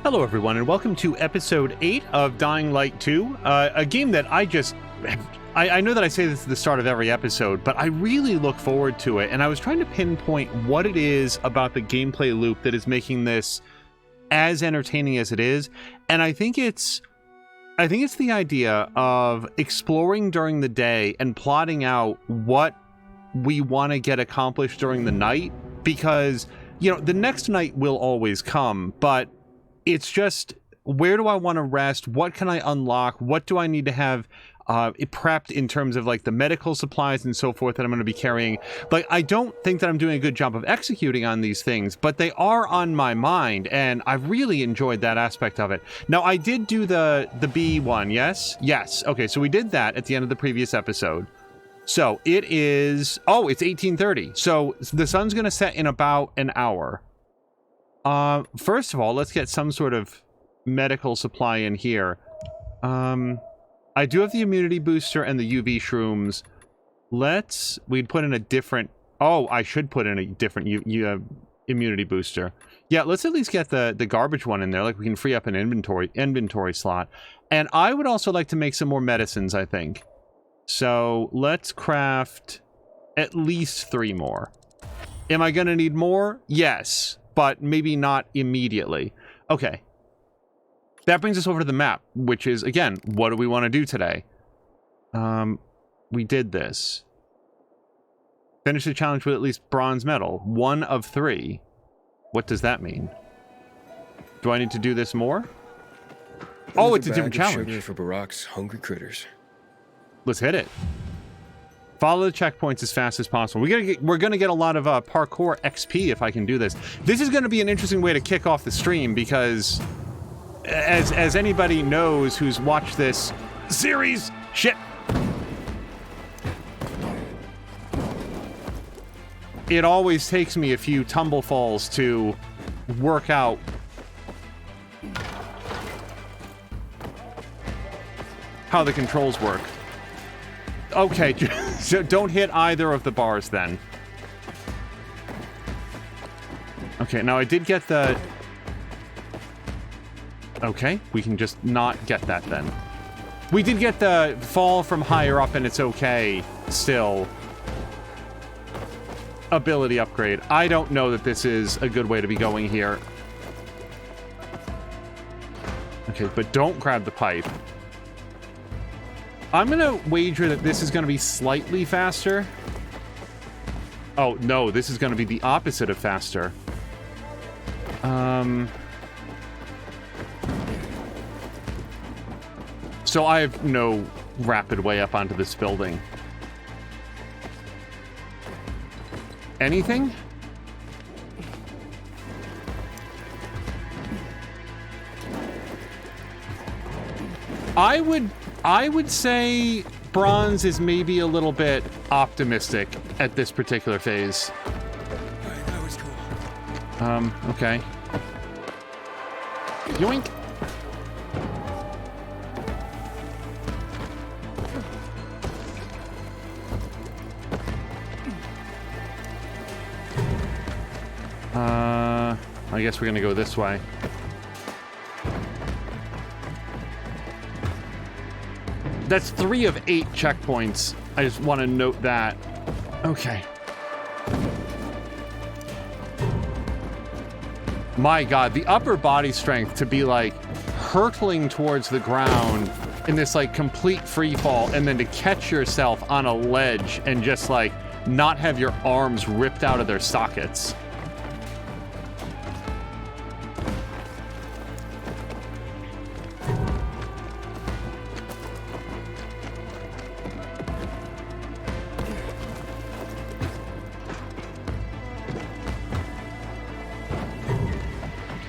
Hello everyone and welcome to episode 8 of Dying Light 2, a game that I know that I say this at the start of every episode, but I really look forward to it, and I was trying to pinpoint what it is about the gameplay loop that is making this as entertaining as it is, and I think it's the idea of exploring during the day and plotting out what we want to get accomplished during the night, because, you know, the next night will always come, but it's just, where do I want to rest? What can I unlock? What do I need to have prepped in terms of like the medical supplies and so forth that I'm going to be carrying? Like, I don't think that I'm doing a good job of executing on these things, but they are on my mind, and I've really enjoyed that aspect of it. Now, I did do the bee one, yes? Yes. Okay, so we did that at the end of the previous episode. So it is, it's 18:30. So the sun's going to set in about an hour. First of all, let's get some sort of medical supply in here. I do have the immunity booster and the UV shrooms. We'd put in a different, I should put in a different immunity booster. Yeah, let's at least get the garbage one in there, like we can free up an inventory slot. And I would also like to make some more medicines, I think. So let's craft at least 3 more. Am I gonna need more? Yes. But maybe not immediately. Okay. That brings us over to the map, which is, again, what do we want to do today? We did this. Finish the challenge with at least bronze medal. 1 of 3. What does that mean? Do I need to do this more? Oh, it's a different challenge. Sugar for Barack's hungry critters. Let's hit it. Follow the checkpoints as fast as possible. We're gonna get a lot of parkour XP if I can do this. This is gonna be an interesting way to kick off the stream because, as anybody knows who's watched this series, it always takes me a few tumble falls to work out how the controls work. Okay, so don't hit either of the bars then. Okay, now I did get the... Okay, we can just not get that then. We did get the fall from higher up and it's okay, still. Ability upgrade. I don't know that this is a good way to be going here. Okay, but don't grab the pipe. I'm gonna wager that this is gonna be slightly faster. Oh, no, this is gonna be the opposite of faster. So I have no rapid way up onto this building. Anything? I would say bronze is maybe a little bit optimistic at this particular phase. Alright, that was cool. Okay. Yoink! I guess we're gonna go this way. That's 3 of 8 checkpoints. I just want to note that. Okay. My God, the upper body strength to be like hurtling towards the ground in this like complete free fall, and then to catch yourself on a ledge and just like not have your arms ripped out of their sockets.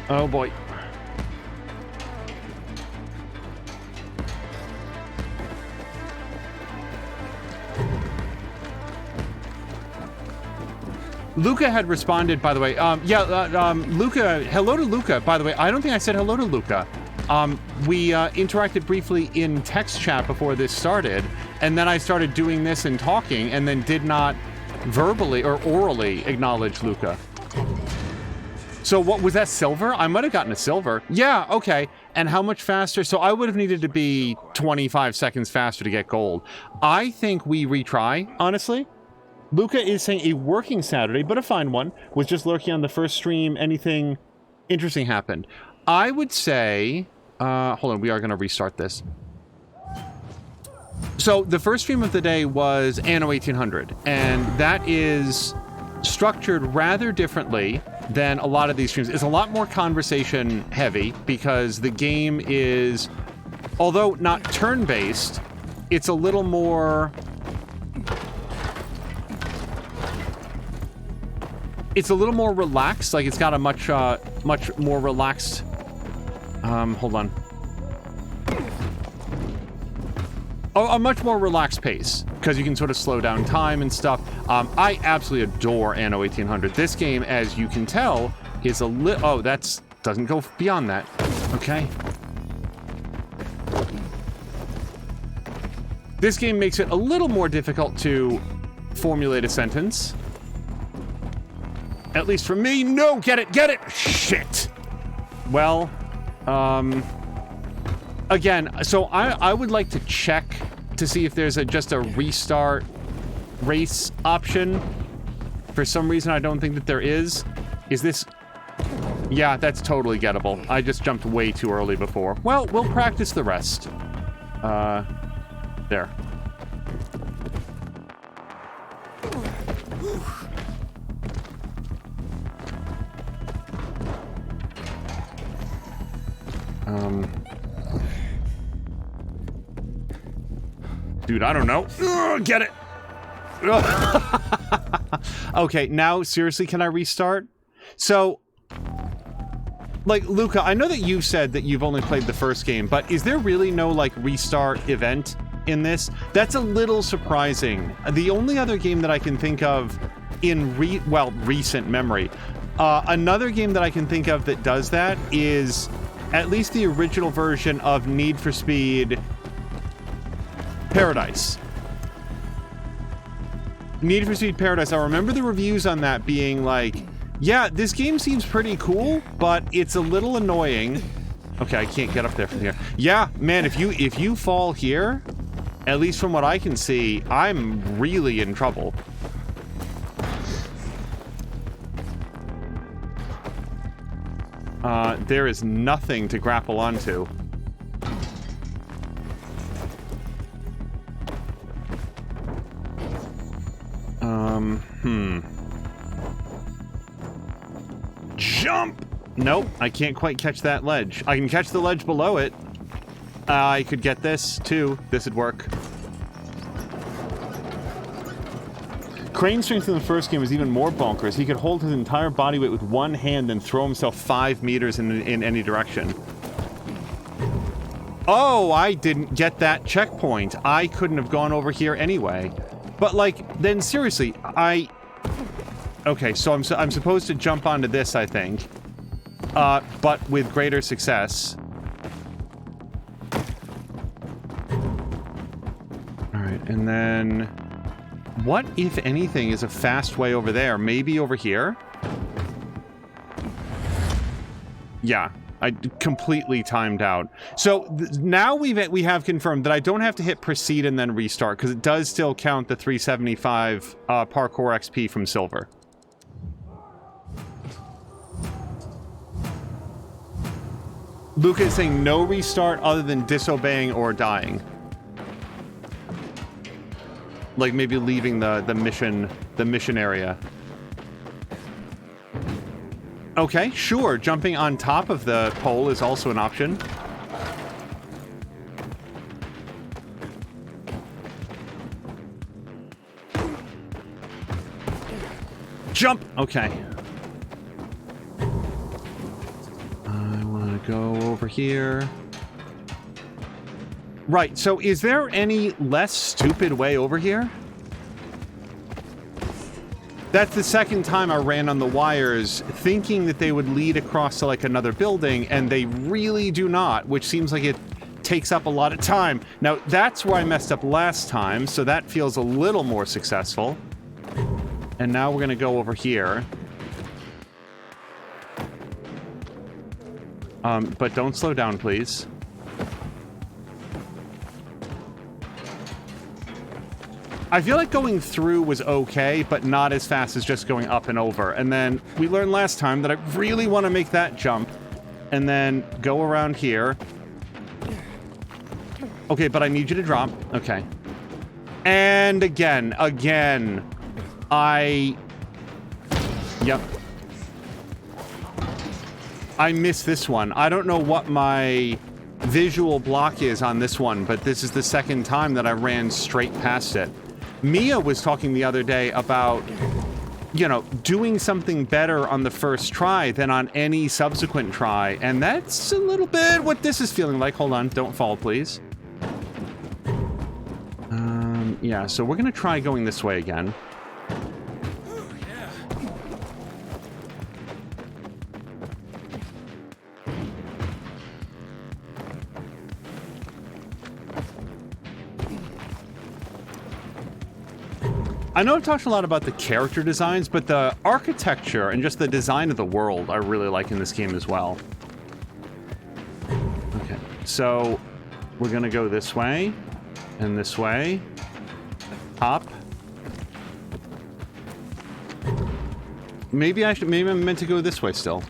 Oh boy. Luca had responded, by the way. Luca, hello to Luca, by the way. I don't think I said hello to Luca. We interacted briefly in text chat before this started, and then I started doing this and talking, and then did not verbally or orally acknowledge Luca. So what was that, silver? I might have gotten a silver. Yeah, okay. And how much faster? So I would have needed to be 25 seconds faster to get gold. I think we retry, honestly. Luca is saying a working Saturday, but a fine one. Was just lurking on the first stream. Anything interesting happened? I would say... hold on, we are going to restart this. So the first stream of the day was Anno 1800, and that is structured rather differently than a lot of these streams. It's a lot more conversation heavy because the game is, although not turn-based, it's a little more... It's a little more relaxed. Like, it's got a much more relaxed... hold on. A much more relaxed pace, because you can sort of slow down time and stuff. I absolutely adore Anno 1800. This game, as you can tell, is a little... Oh, that's... doesn't go beyond that. Okay. This game makes it a little more difficult to formulate a sentence. At least for me. No, get it, get it! Shit! Well, again, so I would like to check to see if there's just a restart race option. For some reason, I don't think that there is. Is this... Yeah, that's totally gettable. I just jumped way too early before. Well, we'll practice the rest. There. Dude, I don't know. Ugh, get it. Okay, now, seriously, can I restart? So, like, Luca, I know that you said that you've only played the first game, but is there really no, like, restart event in this? That's a little surprising. The only other game that I can think of in, recent memory, another game that I can think of that does that is at least the original version of Need for Speed Paradise. Need for Speed Paradise. I remember the reviews on that being like, yeah, this game seems pretty cool, but it's a little annoying. Okay, I can't get up there from here. Yeah, man, if you fall here, at least from what I can see, I'm really in trouble. There is nothing to grapple onto. Jump! Nope, I can't quite catch that ledge. I can catch the ledge below it. I could get this, too. This would work. Crane's strength in the first game was even more bonkers. He could hold his entire body weight with one hand and throw himself 5 meters in any direction. Oh, I didn't get that checkpoint. I couldn't have gone over here anyway. But, like, then seriously, okay, so I'm supposed to jump onto this, I think. But with greater success. Alright, and then... What, if anything, is a fast way over there? Maybe over here? Yeah, I completely timed out. So now we have confirmed that I don't have to hit proceed and then restart, because it does still count the 375 parkour XP from silver. Luca is saying no restart other than disobeying or dying. Like maybe leaving the mission area. Okay, sure. Jumping on top of the pole is also an option. Jump! Okay. I want to go over here. Right, so is there any less stupid way over here? That's the second time I ran on the wires thinking that they would lead across to like another building, and they really do not, which seems like it takes up a lot of time. Now, that's where I messed up last time, so that feels a little more successful. And now we're gonna go over here. But don't slow down, please. I feel like going through was okay, but not as fast as just going up and over. And then we learned last time that I really want to make that jump and then go around here. Okay, but I need you to drop. Okay. And again. Yep. I missed this one. I don't know what my visual block is on this one, but this is the second time that I ran straight past it. Mia was talking the other day about, you know, doing something better on the first try than on any subsequent try, and that's a little bit what this is feeling like. Hold on, don't fall, please. Yeah, so we're gonna try going this way again. I know I've talked a lot about the character designs, but the architecture and just the design of the world I really like in this game as well. Okay, so we're gonna go this way and this way. Hop. Maybe I'm meant to go this way still.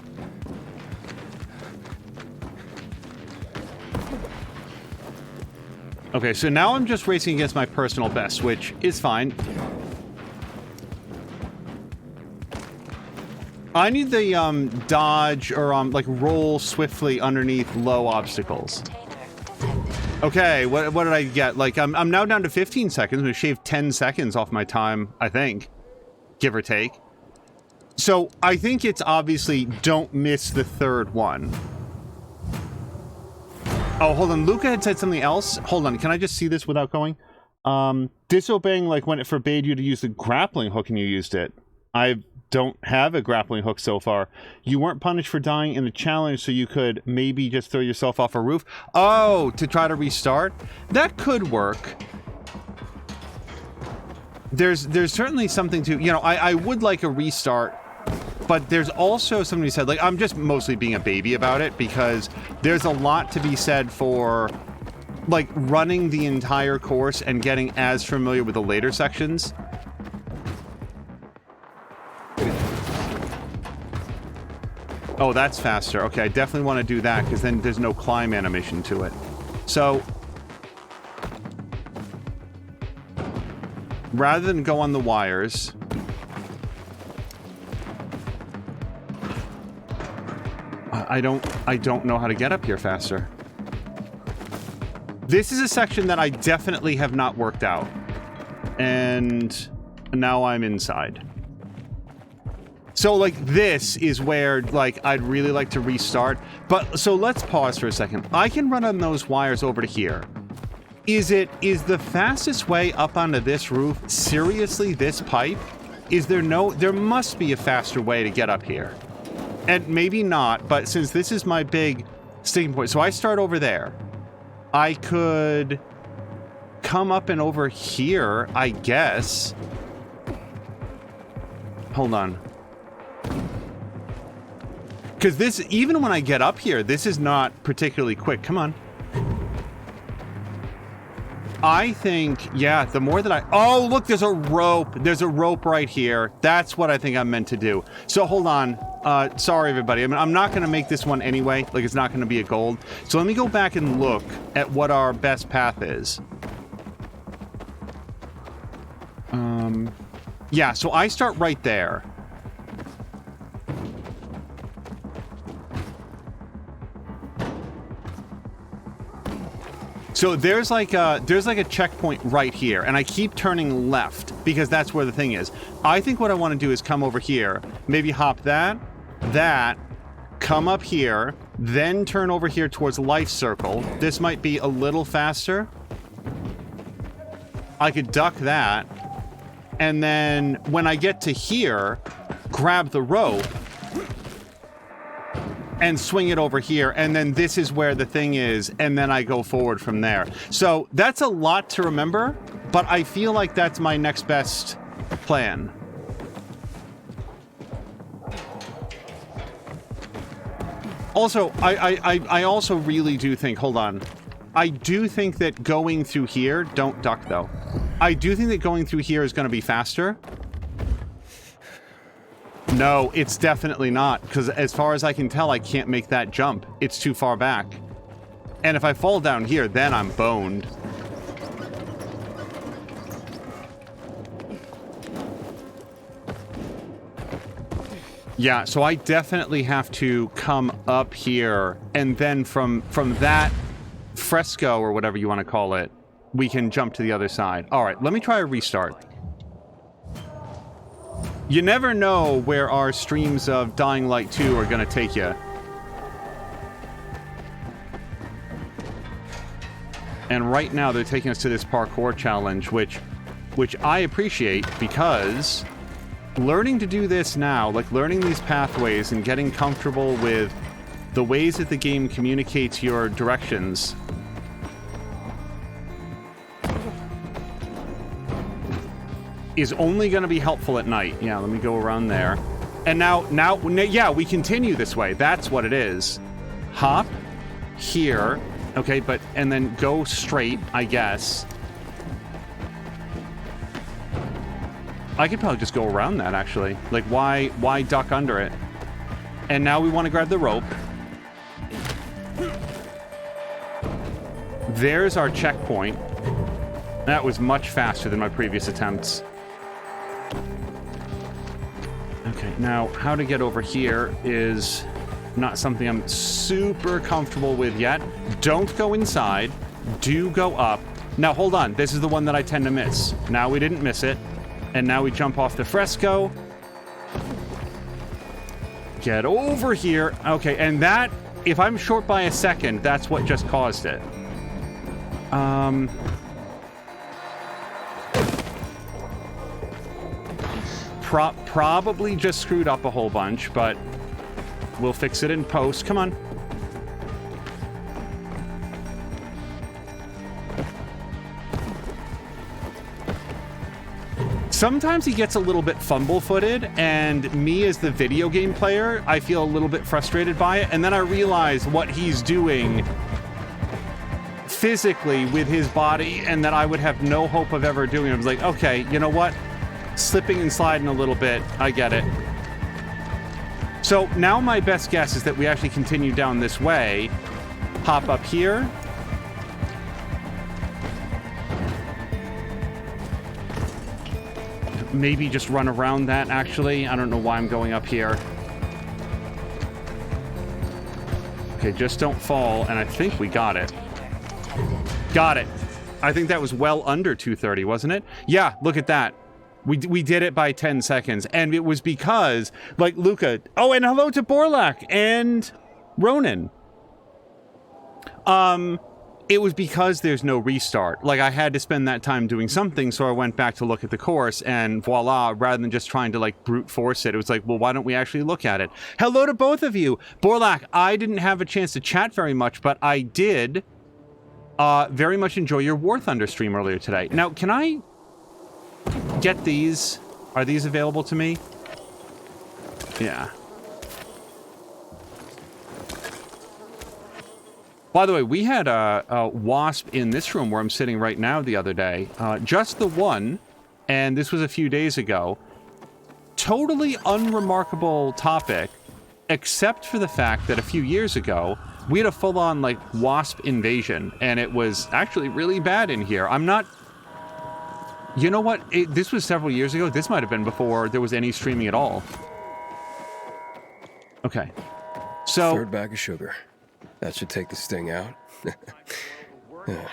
Okay, so now I'm just racing against my personal best, which is fine. I need the dodge or like roll swiftly underneath low obstacles. Okay, what did I get? Like I'm now down to 15 seconds. I'm gonna shave 10 seconds off my time, I think, give or take. So I think it's obviously don't miss the third one. Oh, hold on. Luca had said something else. Hold on. Can I just see this without going? Disobeying, like when it forbade you to use the grappling hook and you used it. I don't have a grappling hook so far. You weren't punished for dying in the challenge, so you could maybe just throw yourself off a roof. Oh, to try to restart? That could work. There's certainly something to, you know, I would like a restart, but there's also something to be said, like, I'm just mostly being a baby about it, because there's a lot to be said for, like, running the entire course and getting as familiar with the later sections. Oh, that's faster. Okay, I definitely want to do that, because then there's no climb animation to it. So, rather than go on the wires, I don't know how to get up here faster. This is a section that I definitely have not worked out. And now I'm inside. So, like, this is where, like, I'd really like to restart. But, so let's pause for a second. I can run on those wires over to here. Is the fastest way up onto this roof seriously this pipe? There must be a faster way to get up here. And maybe not, but since this is my big sticking point, so I start over there. I could come up and over here, I guess. Hold on. Because this, even when I get up here, this is not particularly quick. Come on. I think, yeah, the more that oh, look, there's a rope. There's a rope right here. That's what I think I'm meant to do. So hold on. Sorry, everybody. I mean, I'm not going to make this one anyway. Like, it's not going to be a gold. So let me go back and look at what our best path is. Yeah, so I start right there. So there's like a checkpoint right here, and I keep turning left because that's where the thing is. I think what I want to do is come over here, maybe hop that, come up here, then turn over here towards Life Circle. This might be a little faster. I could duck that, and then when I get to here, grab the rope and swing it over here, and then this is where the thing is, and then I go forward from there. So that's a lot to remember, but I feel like that's my next best plan. Also, I also really do think, hold on. I do think that going through here, don't duck though. I do think that going through here is going to be faster. No, it's definitely not, because as far as I can tell, I can't make that jump. It's too far back. And if I fall down here, then I'm boned. Yeah, so I definitely have to come up here, and then from that fresco, or whatever you want to call it, we can jump to the other side. All right, let me try a restart. You never know where our streams of Dying Light 2 are going to take you. And right now, they're taking us to this parkour challenge, which I appreciate, because learning to do this now, like learning these pathways and getting comfortable with the ways that the game communicates your directions, is only going to be helpful at night. Yeah, let me go around there. And now, yeah, we continue this way. That's what it is. Hop here. Okay, but, and then go straight, I guess. I could probably just go around that, actually. Like, why duck under it? And now we want to grab the rope. There's our checkpoint. That was much faster than my previous attempts. Okay, now, how to get over here is not something I'm super comfortable with yet. Don't go inside. Do go up. Now, hold on. This is the one that I tend to miss. Now we didn't miss it. And now we jump off the fresco. Get over here. Okay, and that, if I'm short by a second, that's what just caused it. Probably just screwed up a whole bunch, but we'll fix it in post. Come on. Sometimes he gets a little bit fumble-footed, and me as the video game player, I feel a little bit frustrated by it, and then I realize what he's doing physically with his body, and that I would have no hope of ever doing it. I was like, okay, you know what? Slipping and sliding a little bit, I get it. So now my best guess is that we actually continue down this way, hop up here. Maybe just run around that, actually. I don't know why I'm going up here. Okay, just don't fall, and I think we got it. Got it. I think that was well under 230, wasn't it? Yeah, look at that. We did it by 10 seconds, and it was because, like, Luca... Oh, and hello to Borlak and Ronan. It was because there's no restart. Like, I had to spend that time doing something, so I went back to look at the course, and voila, rather than just trying to, like, brute force it, it was like, well, why don't we actually look at it? Hello to both of you! Borlak, I didn't have a chance to chat very much, but I did very much enjoy your War Thunder stream earlier today. Now, can I get these? Are these available to me? Yeah. By the way, we had a wasp in this room where I'm sitting right now the other day. Just the one, and this was a few days ago. Totally unremarkable topic, except for the fact that a few years ago, we had a full-on, like, wasp invasion, and it was actually really bad in here. I'm not... You know what? This was several years ago. This might have been before there was any streaming at all. Okay. So... Third bag of sugar. That should take the sting out. Yeah.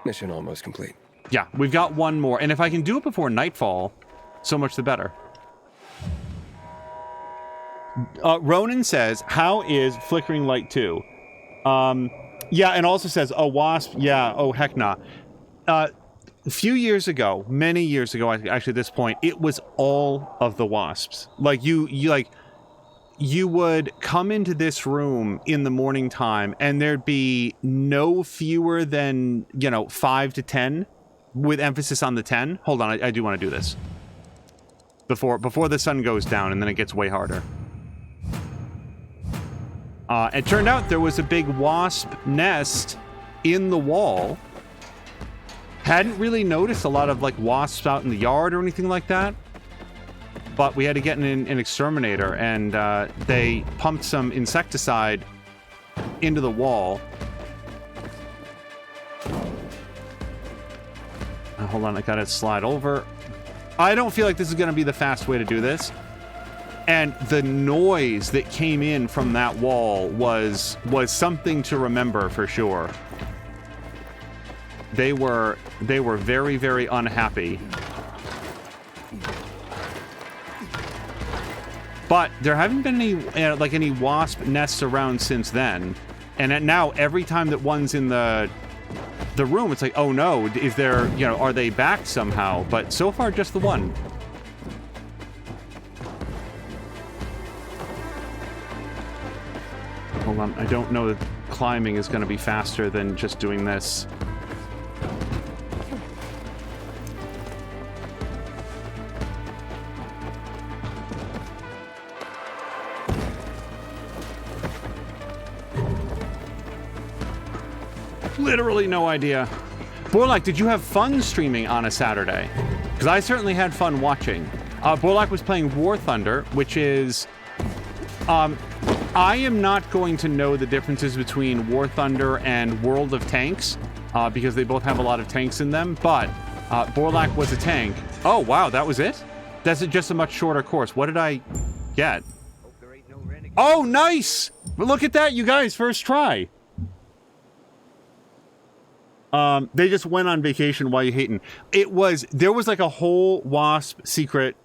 Mission almost complete. Yeah, we've got one more. And if I can do it before nightfall, so much the better. Ronan says, how is Flickering Light 2? Yeah, and also says, oh, Wasp, yeah, oh, heck nah. A few years ago, many years ago, actually at this point, it was all of the Wasps. Like, you would come into this room in the morning time, and there'd be no fewer than, 5 to 10, with emphasis on the 10. Hold on, I do want to do this. Before the sun goes down, and then it gets way harder. It turned out there was a big wasp nest in the wall. Hadn't really noticed a lot of like wasps out in the yard or anything like that. But we had to get an exterminator, and they pumped some insecticide into the wall. Hold on, I gotta slide over. I don't feel like this is gonna be the fast way to do this. And the noise that came in from that wall was something to remember for sure. They were very, very unhappy. But there haven't been any wasp nests around since then. And now every time that one's in the room, it's like, oh no, is there, are they back somehow? But so far, just the one. Hold on, I don't know that climbing is going to be faster than just doing this. Literally no idea. Borlak, did you have fun streaming on a Saturday? Because I certainly had fun watching. Borlak was playing War Thunder, which is... I am not going to know the differences between War Thunder and World of Tanks, because they both have a lot of tanks in them, but Borlak was a tank. Oh, wow, that was it? That's just a much shorter course. What did I get? Oh, nice! Look at that, you guys, first try. They just went on vacation while you hating. There was like a whole wasp secret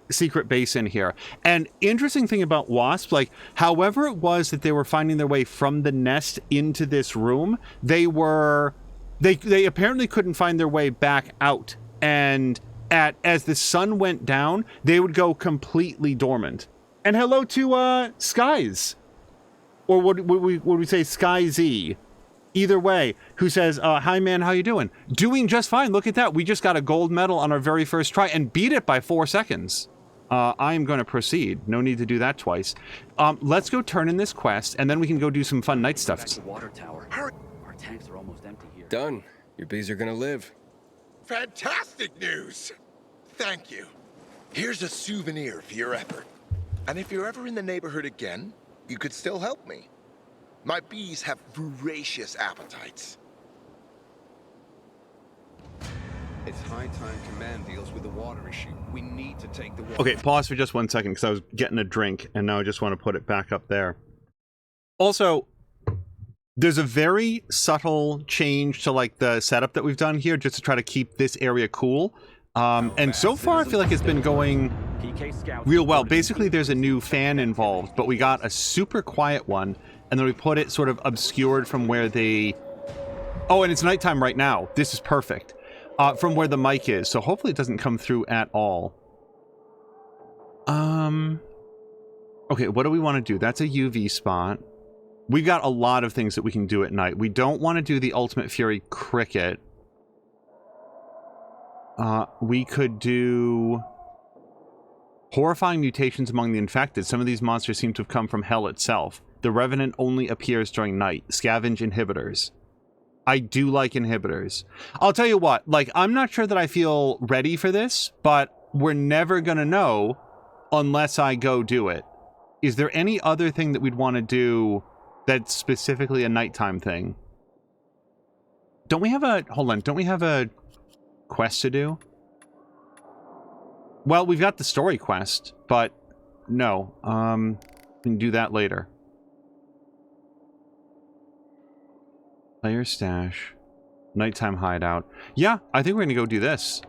base in here. And interesting thing about wasps, like however it was that they were finding their way from the nest into this room, they apparently couldn't find their way back out. And as the sun went down, they would go completely dormant. And hello to Skies. Or would we say Sky Z? Either way, who says, hi man, how you doing? Doing just fine. Look at that. We just got a gold medal on our very first try and beat it by 4 seconds. I'm going to proceed. No need to do that twice. Let's go turn in this quest, and then we can go do some fun night stuff. Back to water tower. Hurry. Our tanks are almost empty here. Done. Your bees are gonna live. Fantastic news! Thank you. Here's a souvenir for your effort. And if you're ever in the neighborhood again, you could still help me. My bees have voracious appetites. It's high time Command deals with the water issue. We need to take the water. Okay, pause for just 1 second because I was getting a drink and now I just want to put it back up there. Also, there's a very subtle change to like the setup that we've done here just to try to keep this area cool. And so far I feel like it's been going real well. Basically there's a new fan involved, but we got a super quiet one. And then we put it sort of obscured from where the... Oh, and it's nighttime right now. This is perfect. From where the mic is. So hopefully it doesn't come through at all. Okay, what do we want to do? That's a UV spot. We've got a lot of things that we can do at night. We don't want to do the Ultimate Fury Cricket. We could do... Horrifying mutations among the infected. Some of these monsters seem to have come from hell itself. The Revenant only appears during night. Scavenge inhibitors. I do like inhibitors. I'll tell you what, like, I'm not sure that I feel ready for this, but we're never gonna know unless I go do it. Is there any other thing that we'd want to do that's specifically a nighttime thing? Don't we have a... Hold on, don't we have a quest to do? Well, we've got the story quest, but no. We can do that later. Player stash. Nighttime hideout. Yeah, I think we're gonna go do this.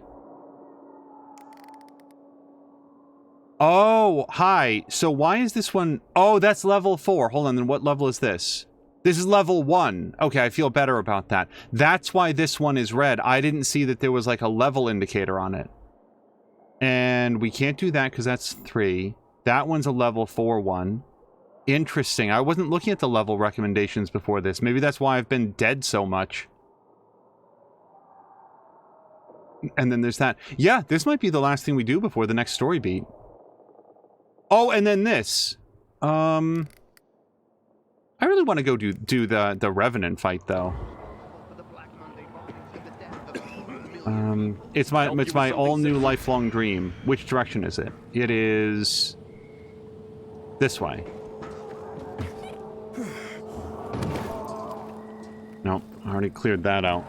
Oh, hi. So why is this one... Oh, that's level 4. Hold on, then what level is this? This is level 1. Okay, I feel better about that. That's why this one is red. I didn't see that there was like a level indicator on it. And we can't do that because that's 3. That one's a level 4 one. Interesting. I wasn't looking at the level recommendations before this. Maybe that's why I've been dead so much. And then there's that. Yeah, this might be the last thing we do before the next story beat. Oh, and then this. I really really want to go do the Revenant fight though. It's my all new lifelong dream. Which direction is it? It is this way. Nope, I already cleared that out.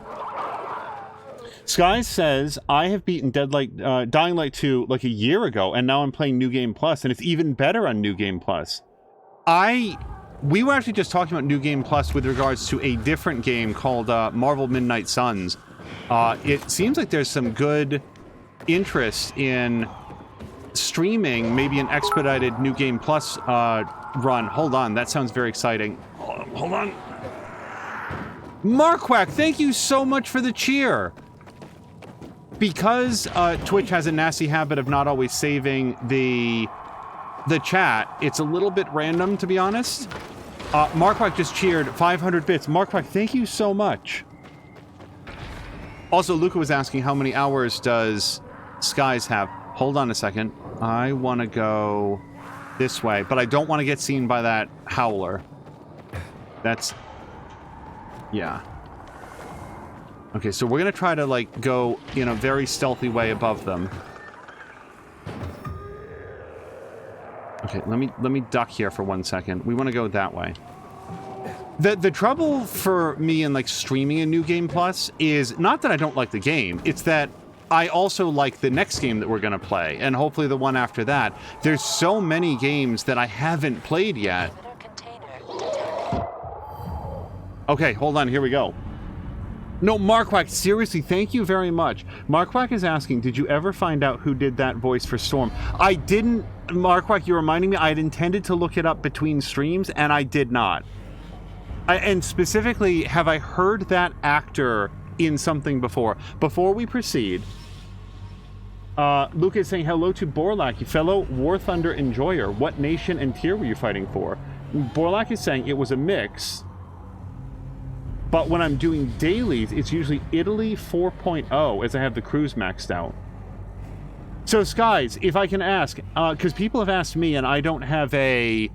Sky says, I have beaten Dying Light 2 like a year ago, and now I'm playing New Game Plus, and it's even better on New Game Plus. We were actually just talking about New Game Plus with regards to a different game called Marvel Midnight Suns. It seems like there's some good interest in streaming, maybe an expedited New Game Plus run. Hold on, that sounds very exciting. Hold on. Marquack, thank you so much for the cheer. Because Twitch has a nasty habit of not always saving the chat, it's a little bit random, to be honest. Marquack just cheered 500 bits. Marquack, thank you so much. Also, Luca was asking how many hours does Skies have. Hold on a second. I want to go this way, but I don't want to get seen by that howler. That's... yeah. Okay, so we're gonna try to, like, go in a very stealthy way above them. Okay, let me duck here for 1 second. We want to go that way. The trouble for me in, like, streaming a New Game Plus is not that I don't like the game, it's that I also like the next game that we're gonna play, and hopefully the one after that. There's so many games that I haven't played yet. Okay, hold on, here we go. No, Marquack, seriously, thank you very much. Marquack is asking, did you ever find out who did that voice for Storm? I didn't, Marquack, you're reminding me, I had intended to look it up between streams, and I did not. And specifically, have I heard that actor in something before? Before we proceed, Luke is saying, hello to Borlak, fellow War Thunder enjoyer. What nation and tier were you fighting for? Borlak is saying it was a mix. But when I'm doing dailies, it's usually Italy 4.0, as I have the cruise maxed out. So, Skies, if I can ask, because people have asked me, and I don't have a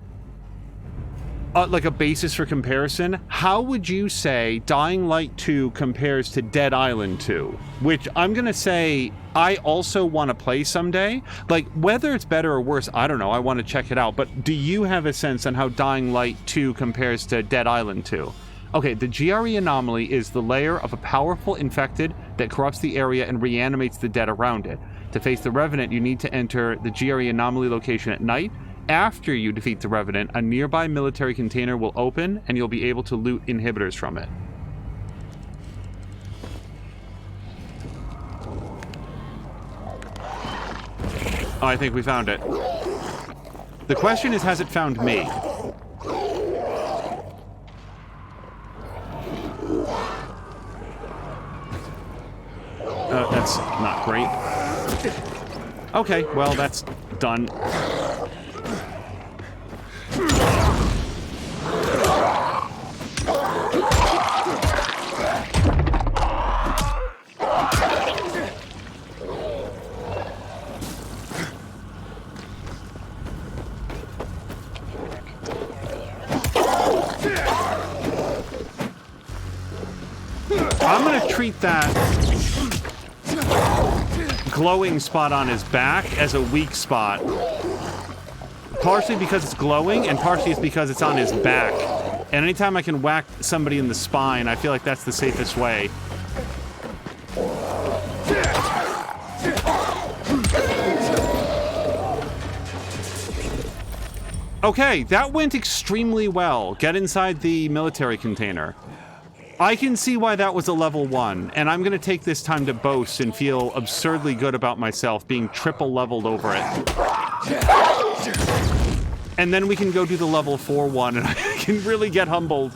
like a basis for comparison, how would you say Dying Light 2 compares to Dead Island 2? Which I'm going to say I also want to play someday. Like, whether it's better or worse, I don't know. I want to check it out. But do you have a sense on how Dying Light 2 compares to Dead Island 2? Okay, the GRE anomaly is the layer of a powerful infected that corrupts the area and reanimates the dead around it. To face the Revenant, you need to enter the GRE anomaly location at night. After you defeat the Revenant, a nearby military container will open, and you'll be able to loot inhibitors from it. Oh, I think we found it. The question is, has it found me? That's not great. Okay, well, that's done. I'm gonna treat that glowing spot on his back as a weak spot. Partially because it's glowing, and partially it's because it's on his back. And anytime I can whack somebody in the spine, I feel like that's the safest way. Okay, that went extremely well. Get inside the military container. I can see why that was a level 1, and I'm going to take this time to boast and feel absurdly good about myself being triple leveled over it. And then we can go do the level 4 one, and I can really get humbled.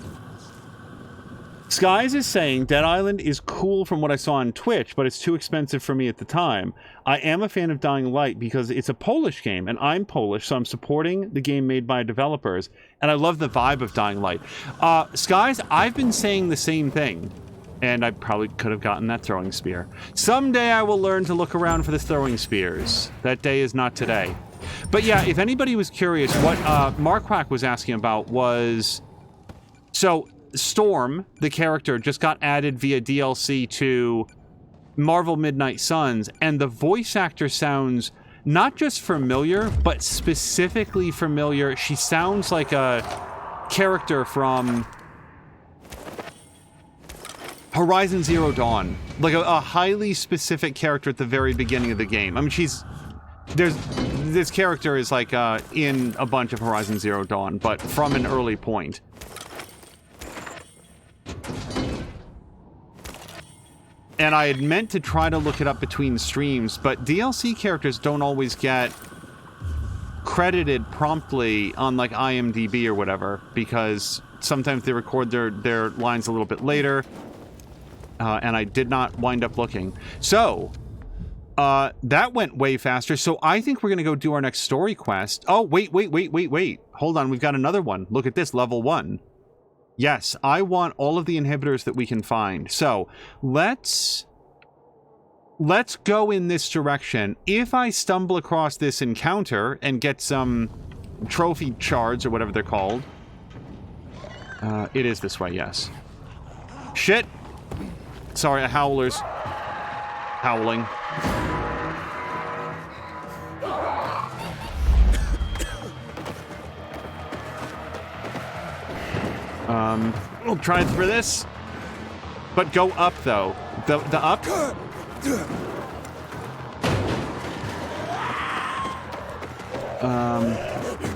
Skies is saying, Dead Island is cool from what I saw on Twitch, but it's too expensive for me at the time. I am a fan of Dying Light because it's a Polish game, and I'm Polish, so I'm supporting the game made by developers, and I love the vibe of Dying Light. Skies, I've been saying the same thing, and I probably could have gotten that throwing spear. Someday I will learn to look around for the throwing spears. That day is not today. But yeah, if anybody was curious, what Marquack was asking about was So Storm, the character, just got added via DLC to Marvel Midnight Suns, and the voice actor sounds not just familiar, but specifically familiar. She sounds like a character from Horizon Zero Dawn. Like a highly specific character at the very beginning of the game. I mean, this character is like in a bunch of Horizon Zero Dawn, but from an early point. And I had meant to try to look it up between streams, but DLC characters don't always get credited promptly on like IMDb or whatever, because sometimes they record their lines a little bit later, and I did not wind up looking. So, that went way faster, so I think we're gonna go do our next story quest. Oh, wait. Hold on, we've got another one. Look at this, level 1. Yes, I want all of the inhibitors that we can find. So, let's go in this direction. If I stumble across this encounter and get some trophy shards or whatever they're called. It is this way, yes. Shit! Sorry, a howler's howling. We'll try for this. But go up, though. The up?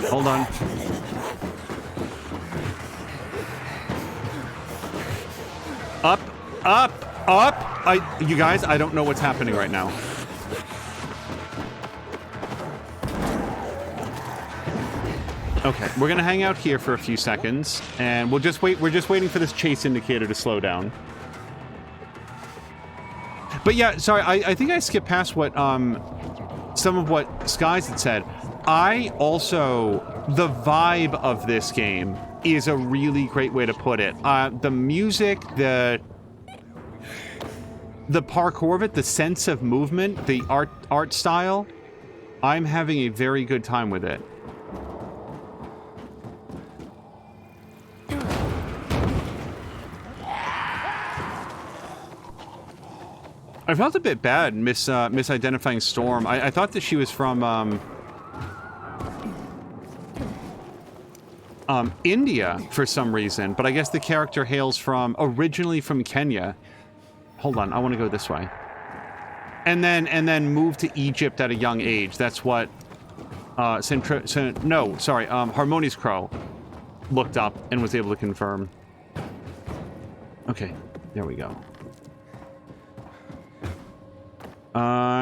Hold on. Up! You guys, I don't know what's happening right now. Okay, we're gonna hang out here for a few seconds, and we'll just wait. We're just waiting for this chase indicator to slow down. But yeah, sorry, I think I skipped past what some of what Skies had said. The vibe of this game is a really great way to put it. The music, the parkour of it, the sense of movement, the art style. I'm having a very good time with it. I felt a bit bad misidentifying Storm. I thought that she was from India for some reason, but I guess the character hails originally from Kenya. Hold on, I want to go this way. And then moved to Egypt at a young age. That's what Harmonious Crow looked up and was able to confirm. Okay, there we go.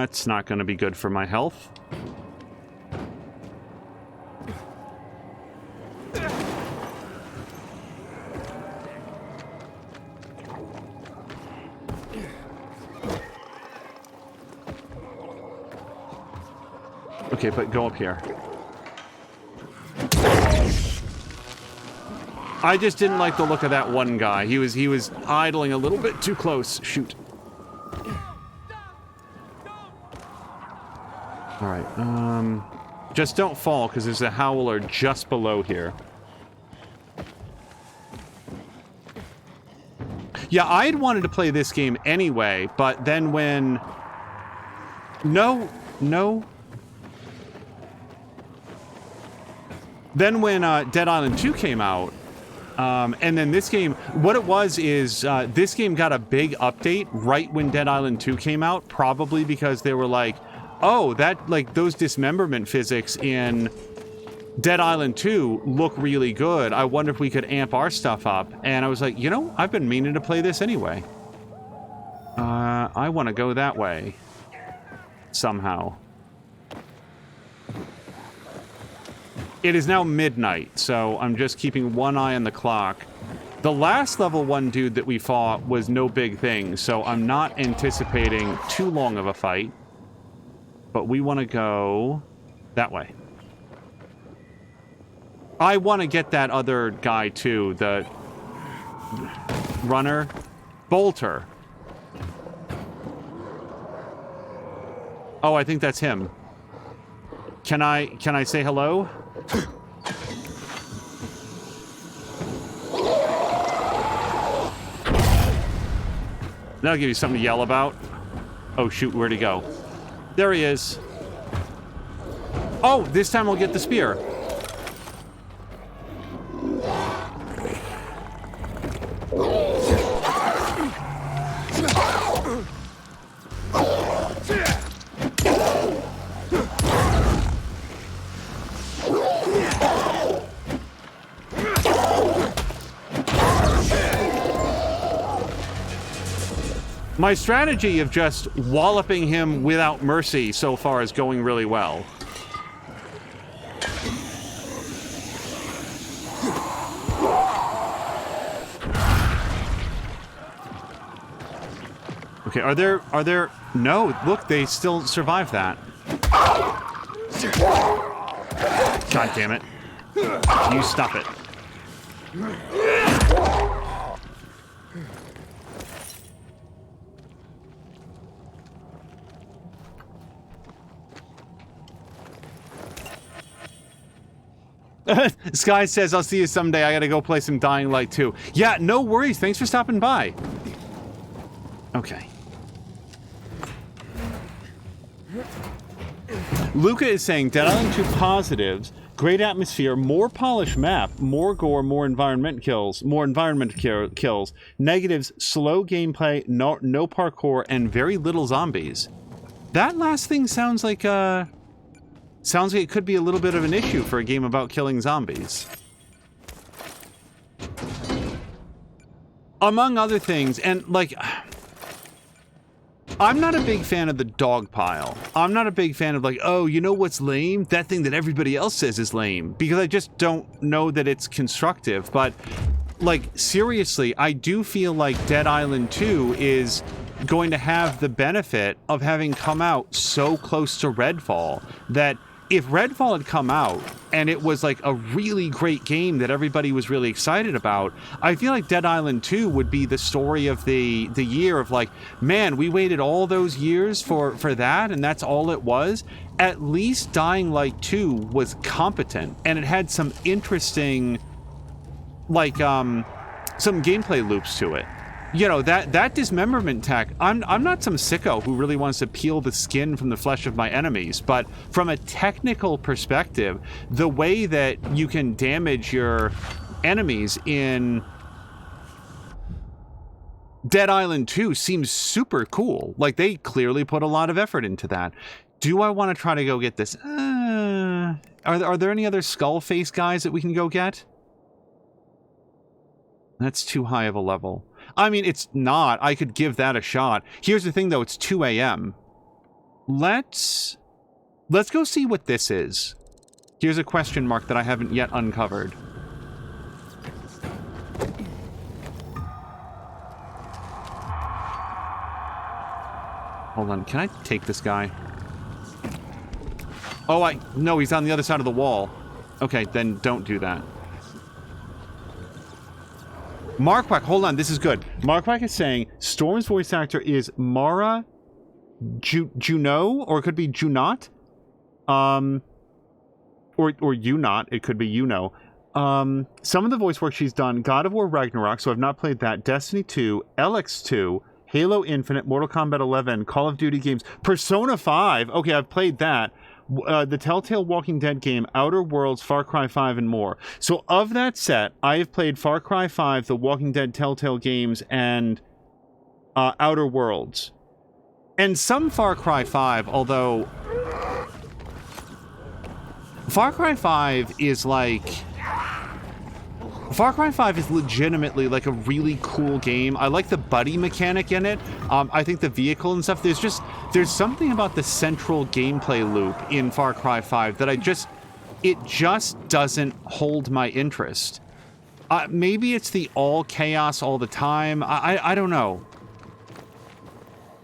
It's not going to be good for my health. Okay, but go up here. I just didn't like the look of that one guy. He was idling a little bit too close. Shoot. Alright, just don't fall, because there's a howler just below here. Yeah, I had wanted to play this game anyway, but then when... No. Then when Dead Island 2 came out, and then this game... What it was is, this game got a big update right when Dead Island 2 came out, probably because they were like... Oh, those dismemberment physics in Dead Island 2 look really good. I wonder if we could amp our stuff up. And I was like, I've been meaning to play this anyway. I want to go that way. Somehow. It is now midnight, so I'm just keeping one eye on the clock. The last level 1 dude that we fought was no big thing, so I'm not anticipating too long of a fight. But we want to go that way. I want to get that other guy, too. The runner. Bolter. Oh, I think that's him. Can I say hello? That'll give you something to yell about. Oh, shoot, where'd he go? There he is. Oh, this time we'll get the spear. My strategy of just walloping him without mercy so far is going really well. Okay, are there... No, look, they still survive that. God damn it. You stop it. Sky says, I'll see you someday. I gotta go play some Dying Light 2. Yeah, no worries. Thanks for stopping by. Okay. Luca is saying, Dead Island 2 positives, great atmosphere, more polished map, more gore, more environment kills, kills. Negatives, slow gameplay, no parkour, and very little zombies. That last thing sounds like it could be a little bit of an issue for a game about killing zombies. Among other things, and like... I'm not a big fan of the dog pile. I'm not a big fan of like, oh, you know what's lame? That thing that everybody else says is lame. Because I just don't know that it's constructive. But, like, seriously, I do feel like Dead Island 2 is going to have the benefit of having come out so close to Redfall that if Redfall had come out and it was like a really great game that everybody was really excited about, I feel like Dead Island 2 would be the story of the year of like, man, we waited all those years for that and that's all it was. At least Dying Light 2 was competent and it had some interesting, like, some gameplay loops to it. You know, that dismemberment tech, I'm not some sicko who really wants to peel the skin from the flesh of my enemies, but from a technical perspective, the way that you can damage your enemies in Dead Island 2 seems super cool. Like, they clearly put a lot of effort into that. Do I want to try to go get this? Are there any other skull face guys that we can go get? That's too high of a level. I mean, it's not. I could give that a shot. Here's the thing, though. It's 2 a.m. Let's go see what this is. Here's a question mark that I haven't yet uncovered. Hold on. Can I take this guy? Oh, no, he's on the other side of the wall. Okay, then don't do that. Marquack, hold on, this is good. Marquack is saying Storm's voice actor is Mara Juno, or it could be Junot. Or Unot, it could be Uno. Some of the voice work she's done, God of War Ragnarok, so I've not played that, Destiny 2, LX2, Halo Infinite, Mortal Kombat 11, Call of Duty games, Persona 5, okay, I've played that. The Telltale Walking Dead game, Outer Worlds, Far Cry 5, and more. So of that set, I have played Far Cry 5, the Walking Dead Telltale games, and Outer Worlds. And some Far Cry 5, although... Far Cry 5 is like... Far Cry 5 is legitimately like a really cool game. I like the buddy mechanic in it. I think the vehicle and stuff, there's something about the central gameplay loop in Far Cry 5 that it just doesn't hold my interest. Maybe it's the all chaos all the time. I don't know.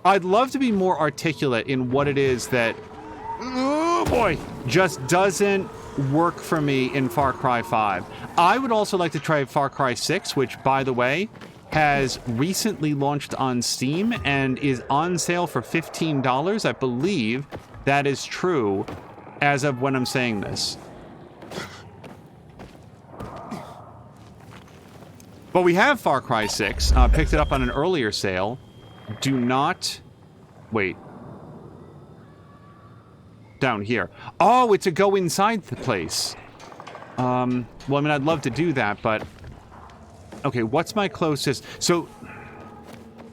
I'd love to be more articulate in what it is that, oh boy, just doesn't work for me in Far Cry 5. I would also like to try Far Cry 6, which, by the way, has recently launched on Steam and is on sale for $15. I believe that is true as of when I'm saying this. But we have Far Cry 6, picked it up on an earlier sale. Do not... Wait. Down here. Oh, it's a go inside the place. Well, I mean, I'd love to do that, but... Okay, what's my closest... So,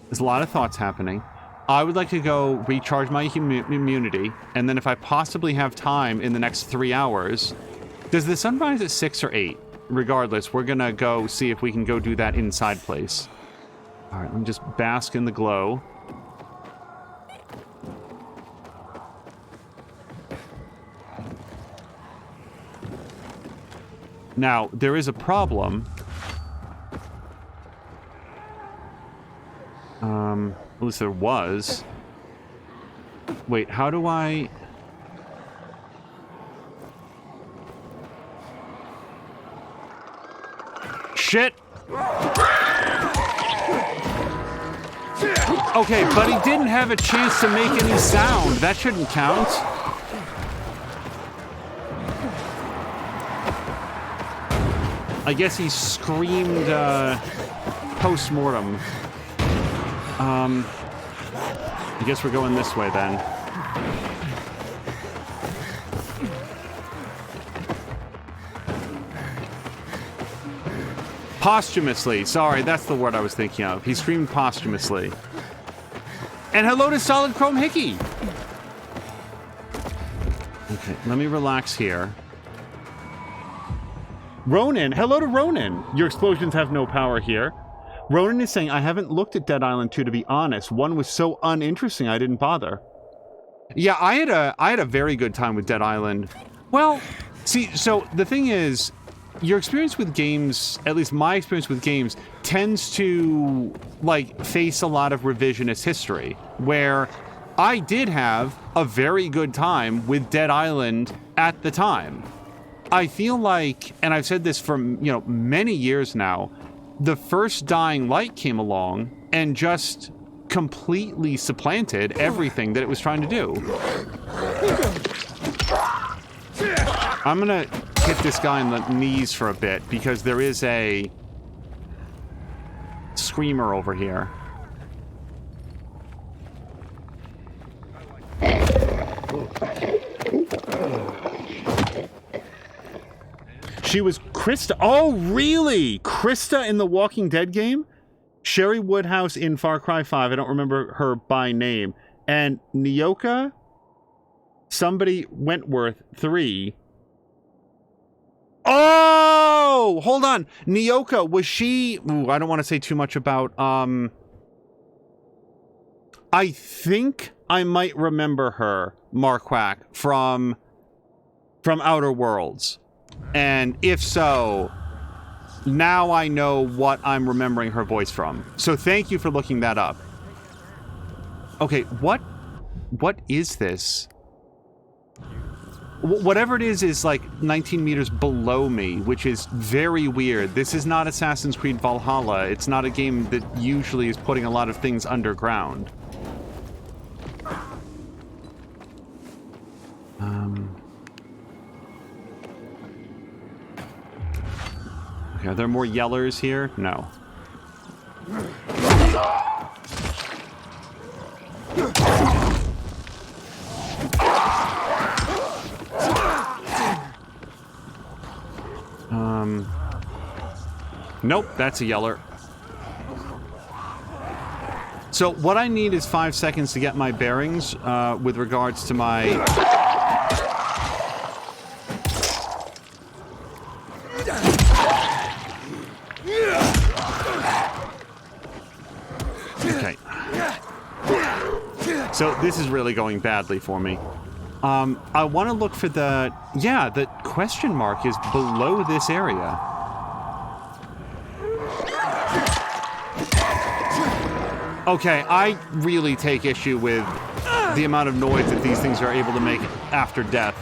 there's a lot of thoughts happening. I would like to go recharge my immunity, and then if I possibly have time in the next 3 hours... Does the sun rise at 6 or 8? Regardless, we're gonna go see if we can go do that inside place. Alright, let me just bask in the glow. Now, there is a problem. At least there was. Wait, how do I... Shit! Okay, but he didn't have a chance to make any sound. That shouldn't count. I guess he screamed, post-mortem. I guess we're going this way, then. Posthumously. Sorry, that's the word I was thinking of. He screamed posthumously. And hello to Solid Chrome Hickey! Okay, let me relax here. Ronan! Hello to Ronan! Your explosions have no power here. Ronan is saying, I haven't looked at Dead Island 2, to be honest. One was so uninteresting, I didn't bother. Yeah, I had a very good time with Dead Island. Well, see, so the thing is, your experience with games, at least my experience with games, tends to, like, face a lot of revisionist history, where I did have a very good time with Dead Island at the time. I feel like, and I've said this for, many years now, the first Dying Light came along and just completely supplanted everything that it was trying to do. I'm gonna hit this guy in the knees for a bit, because there is a screamer over here. She was Krista. Oh, really? Krista in the Walking Dead game? Sherry Woodhouse in Far Cry 5. I don't remember her by name. And Nyoka? Somebody Wentworth 3. Oh! Hold on. Nyoka, was she... Ooh, I don't want to say too much about... I think I might remember her, Marquardt, from Outer Worlds. And if so, now I know what I'm remembering her voice from. So thank you for looking that up. Okay, what is this? Whatever it is like 19 meters below me, which is very weird. This is not Assassin's Creed Valhalla. It's not a game that usually is putting a lot of things underground. Okay, are there more yellers here? No. Nope, that's a yeller. So what I need is 5 seconds to get my bearings with regards to my... Okay. So this is really going badly for me. I want to look for the... Yeah, the question mark is below this area. Okay, I really take issue with the amount of noise that these things are able to make after death.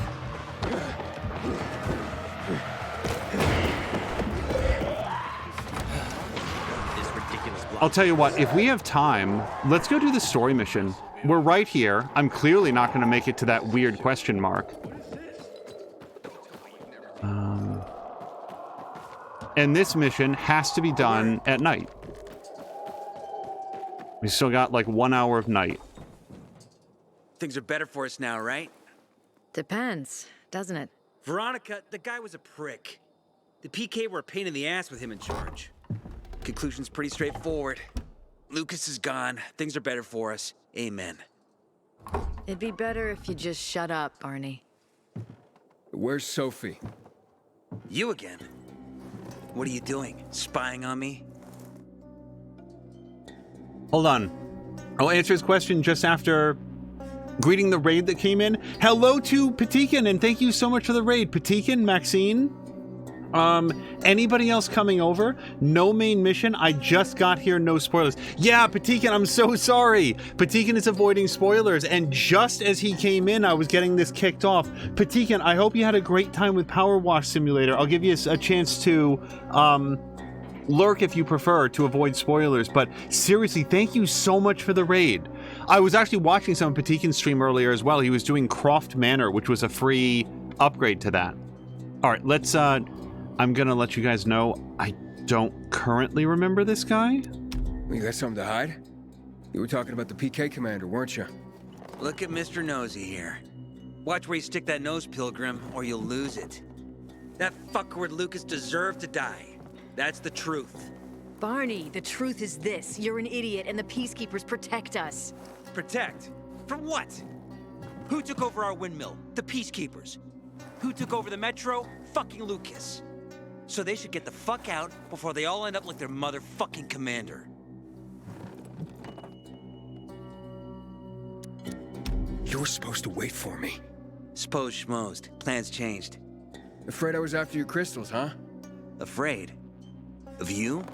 I'll tell you what, if we have time, let's go do the story mission. We're right here. I'm clearly not going to make it to that weird question mark. And this mission has to be done at night. We still got like 1 hour of night. Things are better for us now, right? Depends, doesn't it? Veronica, the guy was a prick. The PK were a pain in the ass with him in charge. Conclusion's pretty straightforward. Lucas is gone. Things are better for us. Amen. It'd be better if you just shut up, Barney. Where's Sophie? You again? What are you doing? Spying on me? Hold on. I'll answer his question just after greeting the raid that came in. Hello to Patikin, and thank you so much for the raid. Patikin, Maxine. Anybody else coming over? No main mission. I just got here, no spoilers. Yeah, Patikin, I'm so sorry. Patikin is avoiding spoilers, and just as he came in, I was getting this kicked off. Patikin, I hope you had a great time with Power Wash Simulator. I'll give you a chance to, lurk if you prefer to avoid spoilers, but seriously, thank you so much for the raid. I was actually watching some of Patikin's stream earlier as well. He was doing Croft Manor, which was a free upgrade to that. All right, let's, I'm gonna let you guys know I don't currently remember this guy. You got something to hide? You were talking about the PK commander, weren't you? Look at Mr. Nosy here. Watch where you stick that nose, Pilgrim, or you'll lose it. That fuckward Lucas deserved to die. That's the truth. Barney, the truth is this. You're an idiot, and the Peacekeepers protect us. Protect? From what? Who took over our windmill? The Peacekeepers. Who took over the Metro? Fucking Lucas. So they should get the fuck out before they all end up like their motherfucking commander. You were supposed to wait for me. S'posed schmozed. Plans changed. Afraid I was after your crystals, huh? Afraid? Of you?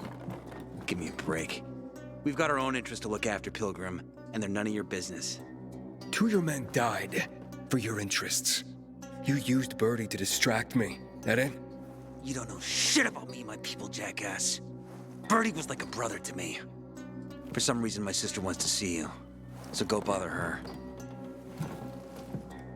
Give me a break. We've got our own interests to look after, Pilgrim, and they're none of your business. 2 of your men died for your interests. You used Birdie to distract me. That it? You don't know shit about me, my people, jackass. Birdie was like a brother to me. For some reason, my sister wants to see you, so go bother her.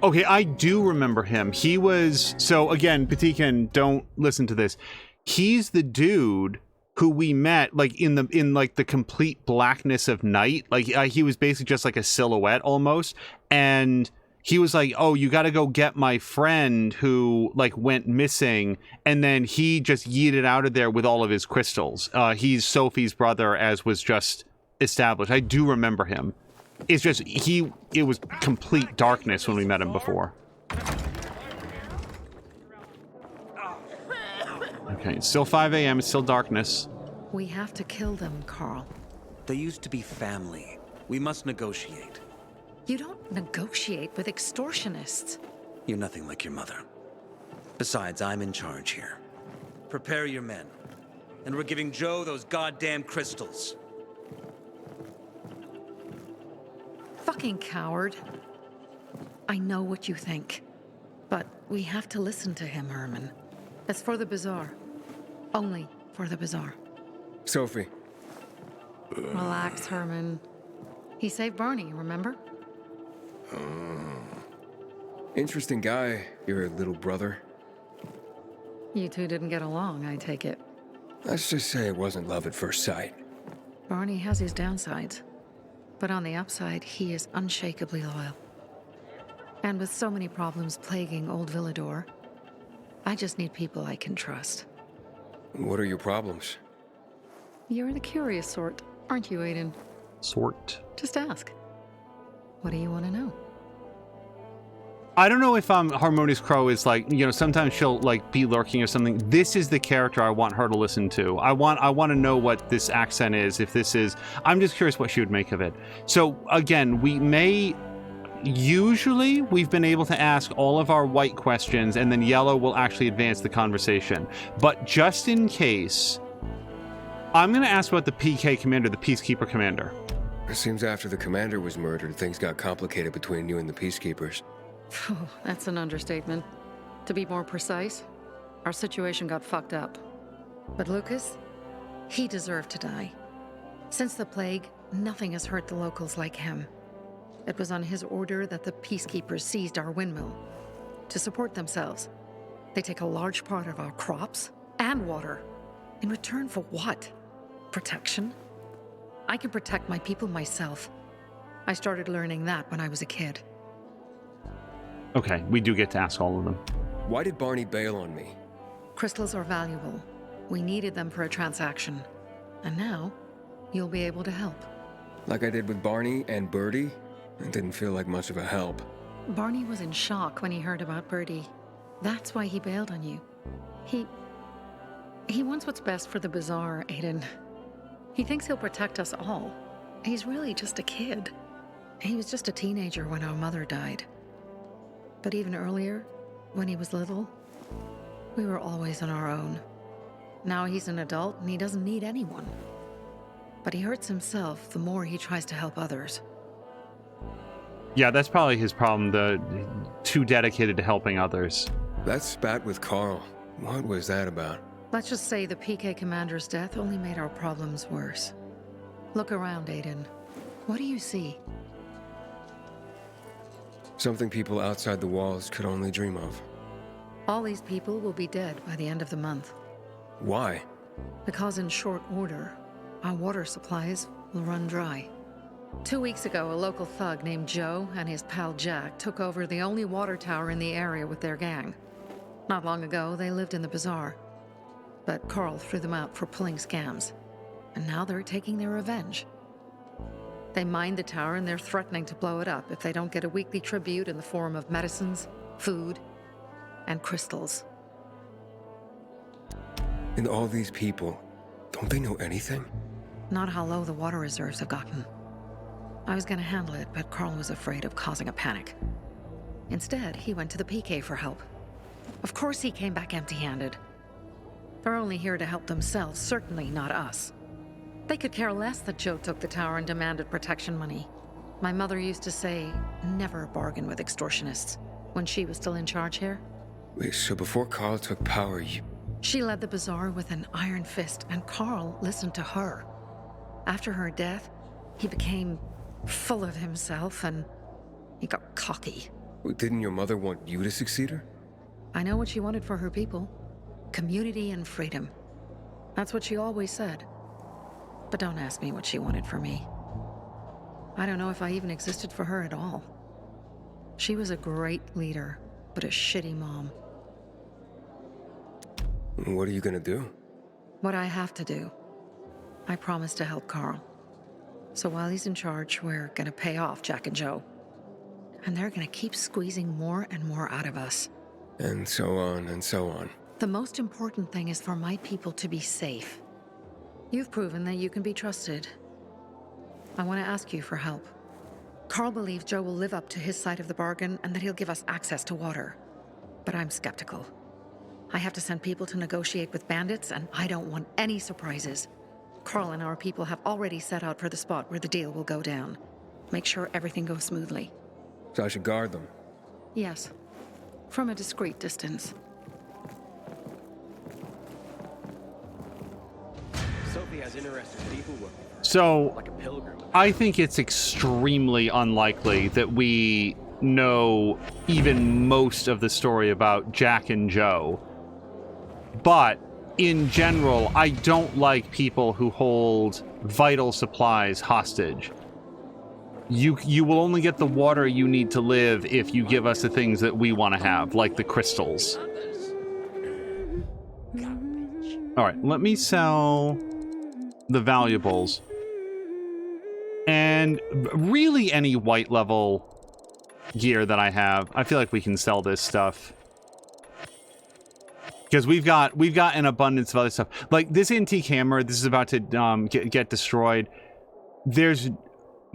Okay, I do remember him. He was, so again, Patikin, don't listen to this. He's the dude who we met like in the complete blackness of night. Like he was basically just like a silhouette almost, and he was like, oh, you got to go get my friend who like went missing, and then he just yeeted out of there with all of his crystals. He's Sophie's brother, as was just established. I do remember him. It's just it was complete darkness when we met him before. Okay, it's still 5 a.m. It's still darkness. We have to kill them, Carl. They used to be family. We must negotiate. You don't negotiate with extortionists. You're nothing like your mother. Besides, I'm in charge here. Prepare your men. And we're giving Joe those goddamn crystals. Fucking coward. I know what you think. But we have to listen to him, Herman. It's for the bazaar. Only for the bazaar. Sophie. Relax, Herman. He saved Barney, remember? Interesting guy, your little brother. You two didn't get along, I take it. Let's just say it wasn't love at first sight. Barney has his downsides. But on the upside, he is unshakably loyal. And with so many problems plaguing old Villador, I just need people I can trust. What are your problems? You're the curious sort, aren't you, Aiden? Sort. Just ask. What do you want to know? I don't know if Harmonious Crow is like, you know, sometimes she'll like be lurking or something. This is the character I want her to listen to. I want to know what this accent is. If this is, I'm just curious what she would make of it. So again, usually we've been able to ask all of our white questions, and then yellow will actually advance the conversation. But just in case, I'm going to ask about the PK commander, the Peacekeeper commander. It seems after the commander was murdered, things got complicated between you and the Peacekeepers. That's an understatement. To be more precise, our situation got fucked up. But Lucas, he deserved to die. Since the plague, nothing has hurt the locals like him. It was on his order that the Peacekeepers seized our windmill. To support themselves, they take a large part of our crops and water. In return for what? Protection? I can protect my people myself. I started learning that when I was a kid. Okay, we do get to ask all of them. Why did Barney bail on me? Crystals are valuable. We needed them for a transaction. And now, you'll be able to help. Like I did with Barney and Birdie? It didn't feel like much of a help. Barney was in shock when he heard about Birdie. That's why he bailed on you. He wants what's best for the Bazaar, Aiden. He thinks he'll protect us all. He's really just a kid. He was just a teenager when our mother died. But even earlier, when he was little, we were always on our own. Now he's an adult and he doesn't need anyone. But he hurts himself the more he tries to help others. Yeah, that's probably his problem, too dedicated to helping others. That spat with Carl, what was that about? Let's just say the PK commander's death only made our problems worse. Look around, Aiden. What do you see? Something people outside the walls could only dream of. All these people will be dead by the end of the month. Why? Because in short order, our water supplies will run dry. 2 weeks ago, a local thug named Joe and his pal Jack took over the only water tower in the area with their gang. Not long ago, they lived in the bazaar. But Carl threw them out for pulling scams. And now they're taking their revenge. They mined the tower and they're threatening to blow it up if they don't get a weekly tribute in the form of medicines, food, and crystals. And all these people, don't they know anything? Not how low the water reserves have gotten. I was gonna handle it, but Carl was afraid of causing a panic. Instead, he went to the PK for help. Of course he came back empty-handed. They're only here to help themselves, certainly not us. They could care less that Joe took the tower and demanded protection money. My mother used to say, never bargain with extortionists, when she was still in charge here. Wait, so before Carl took power, you... She led the bazaar with an iron fist, and Carl listened to her. After her death, he became full of himself, and he got cocky. Didn't your mother want you to succeed her? I know what she wanted for her people. Community and freedom. That's what she always said. But don't ask me what she wanted for me. I don't know if I even existed for her at all. She was a great leader, but a shitty mom. What are you gonna do? What I have to do. I promised to help Carl. So while he's in charge, we're gonna pay off Jack and Joe. And they're gonna keep squeezing more and more out of us. And so on and so on. The most important thing is for my people to be safe. You've proven that you can be trusted. I want to ask you for help. Carl believes Joe will live up to his side of the bargain and that he'll give us access to water. But I'm skeptical. I have to send people to negotiate with bandits, and I don't want any surprises. Carl and our people have already set out for the spot where the deal will go down. Make sure everything goes smoothly. So I should guard them? Yes. From a discreet distance. Sophie has interested people working for her, So, like a pilgrim. I think it's extremely unlikely that we know even most of the story about Jack and Joe. But, in general, I don't like people who hold vital supplies hostage. You will only get the water you need to live if you give us the things that we want to have, like the crystals. Alright, let me sell the valuables. And really any white level gear that I have. I feel like we can sell this stuff. Because we've got an abundance of other stuff. Like this antique hammer, this is about to get destroyed.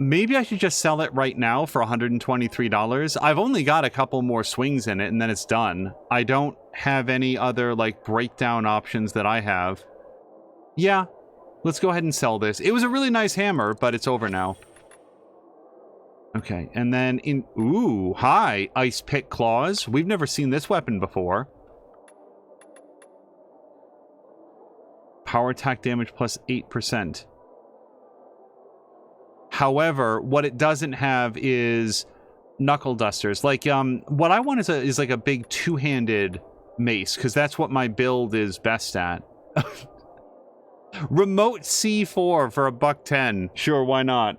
Maybe I should just sell it right now for $123. I've only got a couple more swings in it and then it's done. I don't have any other like breakdown options that I have. Yeah, let's go ahead and sell this. It was a really nice hammer, but it's over now. Okay, and then ooh, hi, ice pick claws. We've never seen this weapon before. Power attack damage plus 8%. However, what it doesn't have is knuckle dusters. Like, what I want is like a big two-handed mace, because that's what my build is best at. Remote C4 for $1.10. Sure, why not?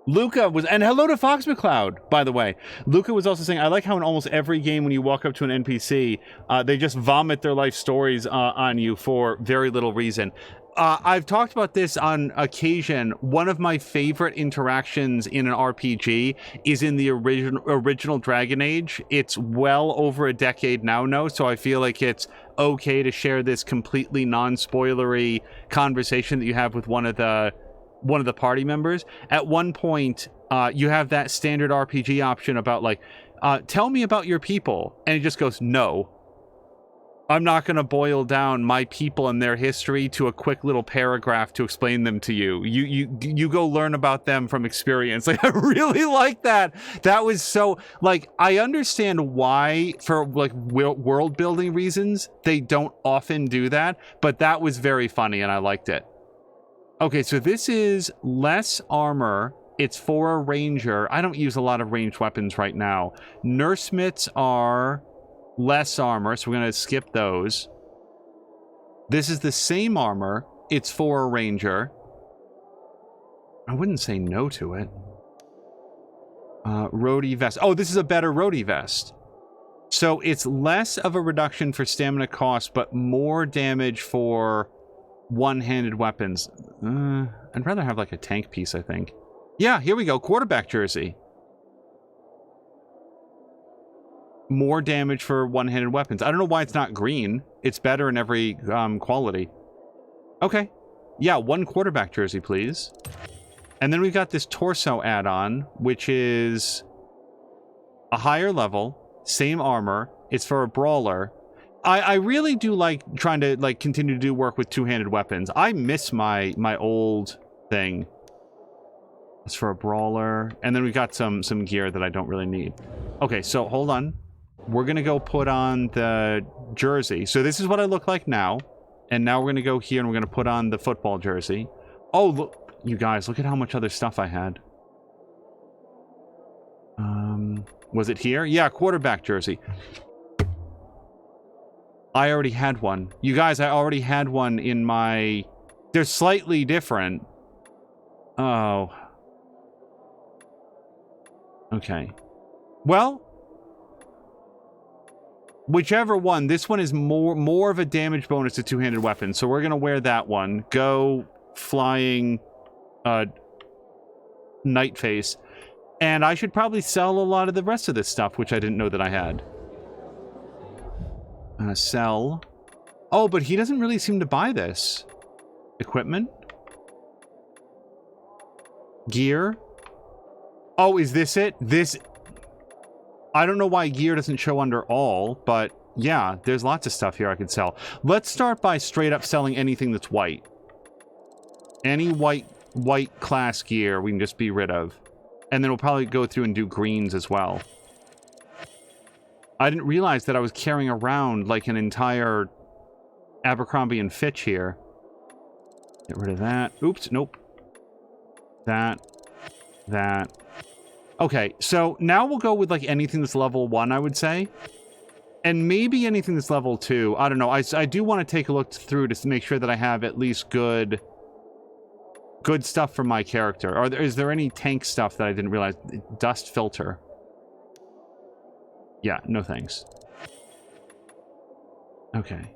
Luca was, and hello to Fox McCloud, by the way. Luca was also saying, I like how in almost every game when you walk up to an NPC, they just vomit their life stories on you for very little reason. I've talked about this on occasion. One of my favorite interactions in an RPG is in the original Dragon Age. It's well over a decade now, so I feel like it's okay to share this completely non-spoilery conversation that you have with one of the party members. At one point, you have that standard RPG option about like, tell me about your people, and it just goes, no. I'm not going to boil down my people and their history to a quick little paragraph to explain them to you. You go learn about them from experience. Like, I really like that. That was so, like, I understand why, for like world building reasons, they don't often do that, but that was very funny and I liked it. Okay, so this is less armor. It's for a ranger. I don't use a lot of ranged weapons right now. Nurse mitts are less armor, so we're going to skip those. This is the same armor. It's for a ranger. I wouldn't say no to it. Roadie vest. Oh, this is a better roadie vest. So it's less of a reduction for stamina cost, but more damage for one-handed weapons. I'd rather have like a tank piece, I think. Yeah, here we go. Quarterback jersey. More damage for one-handed weapons. I don't know why it's not green. It's better in every quality. Okay. Yeah, one quarterback jersey, please. And then we've got this torso add-on, which is a higher level, same armor. It's for a brawler. I really do like trying to like continue to do work with two-handed weapons. I miss my old thing. It's for a brawler. And then we've got some gear that I don't really need. Okay, so hold on. We're going to go put on the jersey. So this is what I look like now. And now we're going to go here and we're going to put on the football jersey. Oh, look, you guys, look at how much other stuff I had. Was it here? Yeah, quarterback jersey. I already had one. You guys, I already had one in my... They're slightly different. Oh. Okay. Well... Whichever one, this one is more of a damage bonus to two-handed weapons, so we're gonna wear that one. Go flying Night Face. And I should probably sell a lot of the rest of this stuff, which I didn't know that I had. Sell. Oh, but he doesn't really seem to buy this. Equipment. Gear. Oh, is this it? This... I don't know why gear doesn't show under all, but yeah, there's lots of stuff here I could sell. Let's start by straight up selling anything that's white. Any white class gear we can just be rid of. And then we'll probably go through and do greens as well. I didn't realize that I was carrying around like an entire Abercrombie and Fitch here. Get rid of that. Oops, nope. That. Okay, so now we'll go with like anything that's level 1, I would say. And maybe anything that's level 2. I don't know. I do want to take a look through to make sure that I have at least good stuff for my character. Is there any tank stuff that I didn't realize? Dust filter. Yeah, no thanks. Okay.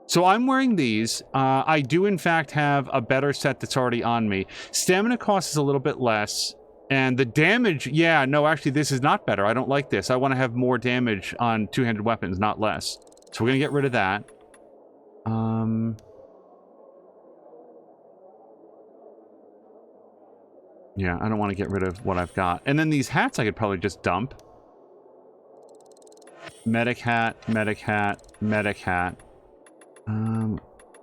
So I'm wearing these. I do, in fact, have a better set that's already on me. Stamina cost is a little bit less. And the damage, yeah, no, actually, this is not better. I don't like this. I want to have more damage on two-handed weapons, not less. So we're going to get rid of that. Yeah, I don't want to get rid of what I've got. And then these hats I could probably just dump. Medic hat, medic hat, medic hat.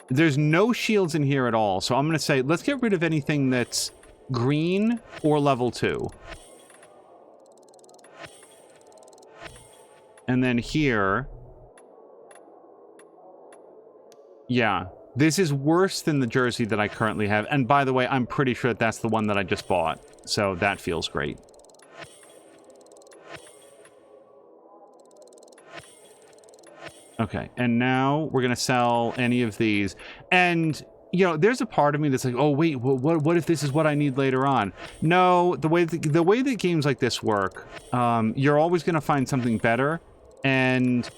There's no shields in here at all. So I'm going to say, let's get rid of anything that's green or level 2. And then here... Yeah. This is worse than the jersey that I currently have. And by the way, I'm pretty sure that's the one that I just bought. So that feels great. Okay, and now we're going to sell any of these. And you know, there's a part of me that's like, oh wait, what if this is what I need later on? No, the way that games like this work, you're always going to find something better. And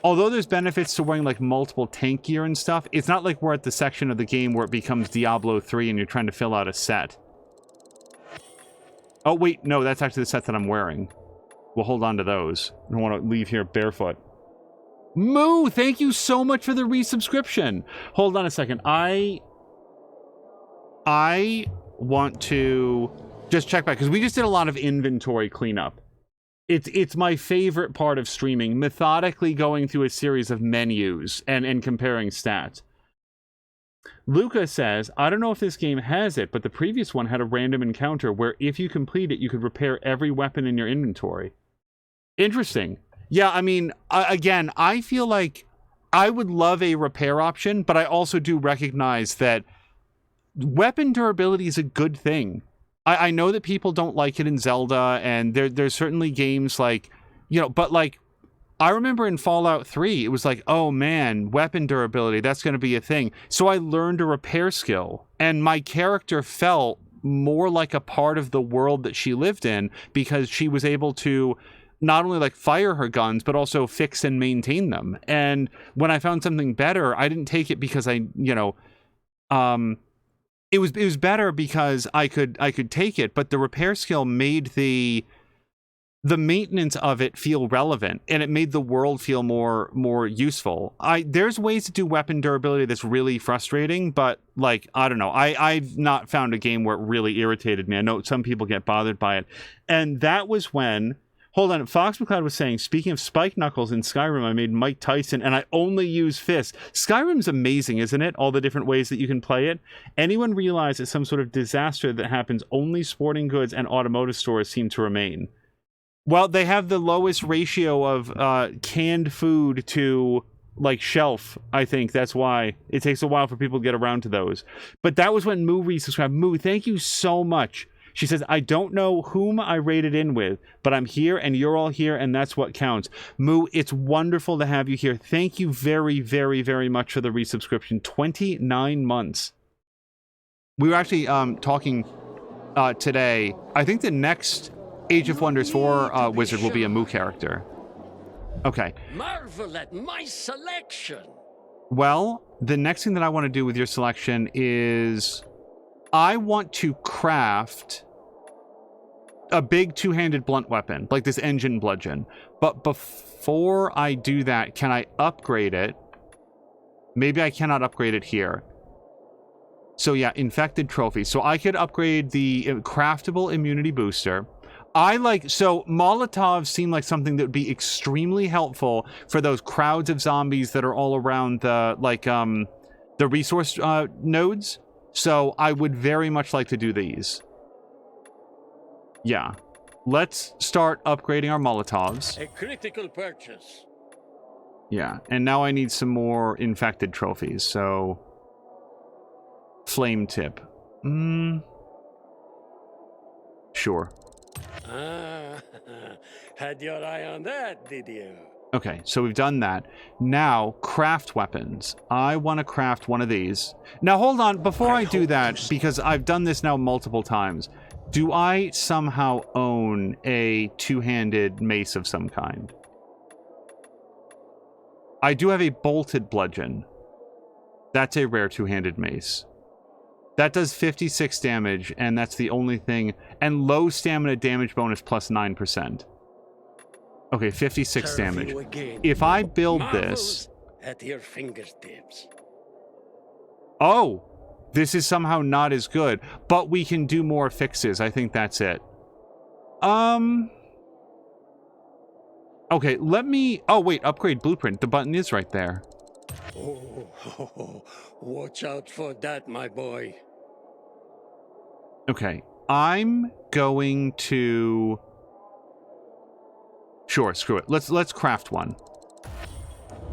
although there's benefits to wearing like multiple tank gear and stuff, it's not like we're at the section of the game where it becomes Diablo 3 and you're trying to fill out a set. Oh wait, no, that's actually the set that I'm wearing. We'll hold on to those. I don't want to leave here barefoot. Moo, thank you so much for the resubscription. Hold on a second. I want to just check back because we just did a lot of inventory cleanup. It's my favorite part of streaming, methodically going through a series of menus and comparing stats. Luca says, I don't know if this game has it, but the previous one had a random encounter where if you complete it, you could repair every weapon in your inventory. Interesting. Yeah, I mean, again, I feel like I would love a repair option, but I also do recognize that weapon durability is a good thing. I know that people don't like it in Zelda, and there's certainly games like, you know, but like, I remember in Fallout 3, it was like, oh man, weapon durability, that's going to be a thing. So I learned a repair skill, and my character felt more like a part of the world that she lived in because she was able to not only like fire her guns, but also fix and maintain them. And when I found something better, I didn't take it because I, you know, it was better because I could take it, but the repair skill made the maintenance of it feel relevant, and it made the world feel more useful. There's ways to do weapon durability that's really frustrating, but like, I don't know. I've not found a game where it really irritated me. I know some people get bothered by it. And that was when, hold on, Fox McCloud was saying, speaking of spike knuckles in Skyrim, I made Mike Tyson and I only use fists. Skyrim's amazing, isn't it? All the different ways that you can play it. Anyone realize that some sort of disaster that happens only sporting goods and automotive stores seem to remain? Well, they have the lowest ratio of canned food to like shelf. I think that's why it takes a while for people to get around to those. But that was when Moo resubscribed. Moo, thank you so much. She says, I don't know whom I rated in with, but I'm here and you're all here, and that's what counts. Moo, it's wonderful to have you here. Thank you very, very, very much for the resubscription. 29 months. We were actually talking today. I think the next Age of Wonders 4 wizard will be a Moo character. Okay. Marvel at my selection. Well, the next thing that I want to do with your selection is I want to craft a big two-handed blunt weapon, like this engine bludgeon. But before I do that, can I upgrade it? Maybe I cannot upgrade it here. So yeah, infected trophy. So I could upgrade the craftable immunity booster. So Molotovs seem like something that would be extremely helpful for those crowds of zombies that are all around the, like, the resource nodes. So I would very much like to do these. Yeah. Let's start upgrading our Molotovs. A critical purchase. Yeah, and now I need some more infected trophies, so flame tip. Sure. Had your eye on that, did you? Okay, so we've done that. Now, craft weapons. I want to craft one of these. Now, hold on. Before I do that, because I've done this now multiple times, do I somehow own a two-handed mace of some kind? I do have a bolted bludgeon. That's a rare two-handed mace. That does 56 damage, and that's the only thing. And low stamina damage bonus plus 9%. Okay, 56 damage. If I build this... At your fingertips. Oh! This is somehow not as good. But we can do more fixes. I think that's it. Okay, let me... Oh, wait, upgrade blueprint. The button is right there. Oh, watch out for that, my boy. Okay, I'm going to... Sure, screw it. Let's craft one.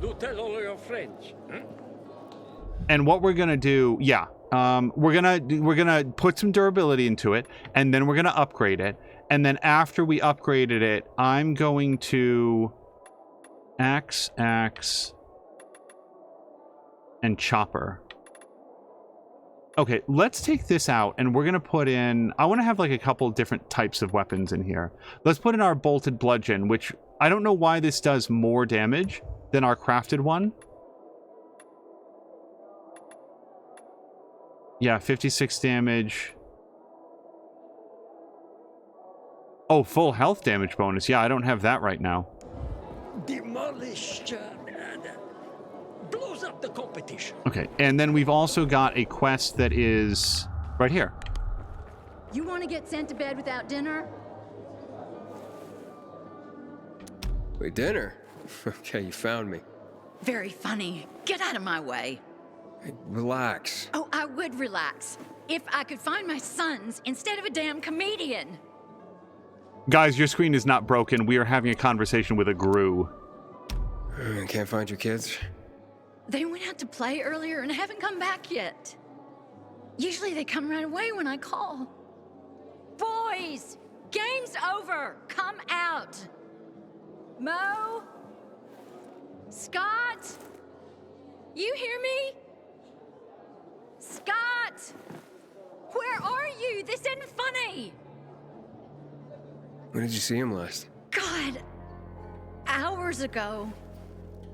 Do tell all your friends. Huh? And what we're gonna do, yeah, we're gonna put some durability into it, and then we're gonna upgrade it. And then after we upgraded it, I'm going to axe, and chopper. Okay, let's take this out, and we're going to put in... I want to have, like, a couple different types of weapons in here. Let's put in our bolted bludgeon, which I don't know why this does more damage than our crafted one. Yeah, 56 damage. Oh, full health damage bonus. Yeah, I don't have that right now. Demolished and blows up the competition. Okay, and then we've also got a quest that is right here. You want to get sent to bed without dinner? Wait, dinner? Okay, you found me. Very funny. Get out of my way. Hey, relax. Oh, I would relax if I could find my sons instead of a damn comedian. Guys, your screen is not broken. We are having a conversation with a Gru. Can't find your kids? They went out to play earlier and haven't come back yet. Usually they come right away when I call. Boys, game's over. Come out. Mo? Scott? You hear me? Scott! Where are you? This isn't funny. When did you see him last? God, hours ago.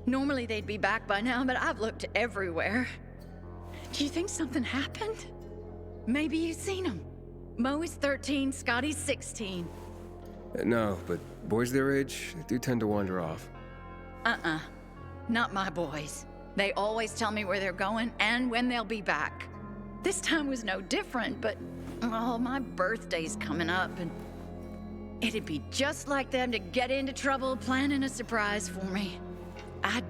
Normally they'd be back by now, but I've looked everywhere. Do you think something happened? Maybe you've seen them. Mo is 13, Scotty's 16. No, but boys their age do tend to wander off. Not my boys. They always tell me where they're going and when they'll be back. This time was no different, but oh, my birthday's coming up and it'd be just like them to get into trouble planning a surprise for me. I'd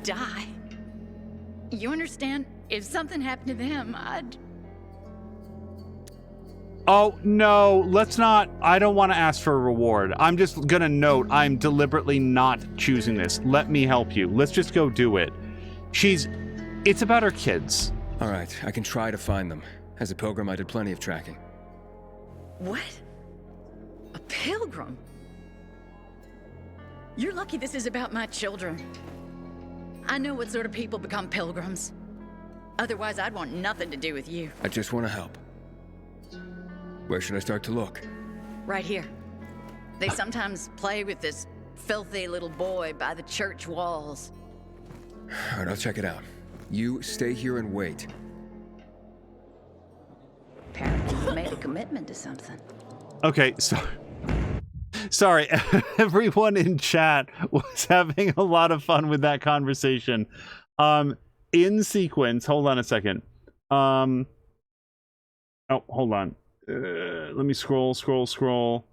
die. You understand? If something happened to them, I'd... Oh, no, let's not. I don't want to ask for a reward. I'm just going to note I'm deliberately not choosing this. Let me help you. Let's just go do it. It's about her kids. All right, I can try to find them. As a pilgrim, I did plenty of tracking. What? A pilgrim? You're lucky this is about my children. I know what sort of people become pilgrims. Otherwise, I'd want nothing to do with you. I just want to help. Where should I start to look? Right here. They sometimes play with this filthy little boy by the church walls. All right, I'll check it out. You stay here and wait. Apparently you made a commitment to something. Okay, so... Sorry, everyone in chat was having a lot of fun with that conversation. In sequence, hold on a second. Oh, hold on. Let me scroll.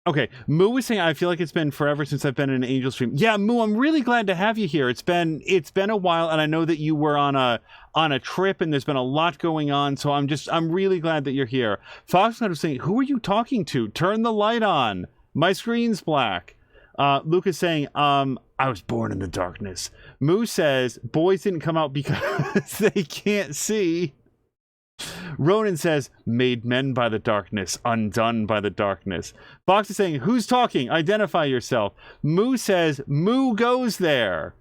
Okay, Moo was saying, I feel like it's been forever since I've been in an Angel stream. Yeah, Moo, I'm really glad to have you here. It's been a while, and I know that you were on a trip, and there's been a lot going on, so I'm really glad that you're here. Foxnut was saying, who are you talking to? Turn the light on. My screen's black. Luke is saying, I was born in the darkness. Moo says, boys didn't come out because they can't see. Ronan says, made men by the darkness, undone by the darkness. Fox is saying, who's talking? Identify yourself. Moo says, Moo goes there.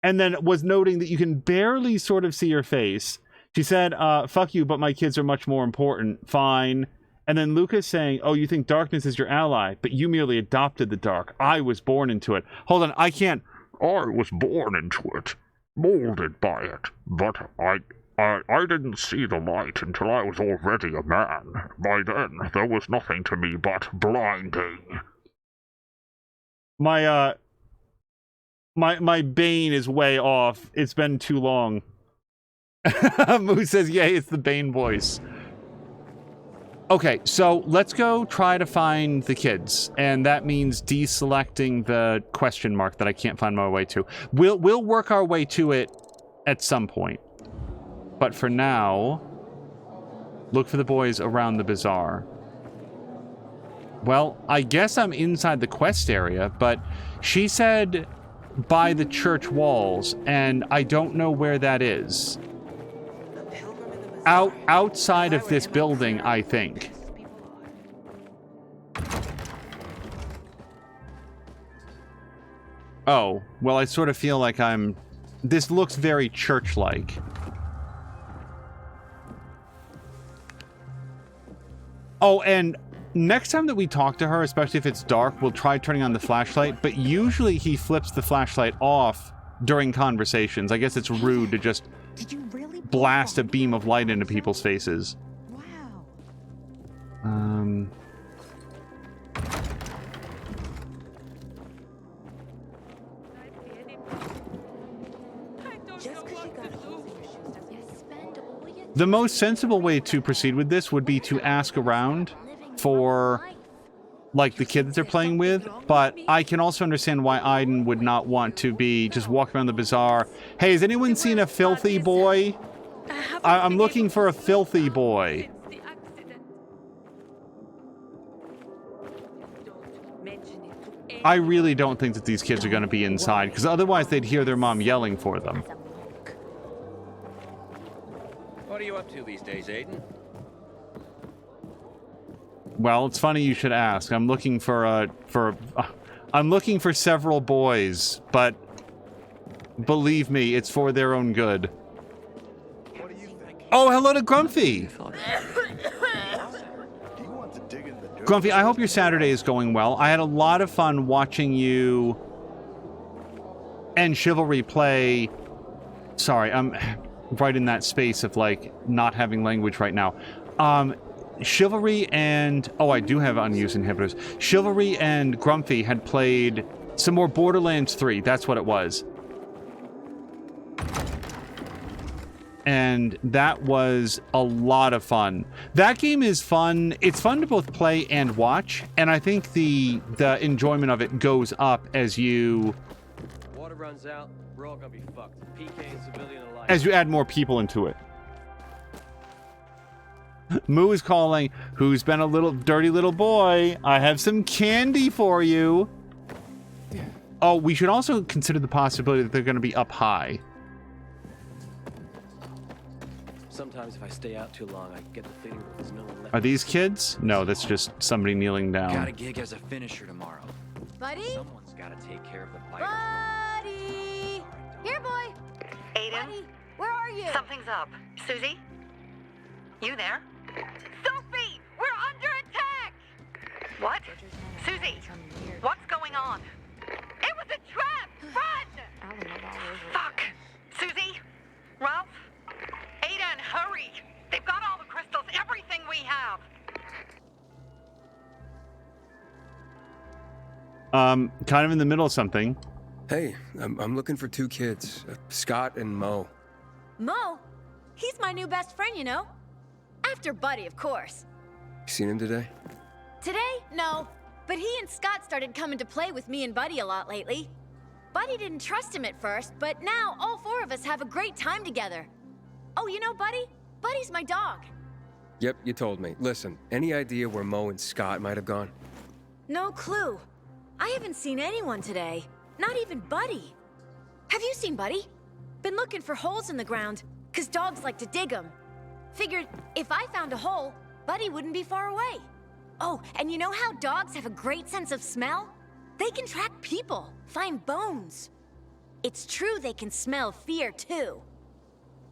And then was noting that you can barely sort of see her face. She said, fuck you, but my kids are much more important. Fine. And then Lucas saying, oh, you think darkness is your ally, but you merely adopted the dark. I was born into it. Hold on, I can't. I was born into it, molded by it, but I didn't see the light until I was already a man. By then, there was nothing to me but blinding. My Bane is way off. It's been too long. Moo says, yeah, it's the Bane voice. Okay, so let's go try to find the kids, and that means deselecting the question mark that I can't find my way to. We'll work our way to it at some point. But for now, look for the boys around the bazaar. Well, I guess I'm inside the quest area, but she said by the church walls, and I don't know where that is. Outside of this building, I think. Oh, well, I sort of feel like I'm this looks very church-like. Oh, and next time that we talk to her, especially if it's dark, we'll try turning on the flashlight, but usually he flips the flashlight off during conversations. I guess it's rude to just blast a beam of light into people's faces. Wow. The most sensible way to proceed with this would be to ask around for, like, the kid that they're playing with, but I can also understand why Aiden would not want to be just walking around the bazaar. Hey, has anyone seen a filthy boy? I'm looking for a filthy boy. I really don't think that these kids are going to be inside, because otherwise they'd hear their mom yelling for them. What are you up to these days, Aiden? Well, it's funny you should ask. I'm looking for I'm looking for several boys, but believe me, it's for their own good. Oh, hello to Grumpy. Grumpy, I hope your Saturday is going well. I had a lot of fun watching you and Chivalry play. Sorry, I'm right in that space of, like, not having language right now. Chivalry and... Oh, I do have unused inhibitors. Chivalry and Grumpy had played some more Borderlands 3. That's what it was. And that was a lot of fun. That game is fun. It's fun to both play and watch, and I think the enjoyment of it goes up as you... Water runs out, we're all gonna be fucked. PK and civilian alike. As you add more people into it. Moo is calling. Who's been a little dirty little boy? I have some candy for you. Oh, we should also consider the possibility that they're going to be up high. Sometimes if I stay out too long, I get the feeling that there's no one left. Are these kids? No, that's just somebody kneeling down. Got a gig as a finisher tomorrow. Buddy? Someone's got to take care of the fighters. Buddy! Here, boy! Aiden? Buddy, where are you? Something's up. Susie? You there? Sophie! We're under attack! What? Susie, what's going on? It was a trap! Run! Fuck! Susie? Ralph? Aiden, hurry! They've got all the crystals, everything we have! Kind of in the middle of something. Hey, I'm looking for two kids, Scott and Mo. Mo? He's my new best friend, you know? After Buddy, of course. You seen him today? Today? No. But he and Scott started coming to play with me and Buddy a lot lately. Buddy didn't trust him at first, but now all four of us have a great time together. Oh, you know Buddy? Buddy's my dog. Yep, you told me. Listen, any idea where Mo and Scott might have gone? No clue. I haven't seen anyone today. Not even Buddy. Have you seen Buddy? Been looking for holes in the ground, 'cause dogs like to dig them. Figured if I found a hole, Buddy wouldn't be far away. Oh, and you know how dogs have a great sense of smell? They can track people, find bones. It's true they can smell fear, too.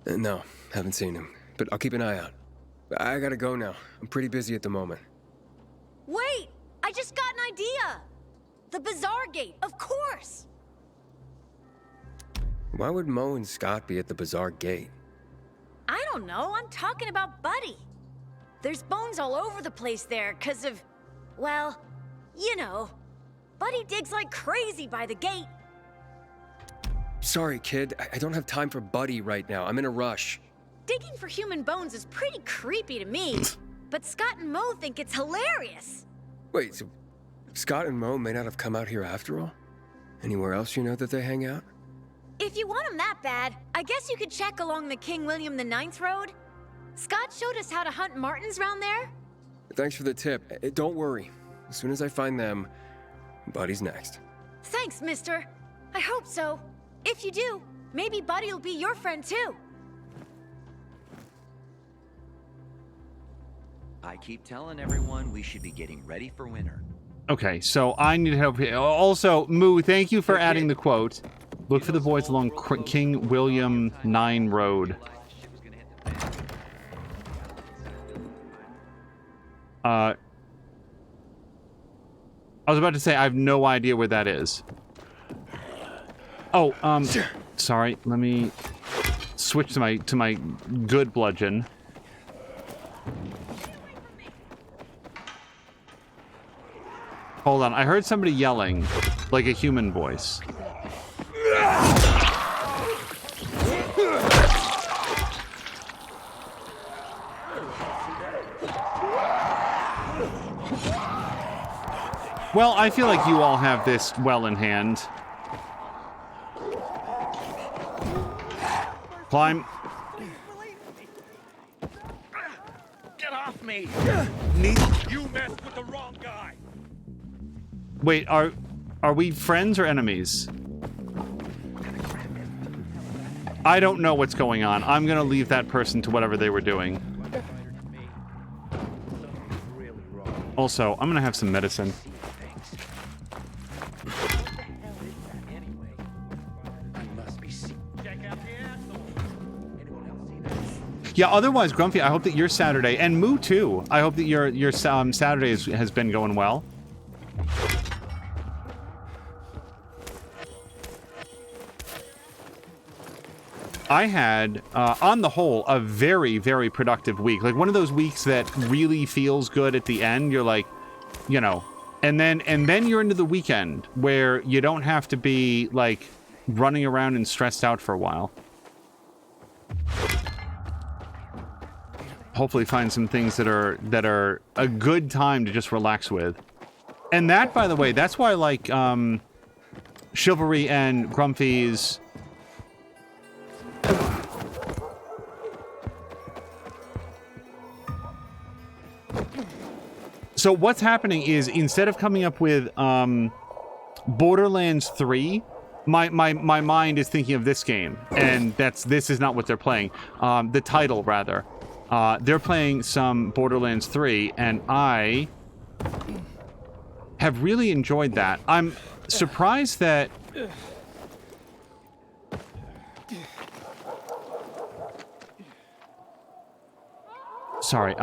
No, haven't seen him, but I'll keep an eye out. I gotta go now. I'm pretty busy at the moment. Wait! I just got an idea! The Bazaar Gate, of course! Why would Mo and Scott be at the Bazaar Gate? I don't know, I'm talking about Buddy. There's bones all over the place there, 'cause of, well, you know. Buddy digs like crazy by the gate. Sorry, kid. I don't have time for Buddy right now. I'm in a rush. Digging for human bones is pretty creepy to me, but Scott and Mo think it's hilarious. Wait, so Scott and Mo may not have come out here after all? Anywhere else you know that they hang out? If you want them that bad, I guess you could check along the King William IX road. Scott showed us how to hunt martins round there. Thanks for the tip. Don't worry. As soon as I find them, Buddy's next. Thanks, mister. I hope so. If you do, maybe Buddy will be your friend too. I keep telling everyone we should be getting ready for winter. Okay, so I need help here. Also, Moo, thank you for adding the quote. Look for the boys along King William 9 Road. I was about to say, I have no idea where that is. Oh, sorry. Let me switch to my good bludgeon. Hold on, I heard somebody yelling, like a human voice. Well, I feel like you all have this well in hand. Climb. Get off me! You messed with the wrong guy! Wait, are we friends or enemies? I don't know what's going on. I'm gonna leave that person to whatever they were doing. Also, I'm gonna have some medicine. Yeah, otherwise, Grumpy, I hope that your Saturday, and Moo too, I hope that your Saturday has been going well. I had, on the whole, a very, very productive week. Like, one of those weeks that really feels good at the end. You're like, you know, and then you're into the weekend where you don't have to be, like, running around and stressed out for a while. Hopefully find some things that are a good time to just relax with. And that, by the way, that's why I like, Chivalry and Grumpy's... So what's happening is, instead of coming up with Borderlands 3, my mind is thinking of this game, and this is not what they're playing. The title, rather. They're playing some Borderlands 3, and I have really enjoyed that. I'm surprised that... Sorry,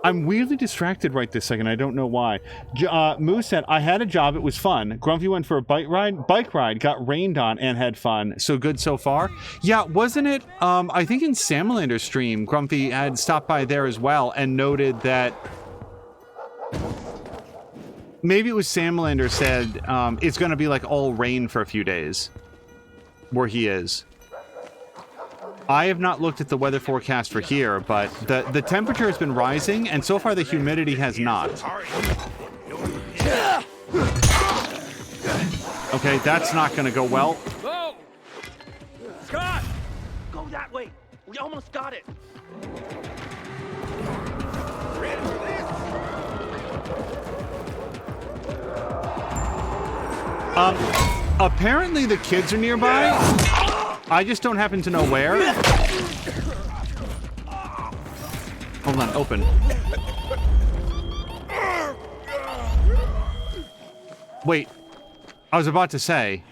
I'm weirdly distracted right this second. I don't know why. Moo said, I had a job. It was fun. Grumpy went for a bike ride, got rained on, and had fun. So good so far? Yeah, wasn't it? I think in Salamander's stream, Grumpy had stopped by there as well and noted that... Maybe it was Salamander said it's going to be like all rain for a few days. Where he is. I have not looked at the weather forecast for here, but the temperature has been rising, and so far the humidity has not. Okay, that's not going to go well. Whoa! Scott! Go that way! We almost got it! Ready for this? Apparently the kids are nearby. I just don't happen to know where. Hold on, open. Wait, I was about to say.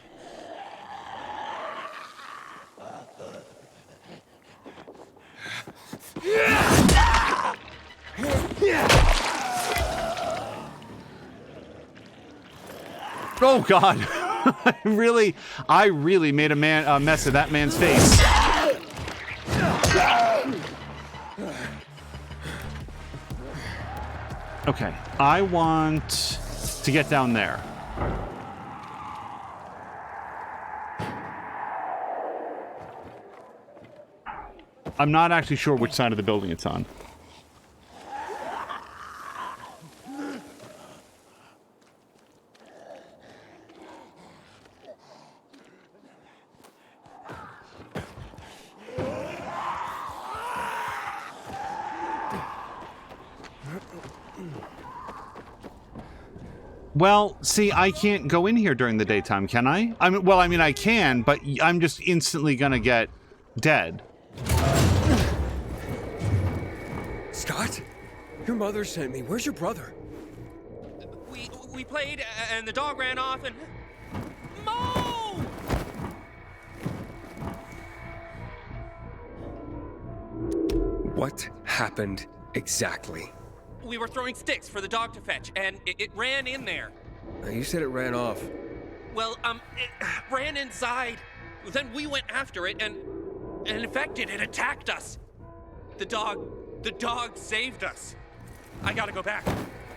Oh God. I really made a mess of that man's face. Okay, I want to get down there. I'm not actually sure which side of the building it's on. Well, see, I can't go in here during the daytime, can I? I mean, I can, but I'm just instantly gonna get dead. Scott? Your mother sent me. Where's your brother? We played, and the dog ran off, and... Mo! What happened exactly? We were throwing sticks for the dog to fetch, and it ran in there. You said it ran off. Well, it ran inside. Then we went after it, and infected, it attacked us. The dog saved us. I gotta go back.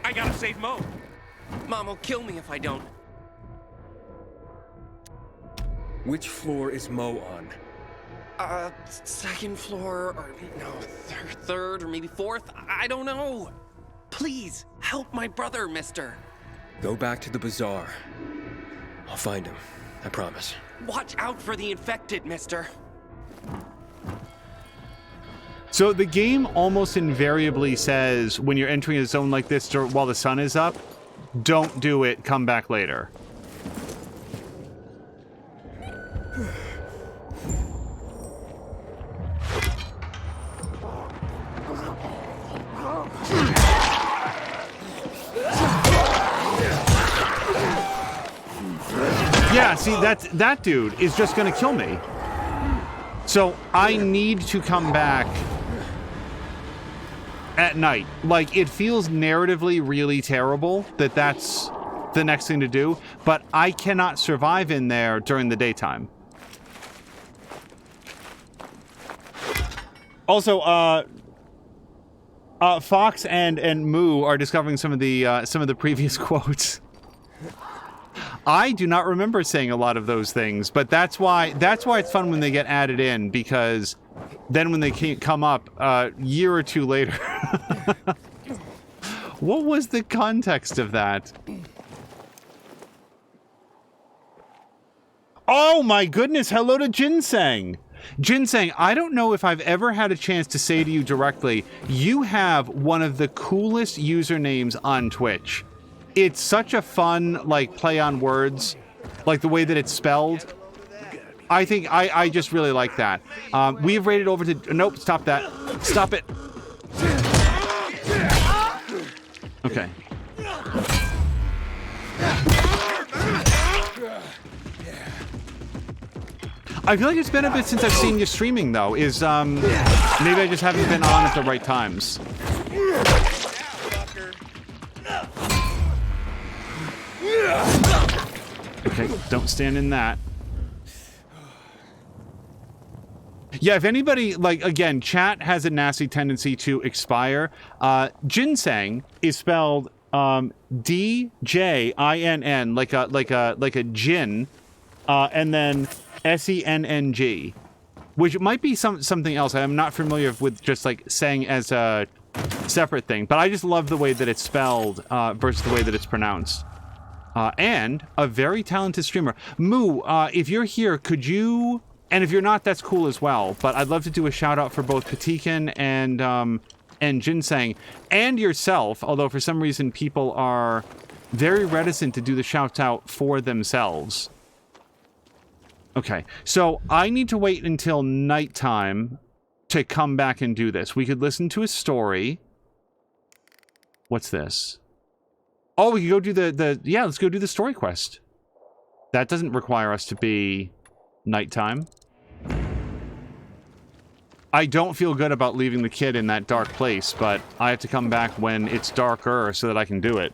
I gotta save Mo. Mom will kill me if I don't. Which floor is Mo on? Second floor, or no, third, or maybe fourth. I don't know. Please, help my brother, mister. Go back to the bazaar. I'll find him. I promise. Watch out for the infected, mister. So the game almost invariably says when you're entering a zone like this while the sun is up, don't do it, come back later. Yeah, see, that dude is just gonna kill me. So I need to come back at night. Like, it feels narratively really terrible that that's the next thing to do, but I cannot survive in there during the daytime. Also, Fox and Moo are discovering some of the previous quotes. I do not remember saying a lot of those things, but that's why it's fun when they get added in, because then when they come up a year or two later. What was the context of that? Oh my goodness, hello to Ginseng. Ginseng, I don't know if I've ever had a chance to say to you directly, you have one of the coolest usernames on Twitch. It's such a fun, like, play on words, like the way that it's spelled. I think I just really like that. We've rated over to... Nope, stop that. Stop it. Okay. I feel like it's been a bit since I've seen you streaming, though. Maybe I just haven't been on at the right times. Okay, don't stand in that. Yeah, if anybody, like, again, chat has a nasty tendency to expire. Ginseng is spelled D-J-I-N-N, like a gin, and then S-E-N-N-G, which might be something else. I'm not familiar with just like saying as a separate thing, but I just love the way that it's spelled versus the way that it's pronounced. And a very talented streamer. Moo, if you're here, could you... And if you're not, that's cool as well. But I'd love to do a shout out for both Patikin and Ginseng and yourself. Although for some reason people are very reticent to do the shout out for themselves. Okay, so I need to wait until nighttime to come back and do this. We could listen to a story. What's this? Oh, we could go do yeah, let's go do the story quest. That doesn't require us to be nighttime. I don't feel good about leaving the kid in that dark place, but I have to come back when it's darker so that I can do it.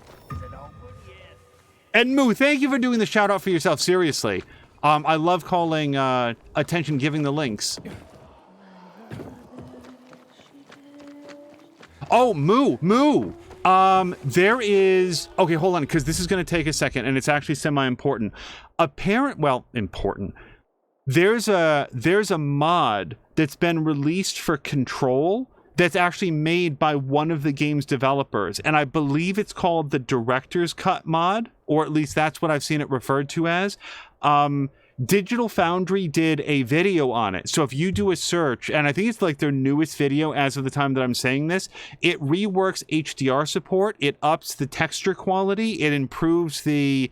And Moo, thank you for doing the shout out for yourself, seriously. I love calling attention, giving the links. Oh, Moo! There is... Okay, hold on, because this is going to take a second, and it's actually semi-important. Important. There's a mod that's been released for Control that's actually made by one of the game's developers, and I believe it's called the Director's Cut mod, or at least that's what I've seen it referred to as. Digital Foundry did a video on it, so if you do a search, and I think it's like their newest video as of the time that I'm saying this, it reworks HDR support, it ups the texture quality, it improves the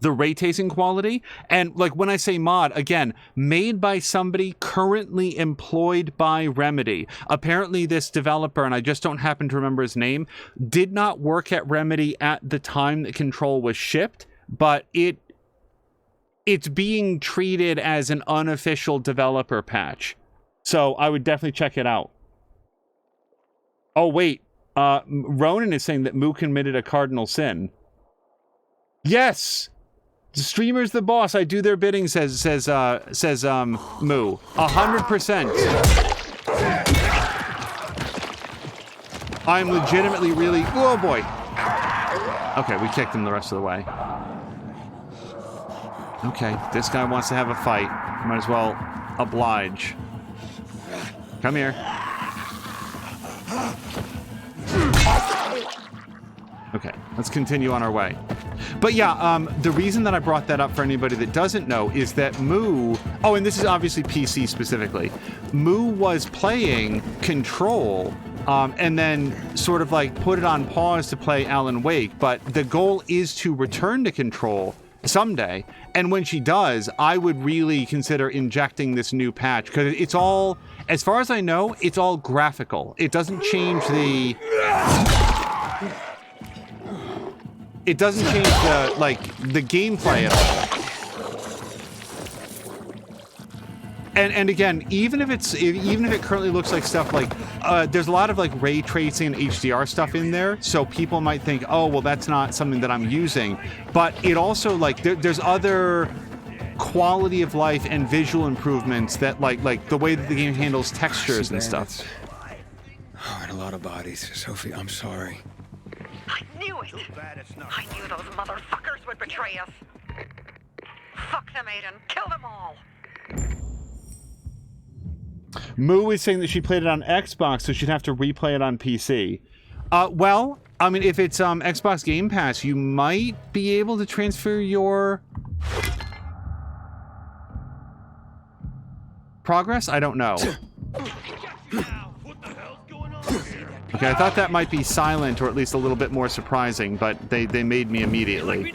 ray tracing quality, and like when I say mod, again, made by somebody currently employed by Remedy. Apparently this developer, and I just don't happen to remember his name, did not work at Remedy at the time that Control was shipped, but it's being treated as an unofficial developer patch. So I would definitely check it out. Oh, wait. Ronan is saying that Moo committed a cardinal sin. Yes! The streamer's the boss. I do their bidding, says Moo. 100%. I'm legitimately really... Oh, boy. Okay, we kicked him the rest of the way. Okay, this guy wants to have a fight. Might as well oblige. Come here. Okay, let's continue on our way. But yeah, the reason that I brought that up for anybody that doesn't know is that Moo... Oh, and this is obviously PC specifically. Moo was playing Control, and then sort of like put it on pause to play Alan Wake, but the goal is to return to Control someday. And when she does, I would really consider injecting this new patch, because it's all, as far as I know, it's all graphical. It doesn't change the... It doesn't change the, like, the gameplay at all. And again, even if it currently looks like stuff like, there's a lot of like ray tracing and HDR stuff in there, so people might think, oh, well, that's not something that I'm using. But it also, like, there's other quality of life and visual improvements that, like the way that the game handles textures and stuff. Oh, and a lot of bodies. Sophie, I'm sorry. I knew it! I knew those motherfuckers would betray us! Fuck them, Aiden! Kill them all! Moo is saying that she played it on Xbox, so she'd have to replay it on PC. Well, I mean, if it's Xbox Game Pass, you might be able to transfer your progress? I don't know. Okay, I thought that might be silent, or at least a little bit more surprising, but they made me immediately.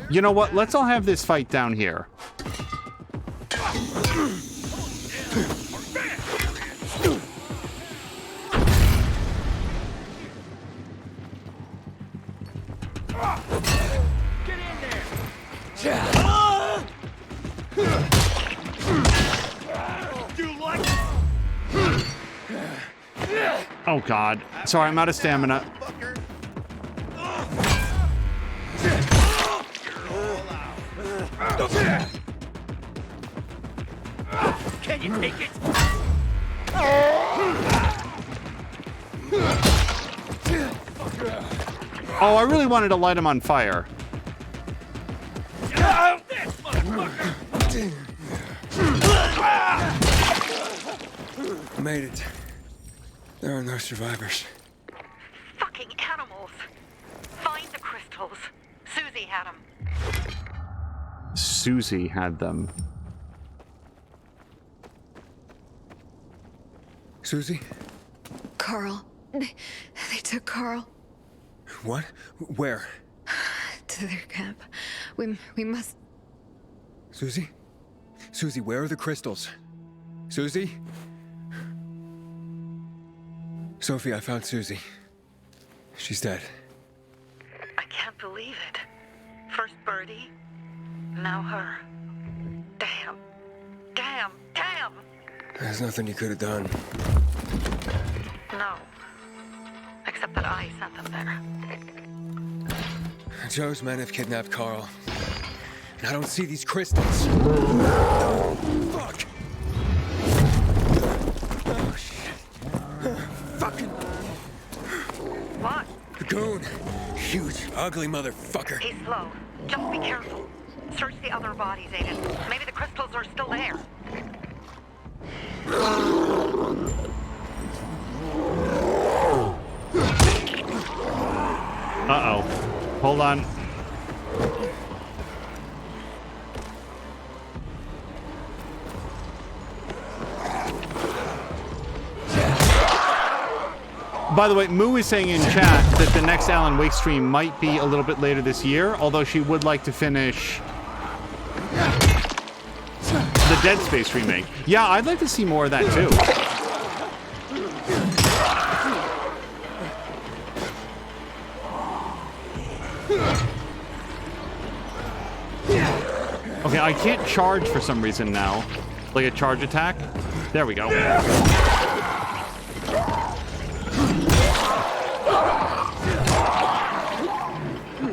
You know what? Let's all have this fight down here. Get in there! Oh, God. Sorry, I'm out of stamina. Can you take it? Oh, I really wanted to light him on fire. Made it. There are no survivors. Fucking animals! Find the crystals. Susie had them. Susie had them. Susie? Carl. They took Carl. What? Where? To their camp. We must... Susie? Susie, where are the crystals? Susie? Sophie, I found Susie. She's dead. I can't believe it. First Birdie, now her. Damn. Damn. Damn! There's nothing you could have done. No. Except that I sent them there. Joe's men have kidnapped Carl. And I don't see these crystals. Oh, fuck! Oh, shit. Fucking... What? The goon. Huge, ugly motherfucker. He's slow. Just be careful. Search the other bodies, Aiden. Maybe the crystals are still there. Uh-oh. Hold on. By the way, Moo is saying in chat that the next Alan Wake stream might be a little bit later this year, although she would like to finish the Dead Space remake. Yeah, I'd like to see more of that too. Okay, I can't charge for some reason now. Like a charge attack. There we go.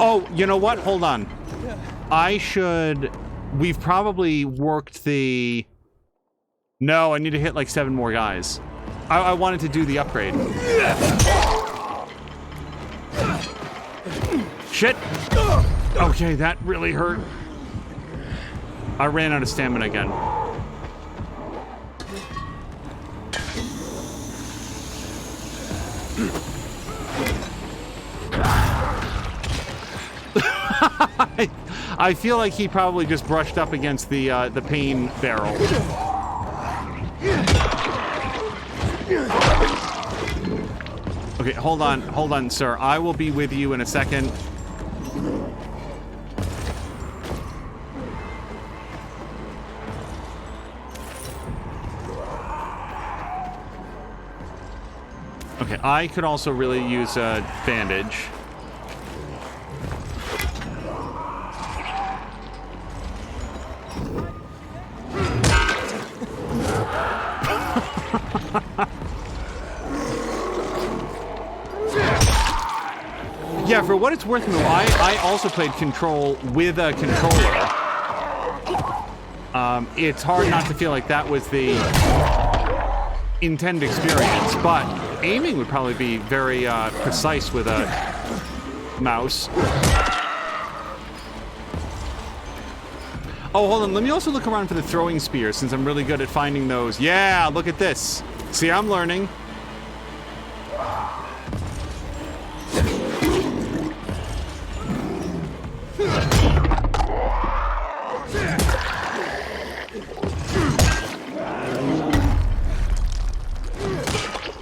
Oh, you know what? Hold on. We've probably worked the... No, I need to hit like 7 more guys. I wanted to do the upgrade. Shit! Okay, that really hurt. I ran out of stamina again. I feel like he probably just brushed up against the pain barrel. Okay, hold on, sir. I will be with you in a second. Okay, I could also really use a bandage. Yeah, for what it's worth, though, I also played Control with a controller. It's hard not to feel like that was the intended experience, but aiming would probably be very precise with a mouse. Oh, hold on. Let me also look around for the throwing spears, since I'm really good at finding those. Yeah, look at this. See, I'm learning.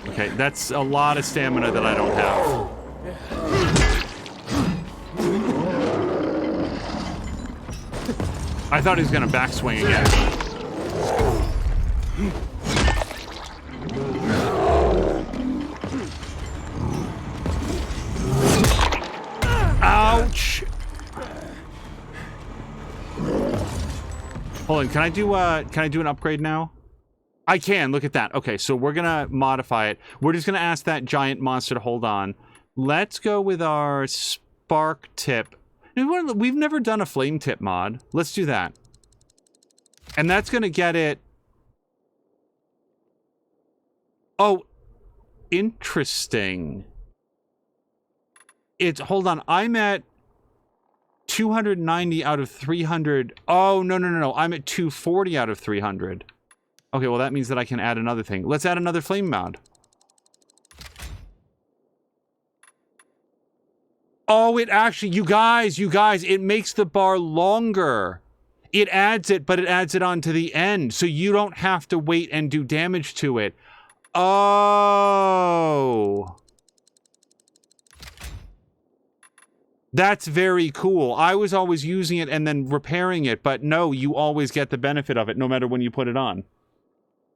Okay, that's a lot of stamina that I don't have. I thought he was gonna backswing again. Ouch! Hold on, can I do an upgrade now? I can, look at that. Okay, so we're gonna modify it. We're just gonna ask that giant monster to hold on. Let's go with our spark tip. We've never done a flame tip mod. Let's do that. And that's gonna get it... Oh, interesting. Hold on, I'm at 290 out of 300. Oh, no. I'm at 240 out of 300. Okay, well that means that I can add another thing. Let's add another flame mod. Oh, it actually, you guys, it makes the bar longer. It adds it, but it adds it onto the end, so you don't have to wait and do damage to it. Oh. That's very cool. I was always using it and then repairing it, but no, you always get the benefit of it, no matter when you put it on.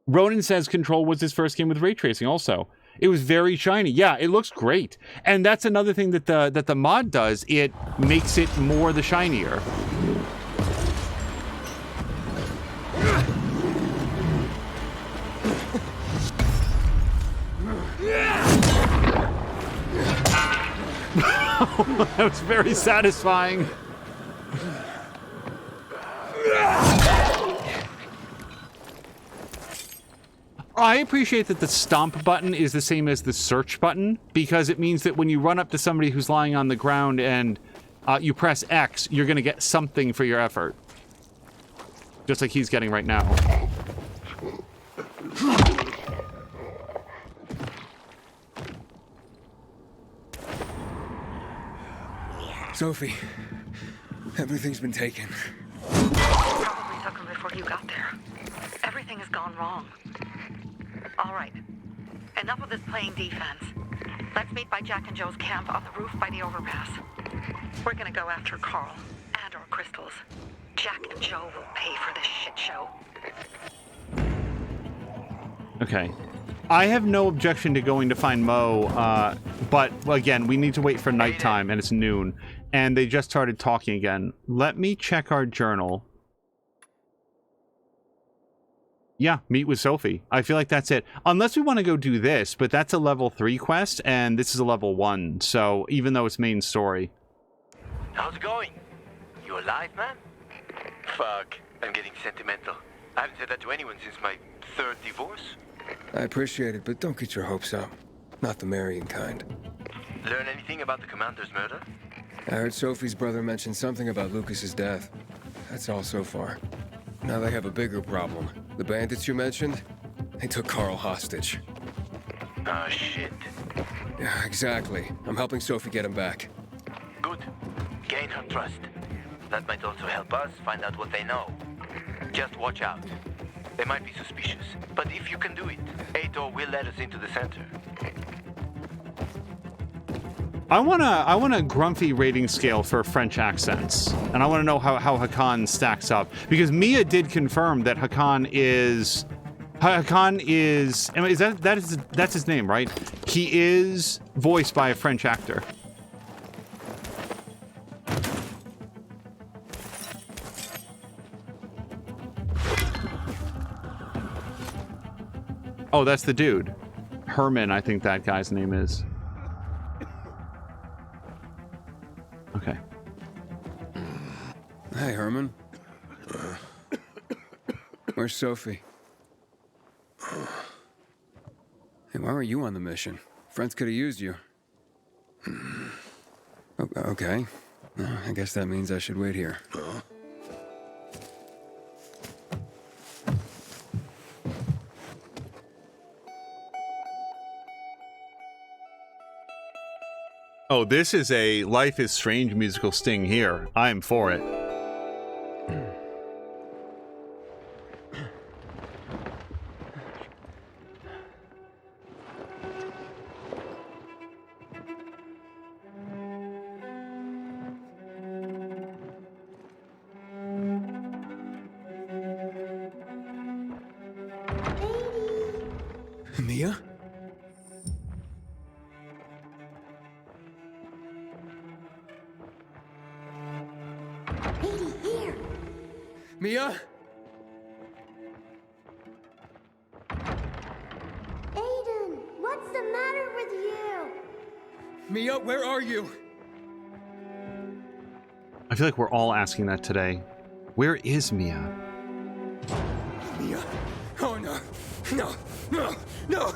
Ronan says Control was his first game with ray tracing also. It was very shiny. Yeah, it looks great. And that's another thing that the mod does. It makes it more the shinier. That was very satisfying. I appreciate that the stomp button is the same as the search button, because it means that when you run up to somebody who's lying on the ground and you press X, you're going to get something for your effort. Just like he's getting right now. Sophie, everything's been taken. Probably took him before you got there. Everything has gone wrong. All right. Enough of this playing defense. Let's meet by Jack and Joe's camp on the roof by the overpass. We're gonna go after Carl and our crystals. Jack and Joe will pay for this shit show. Okay. I have no objection to going to find Mo, but again, we need to wait for nighttime, and it's noon. And they just started talking again. Let me check our journal. Yeah, meet with Sophie. I feel like that's it. Unless we want to go do this, but that's a level 3 quest, and this is a level 1, so even though it's main story. How's it going? You alive, man? Fuck, I'm getting sentimental. I haven't said that to anyone since my 3rd divorce. I appreciate it, but don't get your hopes up. Not the marrying kind. Learn anything about the commander's murder? I heard Sophie's brother mention something about Lucas's death. That's all so far. Now they have a bigger problem. The bandits you mentioned, they took Carl hostage. Ah, shit. Yeah, exactly. I'm helping Sophie get him back. Good. Gain her trust. That might also help us find out what they know. Just watch out. They might be suspicious, but if you can do it, Ator will let us into the center. I want a grumpy rating scale for French accents, and I want to know how Hakan stacks up, because Mia did confirm that Hakan is that's his name, right? He is voiced by a French actor. Oh, that's the dude. Herman, I think that guy's name is. Okay. Hey, Herman. Where's Sophie? Hey, why were you on the mission? Friends could have used you. Okay. I guess that means I should wait here. Oh, this is a Life is Strange musical sting here. I'm for it. Mia? Mia? Aiden, what's the matter with you? Mia, where are you? I feel like we're all asking that today. Where is Mia? Mia? Oh no. No. No. No.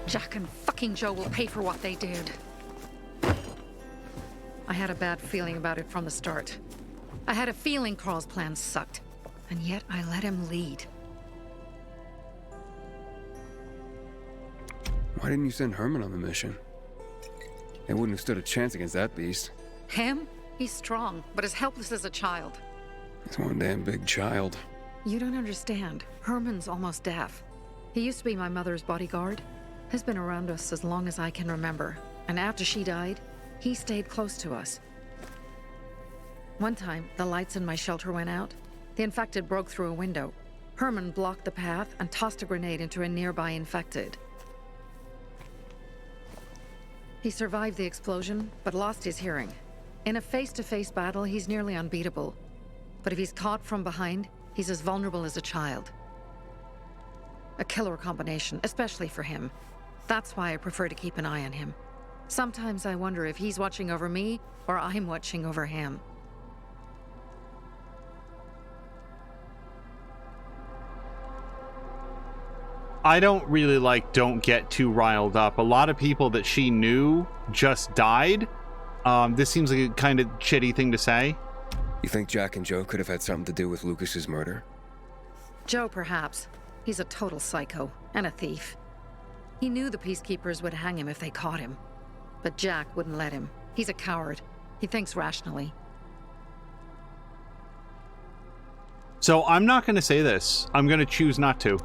Jack and fucking Joe will pay for what they did. I had a bad feeling about it from the start. I had a feeling Carl's plan sucked, and yet I let him lead. Why didn't you send Herman on the mission? They wouldn't have stood a chance against that beast. Him? He's strong, but as helpless as a child. He's one damn big child. You don't understand. Herman's almost deaf. He used to be my mother's bodyguard. Has been around us as long as I can remember. And after she died, he stayed close to us. One time, the lights in my shelter went out. The infected broke through a window. Herman blocked the path and tossed a grenade into a nearby infected. He survived the explosion, but lost his hearing. In a face-to-face battle, he's nearly unbeatable. But if he's caught from behind, he's as vulnerable as a child. A killer combination, especially for him. That's why I prefer to keep an eye on him. Sometimes I wonder if he's watching over me, or I'm watching over him. I don't really like don't get too riled up. A lot of people that she knew just died. This seems like a kind of shitty thing to say. You think Jack and Joe could have had something to do with Lucas's murder? Joe, perhaps. He's a total psycho and a thief. He knew the peacekeepers would hang him if they caught him. But Jack wouldn't let him. He's a coward. He thinks rationally. So I'm not going to say this. I'm going to choose not to.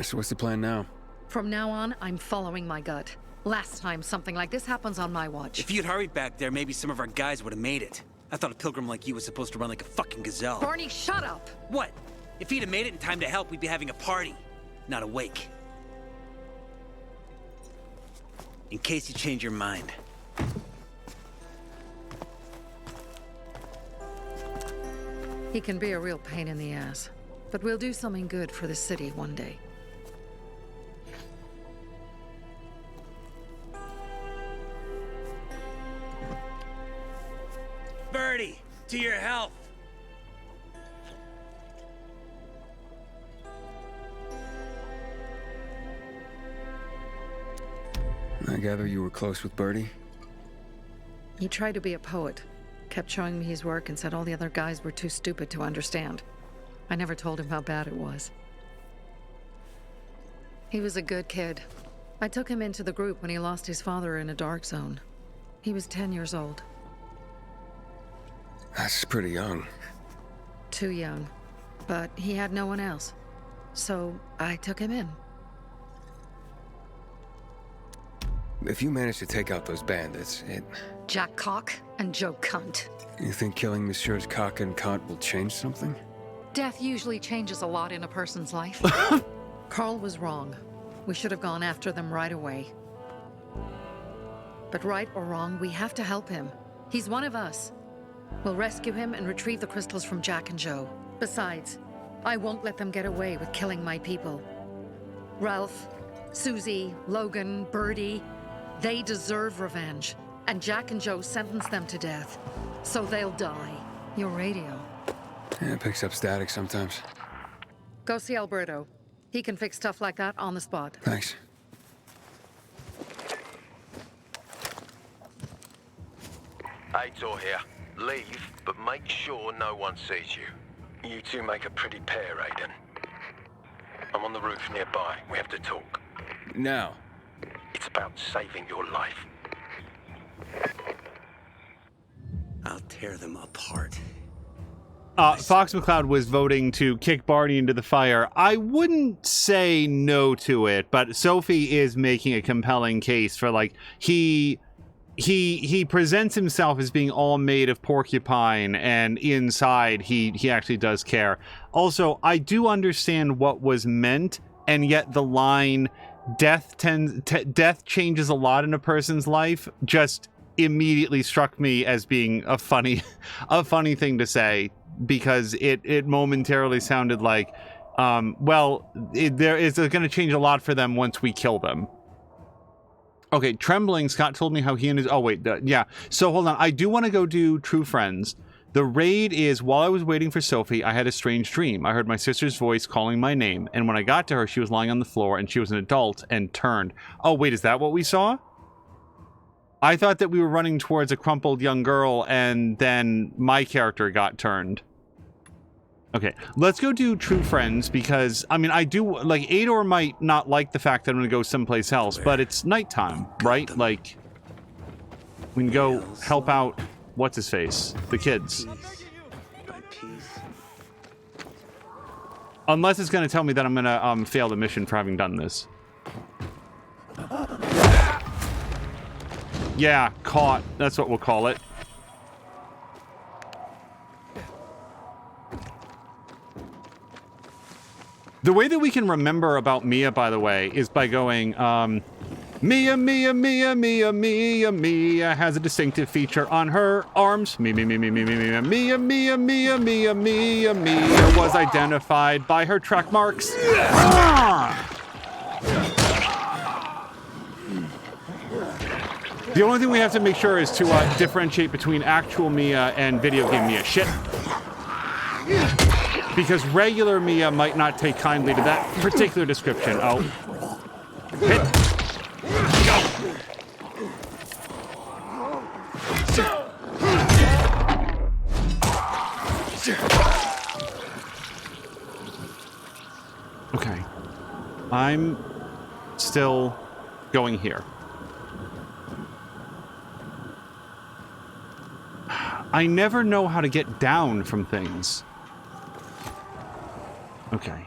So what's the plan now? From now on, I'm following my gut. Last time something like this happens on my watch. If you'd hurried back there, maybe some of our guys would have made it. I thought a pilgrim like you was supposed to run like a fucking gazelle. Barney, shut up! What? If he'd have made it in time to help, we'd be having a party. not awake. In case you change your mind. He can be a real pain in the ass, but we'll do something good for the city one day. Birdie, to your health. I gather you were close with Birdie? He tried to be a poet, kept showing me his work and said all the other guys were too stupid to understand. I never told him how bad it was. He was a good kid. I took him into the group when he lost his father in a dark zone. He was 10 years old. That's pretty young. Too young. But he had no one else. So I took him in. If you manage to take out those bandits, Jack Cock and Joe Cunt. You think killing Messieurs Cock and Cunt will change something? Death usually changes a lot in a person's life. Carl was wrong. We should have gone after them right away. But right or wrong, we have to help him. He's one of us. We'll rescue him and retrieve the crystals from Jack and Joe. Besides, I won't let them get away with killing my people. Ralph, Susie, Logan, Birdie, they deserve revenge. And Jack and Joe sentenced them to death. So they'll die. Your radio. Yeah, it picks up static sometimes. Go see Alberto. He can fix stuff like that on the spot. Thanks. Aitor here. Leave, but make sure no one sees you. You two make a pretty pair, Aiden. I'm on the roof nearby. We have to talk. Now. It's about saving your life. I'll tear them apart. Fox McCloud was voting to kick Barney into the fire. I wouldn't say no to it, but Sophie is making a compelling case for, like, he presents himself as being all made of porcupine, and inside he actually does care. Also, I do understand what was meant, and yet the line death changes a lot in a person's life just immediately struck me as being a funny thing to say, because it momentarily sounded like there is going to change a lot for them once we kill them. Okay, Trembling, Scott told me how he and his... Oh, wait, yeah. So, hold on. I do want to go do True Friends. The raid is, while I was waiting for Sophie, I had a strange dream. I heard my sister's voice calling my name, and when I got to her, she was lying on the floor, and she was an adult, and turned. Oh, wait, is that what we saw? I thought that we were running towards a crumpled young girl, and then my character got turned. Okay, let's go do True Friends, because, I mean, I do, like, Ador might not like the fact that I'm going to go someplace else, but it's nighttime, right? Like, we can go help out, what's-his-face, the kids. Unless it's going to tell me that I'm going to fail the mission for having done this. Yeah, caught. That's what we'll call it. The way that we can remember about Mia, by the way, is by going, Mia, Mia, Mia, Mia, Mia, Mia has a distinctive feature on her arms. Mia, Mia, Mia, Mia, Mia, Mia, Mia, Mia, Mia, Mia, Mia was identified by her track marks. The only thing we have to make sure is to differentiate between actual Mia and video game Mia. Shit. Because regular Mia might not take kindly to that particular description. Oh. Hit. Okay. I'm still going here. I never know how to get down from things. Okay.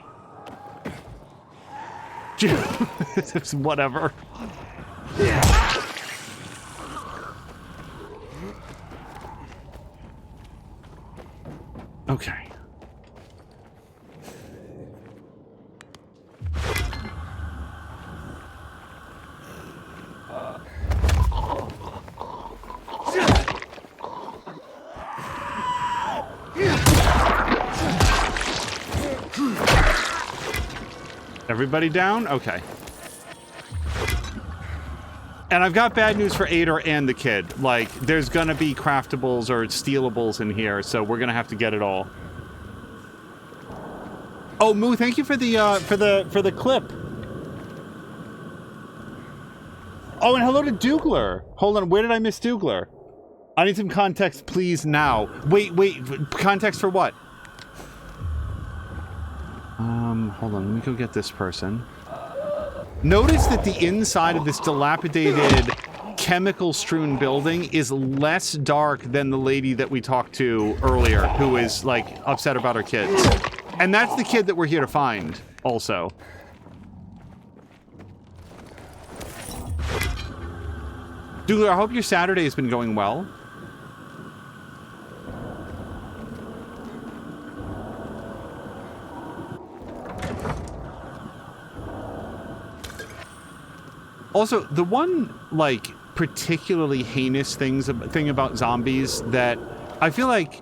Whatever. Okay. Everybody down? Okay. And I've got bad news for Ader and the kid. Like, there's gonna be craftables or stealables in here, so we're gonna have to get it all. Oh, Moo, thank you for the clip. Oh, and hello to Dougler. Hold on, where did I miss Dougler? I need some context, please, now. Wait, context for what? Hold on, let me go get this person. Notice that the inside of this dilapidated, chemical-strewn building is less dark than the lady that we talked to earlier, who is, like, upset about her kids. And that's the kid that we're here to find, also. Dougler, I hope your Saturday has been going well. Also, the one, like, particularly heinous thing about zombies that I feel like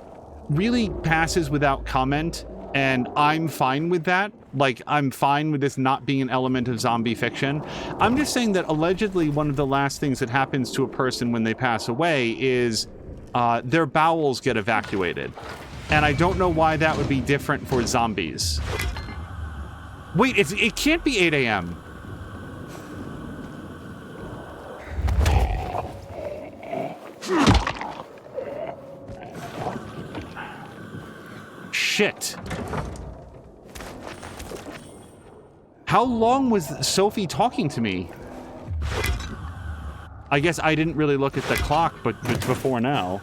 really passes without comment, and I'm fine with that. Like, I'm fine with this not being an element of zombie fiction. I'm just saying that allegedly one of the last things that happens to a person when they pass away is their bowels get evacuated. And I don't know why that would be different for zombies. Wait, it can't be 8 a.m. Shit. How long was Sophie talking to me? I guess I didn't really look at the clock, but before now.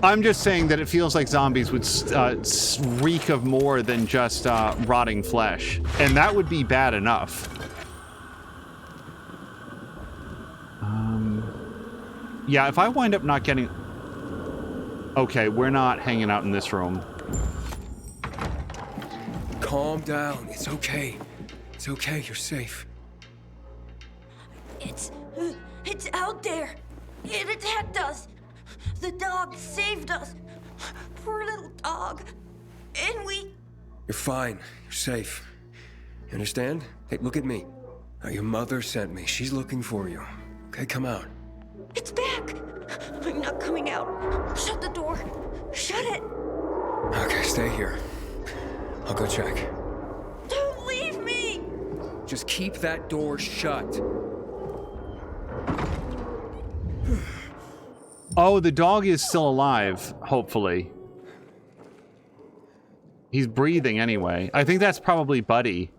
I'm just saying that it feels like zombies would reek of more than just rotting flesh. And that would be bad enough. Yeah, if I wind up not getting... Okay, we're not hanging out in this room. Calm down. It's okay. It's okay. You're safe. It's out there. It attacked us. The dog saved us. Poor little dog. And we... You're fine. You're safe. You understand? Hey, look at me. Now, your mother sent me. She's looking for you. Okay, come out. It's back. I'm not coming out. Shut the door. Shut it. Okay, stay here. I'll go check. Don't leave me. Just keep that door shut. Oh, the dog is still alive, hopefully. He's breathing anyway. I think that's probably Buddy.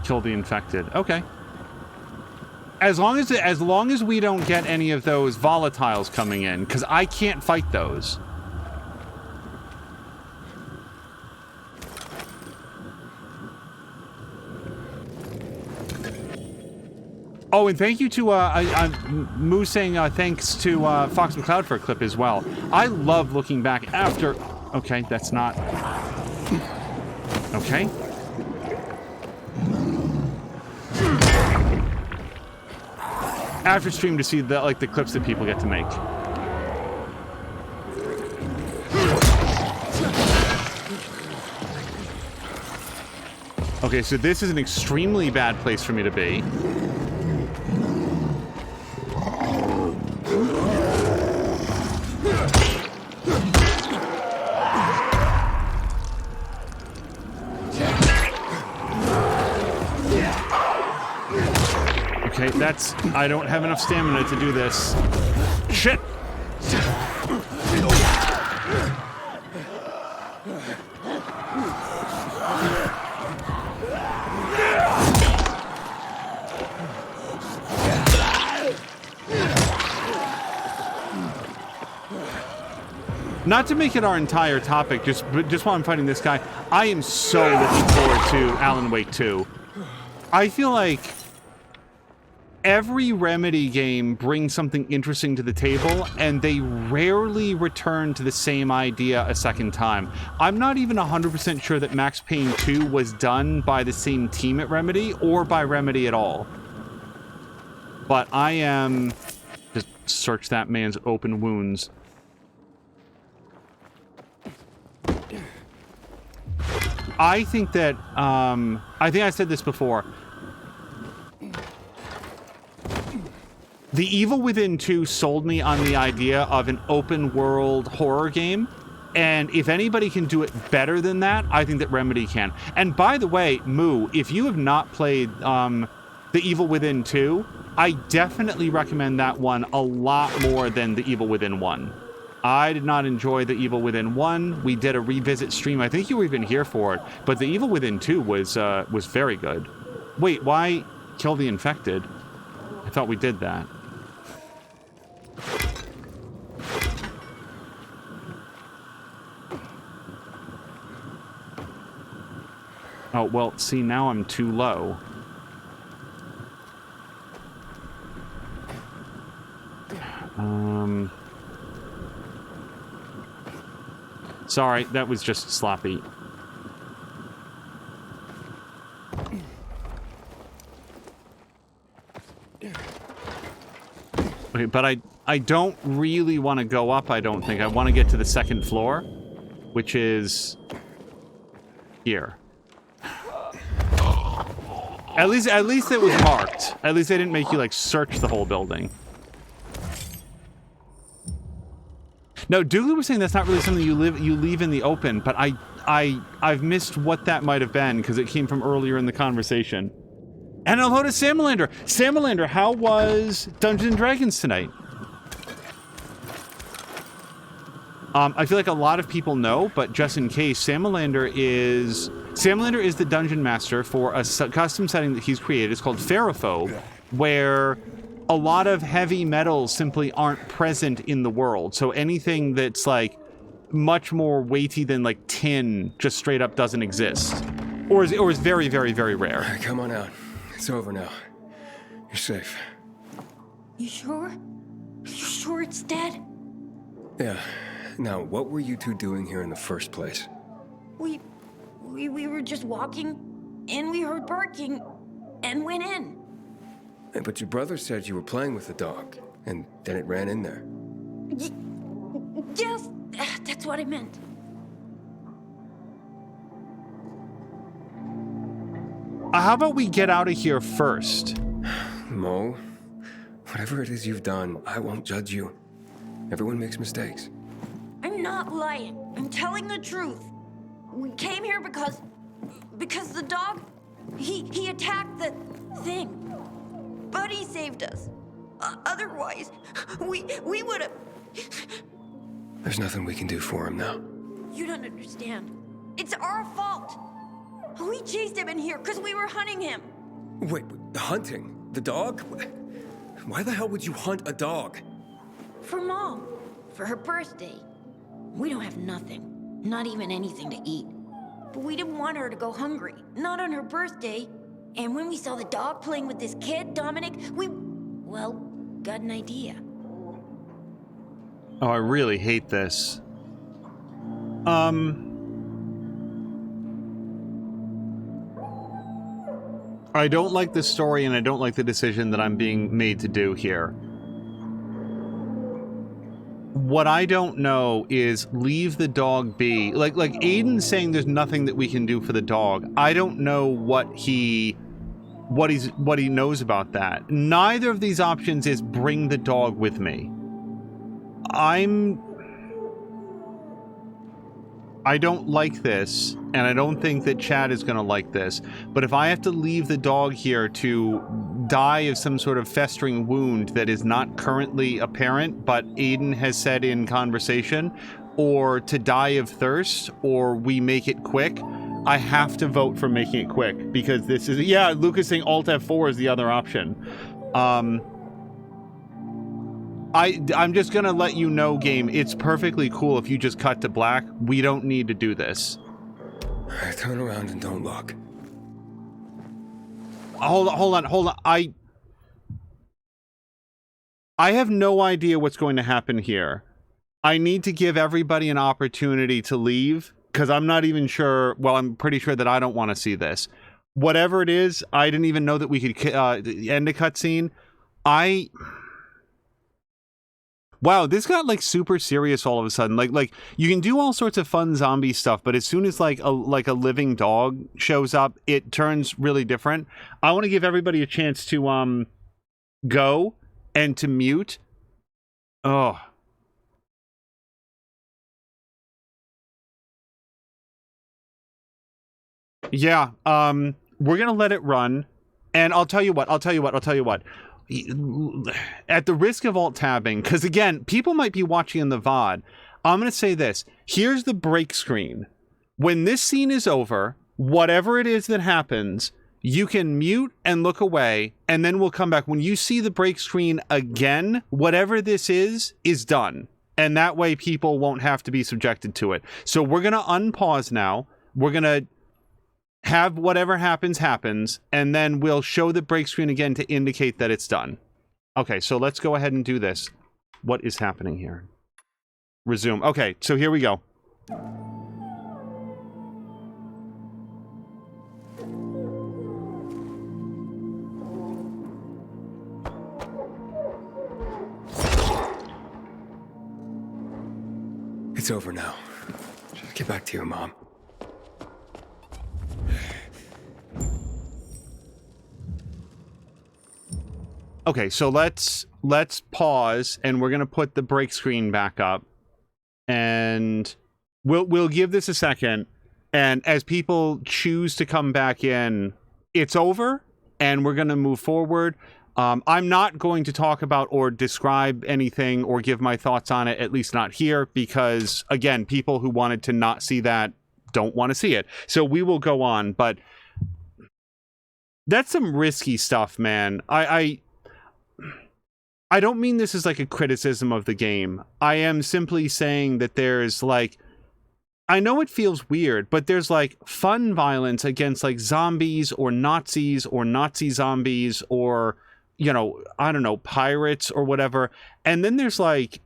Kill the infected. Okay. As long as we don't get any of those volatiles coming in, because I can't fight those. Oh, and thank you to Moo saying thanks to Fox McCloud for a clip as well. I love looking back after. Okay, that's not. Okay. After stream to see the clips that people get to make. Okay, so this is an extremely bad place for me to be. Okay, that's... I don't have enough stamina to do this. Shit! Not to make it our entire topic, just while I'm fighting this guy, I am so looking forward to Alan Wake 2. I feel like every Remedy game brings something interesting to the table, and they rarely return to the same idea a second time. I'm not even 100% sure that Max Payne 2 was done by the same team at Remedy, or by Remedy at all. But I am... Just search that man's open wounds. I think that, I think I said this before. The Evil Within 2 sold me on the idea of an open world horror game. And if anybody can do it better than that, I think that Remedy can. And by the way, Moo, if you have not played The Evil Within 2, I definitely recommend that one a lot more than The Evil Within 1. I did not enjoy The Evil Within 1. We did a revisit stream. I think you were even here for it. But The Evil Within 2 was very good. Wait, why kill the infected? I thought we did that. Oh, well, see, now I'm too low. Sorry, that was just sloppy. Okay, but I don't really want to go up, I don't think. I want to get to the second floor, which is here. At least it was marked. At least they didn't make you, like, search the whole building. No, Douglas was saying that's not really something you leave in the open, but I've missed what that might have been because it came from earlier in the conversation. And hello to Samalander. Samalander, how was Dungeons & Dragons tonight? I feel like a lot of people know, but just in case, Samalander is the dungeon master for a custom setting that he's created. It's called Ferrophobe, where a lot of heavy metals simply aren't present in the world. So anything that's like much more weighty than like tin just straight up doesn't exist. Or is very, very, very rare. All right, come on out. It's over now. You're safe. You sure? You sure it's dead? Yeah. Now, what were you two doing here in the first place? We were just walking, and we heard barking, and went in. But your brother said you were playing with the dog, and then it ran in there. Yes, that's what I meant. How about we get out of here first? Mo, whatever it is you've done, I won't judge you. Everyone makes mistakes. I'm not lying. I'm telling the truth. We came here because the dog, he attacked the thing. Buddy saved us. Otherwise, we would have... There's nothing we can do for him now. You don't understand. It's our fault. We chased him in here because we were hunting him. Wait, hunting? The dog? Why the hell would you hunt a dog? For Mom. For her birthday. We don't have nothing. Not even anything to eat. But we didn't want her to go hungry. Not on her birthday. And when we saw the dog playing with this kid, Dominic, we, well, got an idea. Oh, I really hate this. I don't like this story, and I don't like the decision that I'm being made to do here. What I don't know is leave the dog be. Like Aiden saying there's nothing that we can do for the dog. I don't know what he knows about that. Neither of these options is bring the dog with me. I don't like this, and I don't think that Chad is going to like this, but if I have to leave the dog here to die of some sort of festering wound that is not currently apparent, but Aiden has said in conversation, or to die of thirst, or we make it quick, I have to vote for making it quick, because this is... Yeah, Lucas saying Alt F4 is the other option. I'm just gonna let you know, game, it's perfectly cool if you just cut to black. We don't need to do this. Turn around and don't look. Hold on. I have no idea what's going to happen here. I need to give everybody an opportunity to leave, because I'm not even sure. Well, I'm pretty sure that I don't want to see this. Whatever it is, I didn't even know that we could end a cutscene. Wow, this got like super serious all of a sudden. Like you can do all sorts of fun zombie stuff, but as soon as like a living dog shows up, it turns really different. I want to give everybody a chance to go and to mute. Oh. Yeah, we're gonna let it run, and I'll tell you what. At the risk of alt-tabbing, because again, people might be watching in the VOD, I'm gonna say this. Here's the break screen. When this scene is over, whatever it is that happens, you can mute and look away, and then we'll come back. When you see the break screen again, whatever this is done. And that way people won't have to be subjected to it. So we're gonna unpause now. We're gonna have whatever happens, and then we'll show the break screen again to indicate that it's done. Okay, so let's go ahead and do this. What is happening here? Resume. Okay, so here we go. It's over now. Just get back to your mom. Okay, so let's pause, and we're gonna put the break screen back up, and we'll give this a second. And as people choose to come back in, it's over, and we're gonna move forward. I'm not going to talk about or describe anything or give my thoughts on it, at least not here, because again, people who wanted to not see that don't want to see it. So we will go on, but that's some risky stuff, man. I don't mean this as like a criticism of the game. I am simply saying that there's like, I know it feels weird, but there's like fun violence against like zombies or Nazi zombies or, you know, I don't know, pirates or whatever. And then there's like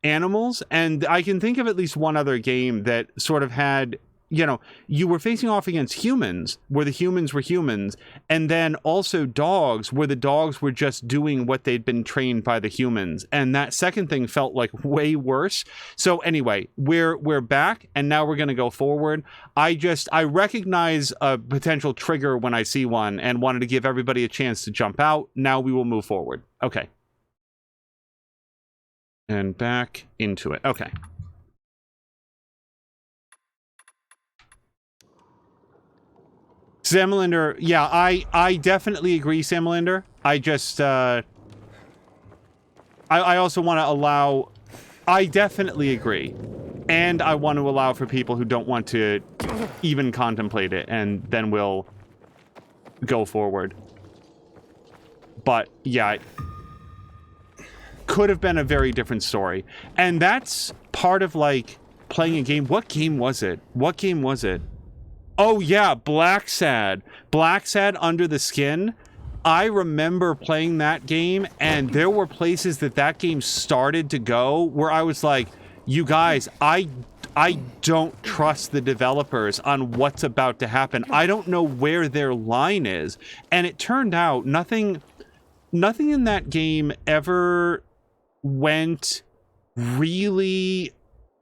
animals. And I can think of at least one other game that sort of had, you know, you were facing off against humans where the humans were humans, and then also dogs where the dogs were just doing what they'd been trained by the humans. And that second thing felt like way worse. So anyway, we're back, and now we're going to go forward. I recognize a potential trigger when I see one and wanted to give everybody a chance to jump out. Now we will move forward. Okay. And back into it. Okay. Samlander, yeah, I definitely agree, Samlander. I just, I also want to allow, I definitely agree. And I want to allow for people who don't want to even contemplate it, and then we'll go forward. But, yeah, it could have been a very different story. And that's part of, like, playing a game. What game was it? Oh yeah, Black Sad Under the Skin. I remember playing that game, and there were places that game started to go where I was like, you guys, I don't trust the developers on what's about to happen. I don't know where their line is. And it turned out nothing in that game ever went really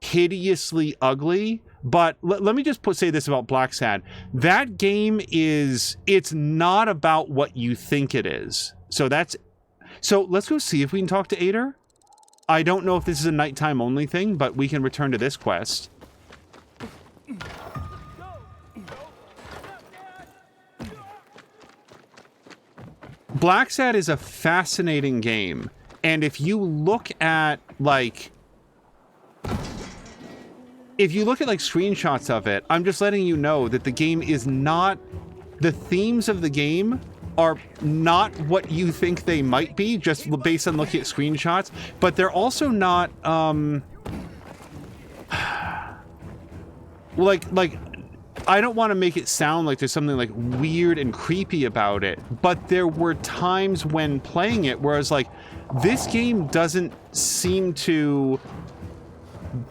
hideously ugly. But let me just say this about Black Sad. That game it's not about what you think it is. So let's go see if we can talk to Aiden. I don't know if this is a nighttime only thing, but we can return to this quest. Black Sad is a fascinating game. And if you look at like screenshots of it, I'm just letting you know that the game is not, the themes of the game are not what you think they might be, just based on looking at screenshots, but they're also not, like, I don't want to make it sound like there's something like weird and creepy about it, but there were times when playing it where I was like, this game doesn't seem to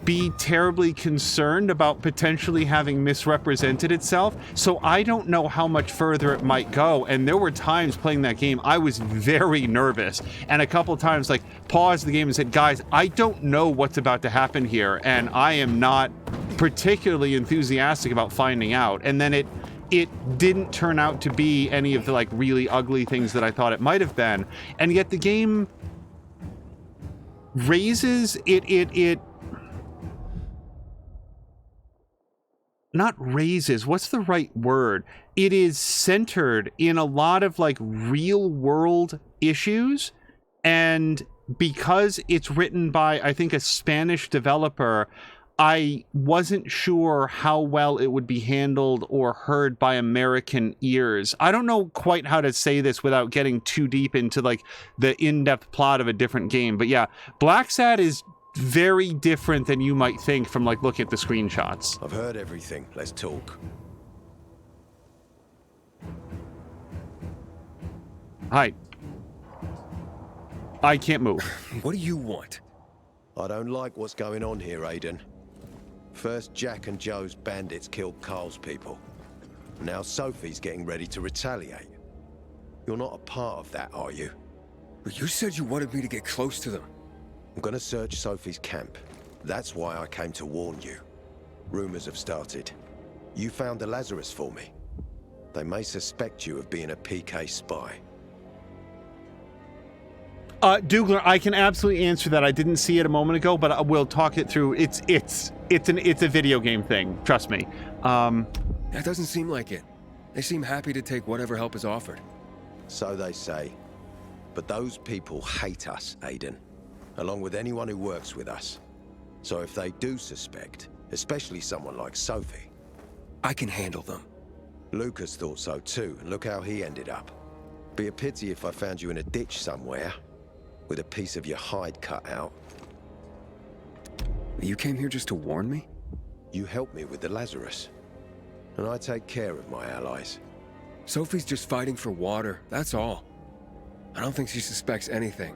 be terribly concerned about potentially having misrepresented itself, so I don't know how much further it might go. And there were times playing that game I was very nervous, and a couple times like paused the game and said, guys, I don't know what's about to happen here, and I am not particularly enthusiastic about finding out. And then it didn't turn out to be any of the like really ugly things that I thought it might have been, and yet the game raises it not raises, what's the right word? It is centered in a lot of like real world issues, and because it's written by, I think, a Spanish developer, I wasn't sure how well it would be handled or heard by American ears. I don't know quite how to say this without getting too deep into like the in-depth plot of a different game, but yeah, Black Sad is very different than you might think from like looking at the screenshots. I've heard everything. Let's talk. Hi. I can't move. What do you want? I don't like what's going on here, Aiden. First, Jack and Joe's bandits killed Carl's people. Now Sophie's getting ready to retaliate. You're not a part of that, are you? But you said you wanted me to get close to them. I'm gonna search Sophie's camp. That's why I came to warn you. Rumors have started. You found the Lazarus for me. They may suspect you of being a PK spy. Dougler, I can absolutely answer that. I didn't see it a moment ago, but we'll talk it through. It's a video game thing. Trust me. That doesn't seem like it. They seem happy to take whatever help is offered. So they say. But those people hate us, Aiden. Along with anyone who works with us. So if they do suspect, especially someone like Sophie, I can handle them. Lucas thought so too, and look how he ended up. Be a pity if I found you in a ditch somewhere, with a piece of your hide cut out. You came here just to warn me? You helped me with the Lazarus, and I take care of my allies. Sophie's just fighting for water, that's all. I don't think she suspects anything.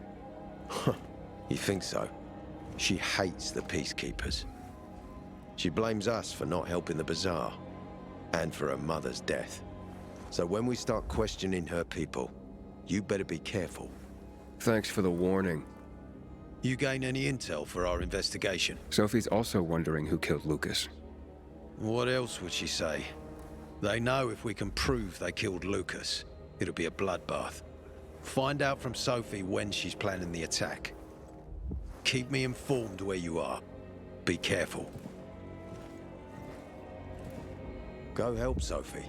You think so? She hates the peacekeepers. She blames us for not helping the bazaar, and for her mother's death. So when we start questioning her people, you better be careful. Thanks for the warning. You gain any intel for our investigation? Sophie's also wondering who killed Lucas. What else would she say? They know if we can prove they killed Lucas, it'll be a bloodbath. Find out from Sophie when she's planning the attack. Keep me informed where you are. Be careful. Go help Sophie,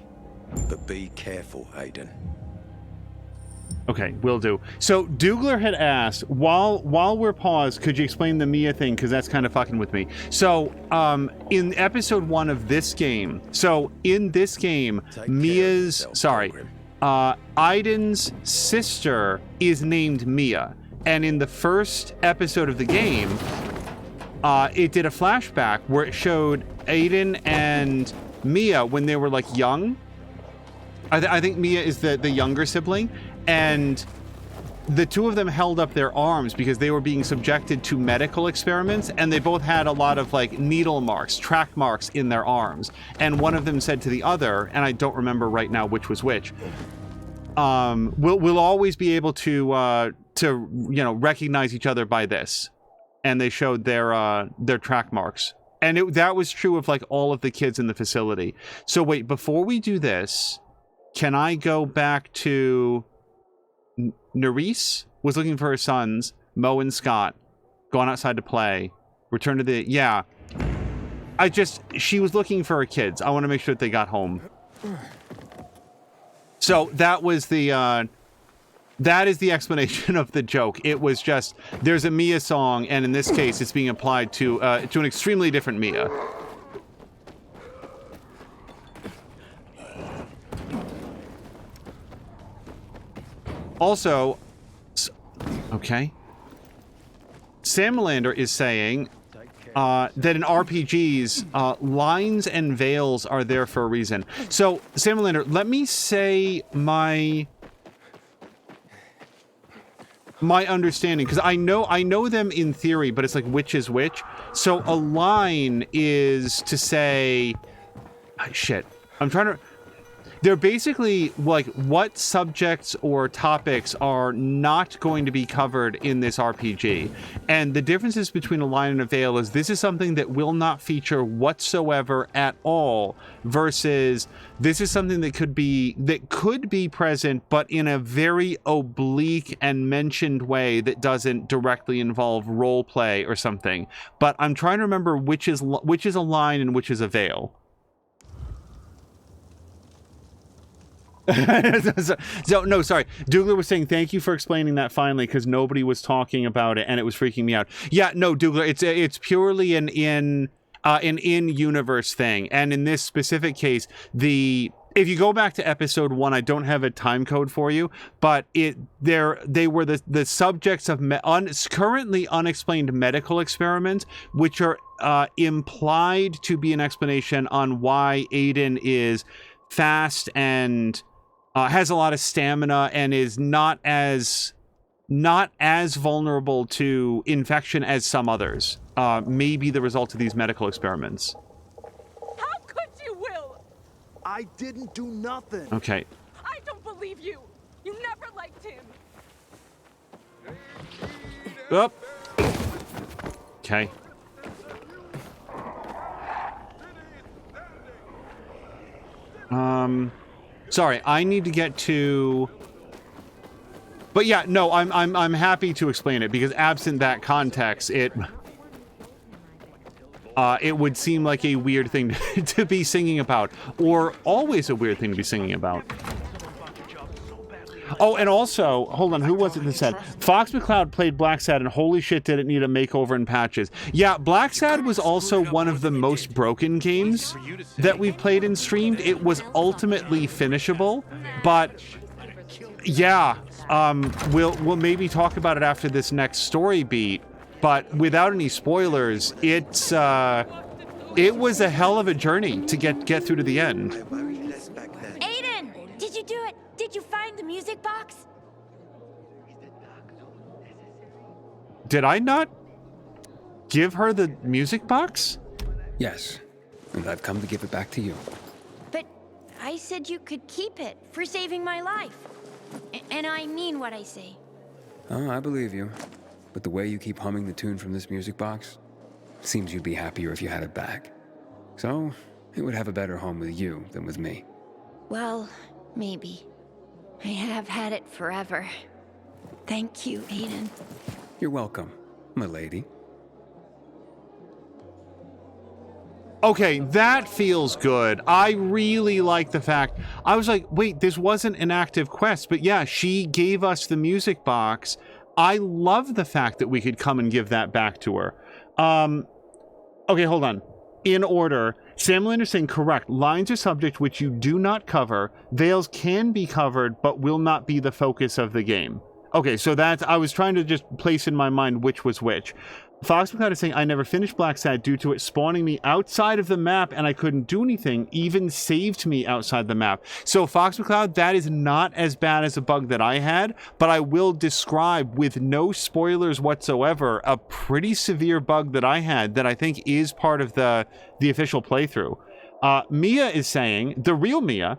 but be careful, Aiden. Okay, will do. So Dougler had asked, while we're paused, could you explain the Mia thing? Because that's kind of fucking with me. So, in episode 1 of this game, Aiden's sister is named Mia. And in the first episode of the game, it did a flashback where it showed Aiden and Mia when they were like young. I think Mia is the younger sibling, and the two of them held up their arms because they were being subjected to medical experiments, and they both had a lot of like needle marks, track marks in their arms. And one of them said to the other, and I don't remember right now which was which, we'll always be able to recognize each other by this. And they showed their track marks, and that was true of like all of the kids in the facility. So wait, before we do this, can I go back to Nerisse was looking for her sons, Mo and Scott, gone outside to play, return to the, yeah. She was looking for her kids. I want to make sure that they got home. So that was that is the explanation of the joke. It was just, there's a Mia song, and in this case, it's being applied to an extremely different Mia. Also, okay. Sam Melander is saying that in RPGs, lines and veils are there for a reason. So, Sam Melander, let me say my my understanding, because I know them in theory, but it's like which is which. So a line is to say, shit. I'm trying to. They're basically like what subjects or topics are not going to be covered in this RPG. And the differences between a line and a veil is this is something that will not feature whatsoever at all versus this is something that could be present, but in a very oblique and mentioned way that doesn't directly involve role play or something. But I'm trying to remember which is a line and which is a veil. So no, sorry. Dougler was saying thank you for explaining that finally, because nobody was talking about it and it was freaking me out. Yeah, no, Dougler, it's purely an in-universe thing, and in this specific case, if you go back to episode 1, I don't have a time code for you, but they were the subjects of currently unexplained medical experiments, which are implied to be an explanation on why Aiden is fast and has a lot of stamina and is not as vulnerable to infection as some others. Maybe the result of these medical experiments. How could you, Will? I didn't do nothing. Okay. I don't believe you. You never liked him. Up. Okay. Sorry, I need to get to. But yeah, no, I'm happy to explain it, because absent that context, it would seem like a weird thing to be singing about, or always a weird thing to be singing about. Oh, and also, hold on, who was it that said Fox McCloud played Black Sad and holy shit did it need a makeover and patches? Yeah, Black Sad was also one of the most broken games that we've played and streamed. It was ultimately finishable, but yeah, we'll maybe talk about it after this next story beat, but without any spoilers, it was a hell of a journey to get through to the end. Aiden, did you do it? Did you find the music box? Did I not give her the music box? Yes, and I've come to give it back to you. But I said you could keep it for saving my life. And I mean what I say. Oh, I believe you. But the way you keep humming the tune from this music box, seems you'd be happier if you had it back. So, it would have a better home with you than with me. Well, maybe. I have had it forever. Thank you, Aiden. You're welcome, my lady. Okay, that feels good. I really like the fact. I was like, wait, this wasn't an active quest, but yeah, she gave us the music box. I love the fact that we could come and give that back to her. Okay, hold on. In order, Sam Linder's saying correct. Lines are subject which you do not cover. Veils can be covered, but will not be the focus of the game. Okay, so that's, I was trying to just place in my mind which was which. Fox McCloud is saying, I never finished Black Sad due to it spawning me outside of the map and I couldn't do anything, even saved me outside the map. So Fox McCloud, that is not as bad as a bug that I had, but I will describe with no spoilers whatsoever a pretty severe bug that I had that I think is part of the official playthrough. Mia is saying, the real Mia,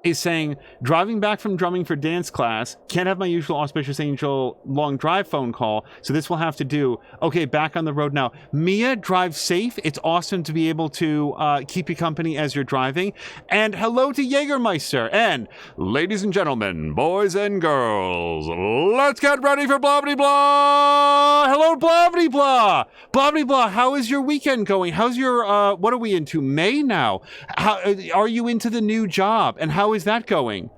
is saying, driving back from drumming for dance class, can't have my usual auspicious angel long drive phone call, so this will have to do. Okay, back on the road now. Mia, drive safe. It's awesome to be able to keep you company as you're driving. And hello to Jägermeister. And ladies and gentlemen, boys and girls, let's get ready for blah blah blah. Hello, blah blah blah. Blah blah blah. How is your weekend going? How's your what are we into? May now? How are you into the new job? And how is that going?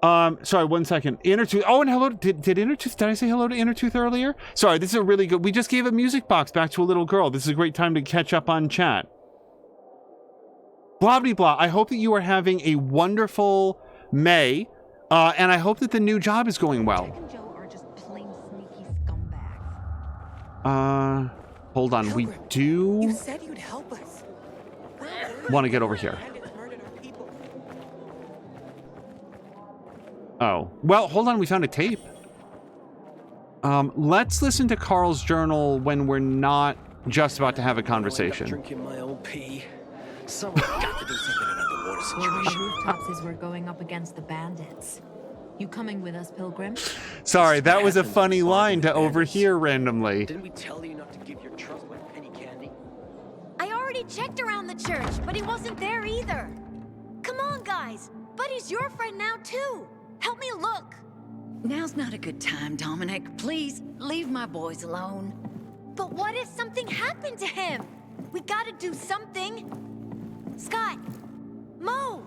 Sorry, 1 second. Innertooth. Oh, and hello. Did Innertooth, did I say hello to Innertooth earlier? Sorry, this is a really good. We just gave a music box back to a little girl. This is a great time to catch up on chat. Blah blah blah. I hope that you are having a wonderful May, and I hope that the new job is going well. Hold on. We do. You said you'd help us. Want to get over here. Oh, well, hold on. We found a tape. Let's listen to Carl's journal when we're not just about to have a conversation. Drinking my own pee. Someone's got to do something about the water Well, situation. the rooftops is we're going up against the bandits. You coming with us, Pilgrim? Sorry, that was a funny line to overhear randomly. Didn't we tell you not to give your trust like penny candy? I already checked around the church, but he wasn't there either. Come on, guys. Buddy's your friend now, too. Help me look. Now's not a good time, Dominic. Please, leave my boys alone. But what if something happened to him? We gotta do something. Scott, Mo,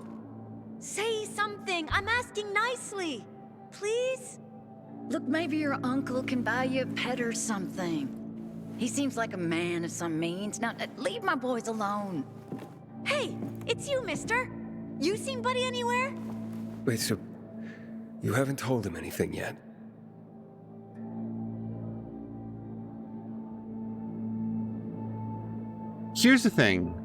say something. I'm asking nicely. Please? Look, maybe your uncle can buy you a pet or something. He seems like a man of some means. Now, leave my boys alone. Hey, it's you, mister. You seen Buddy anywhere? Wait, so you haven't told him anything yet? Here's the thing.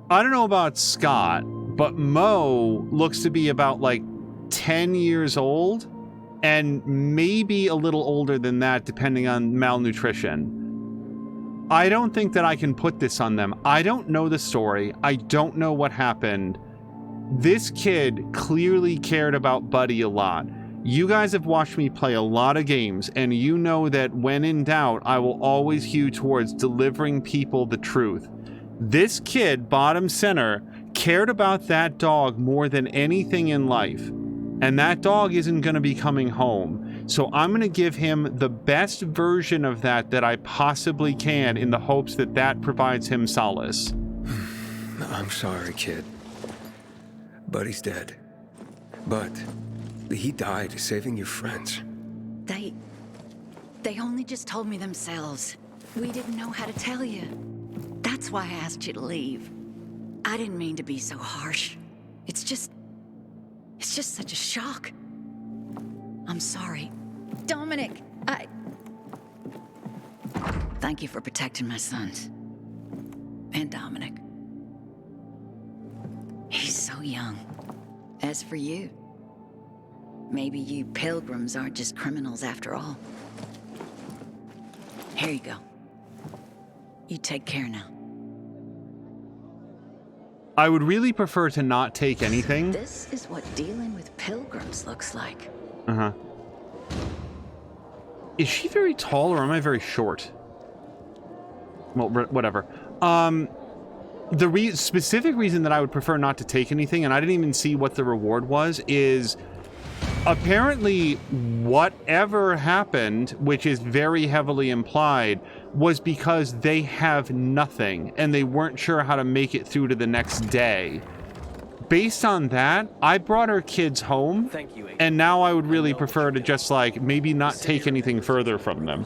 I don't know about Scott, but Mo looks to be about like 10 years old and maybe a little older than that depending on malnutrition. I don't think that I can put this on them. I don't know the story. I don't know what happened. This kid clearly cared about Buddy a lot. You guys have watched me play a lot of games, and you know that when in doubt, I will always hew towards delivering people the truth. This kid, bottom center, cared about that dog more than anything in life. And that dog isn't going to be coming home. So I'm going to give him the best version of that I possibly can in the hopes that that provides him solace. I'm sorry, kid. Buddy's dead. But he died saving your friends. They only just told me themselves. We didn't know how to tell you. That's why I asked you to leave. I didn't mean to be so harsh. It's just such a shock. I'm sorry. Dominic, Thank you for protecting my sons. And Dominic. He's so young. As for you, maybe you pilgrims aren't just criminals after all. Here you go. You take care now. I would really prefer to not take anything. This is what dealing with pilgrims looks like. Uh-huh. Is she very tall or am I very short? Well, whatever. The specific reason that I would prefer not to take anything, and I didn't even see what the reward was, is apparently whatever happened, which is very heavily implied, was because they have nothing and they weren't sure how to make it through to the next day. Based on that, I brought our kids home. Thank you, Aiden. And now I would really prefer to just like maybe not take anything further from them.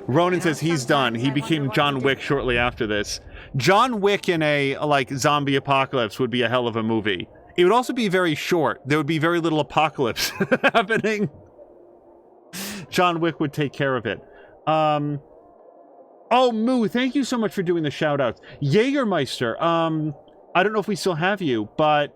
Ronan says he's done. He became John Wick shortly after this. John Wick in a like zombie apocalypse would be a hell of a movie. It would also be very short. There would be very little apocalypse happening. John Wick would take care of it. Oh, Moo, thank you so much for doing the shout-outs. Jägermeister, I don't know if we still have you, but...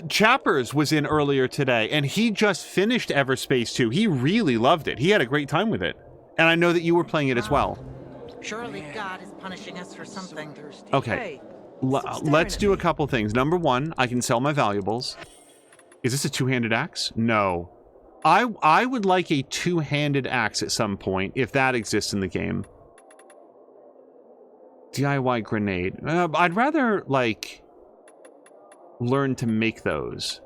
Chappers was in earlier today, and he just finished Everspace 2. He really loved it. He had a great time with it. And I know that you were playing it as well. Surely God is punishing us for something. Okay. Let's do a couple things. Number one, I can sell my valuables. Is this a two-handed axe? No. I would like a two-handed axe at some point, if that exists in the game. DIY grenade. I'd rather, like, learn to make those.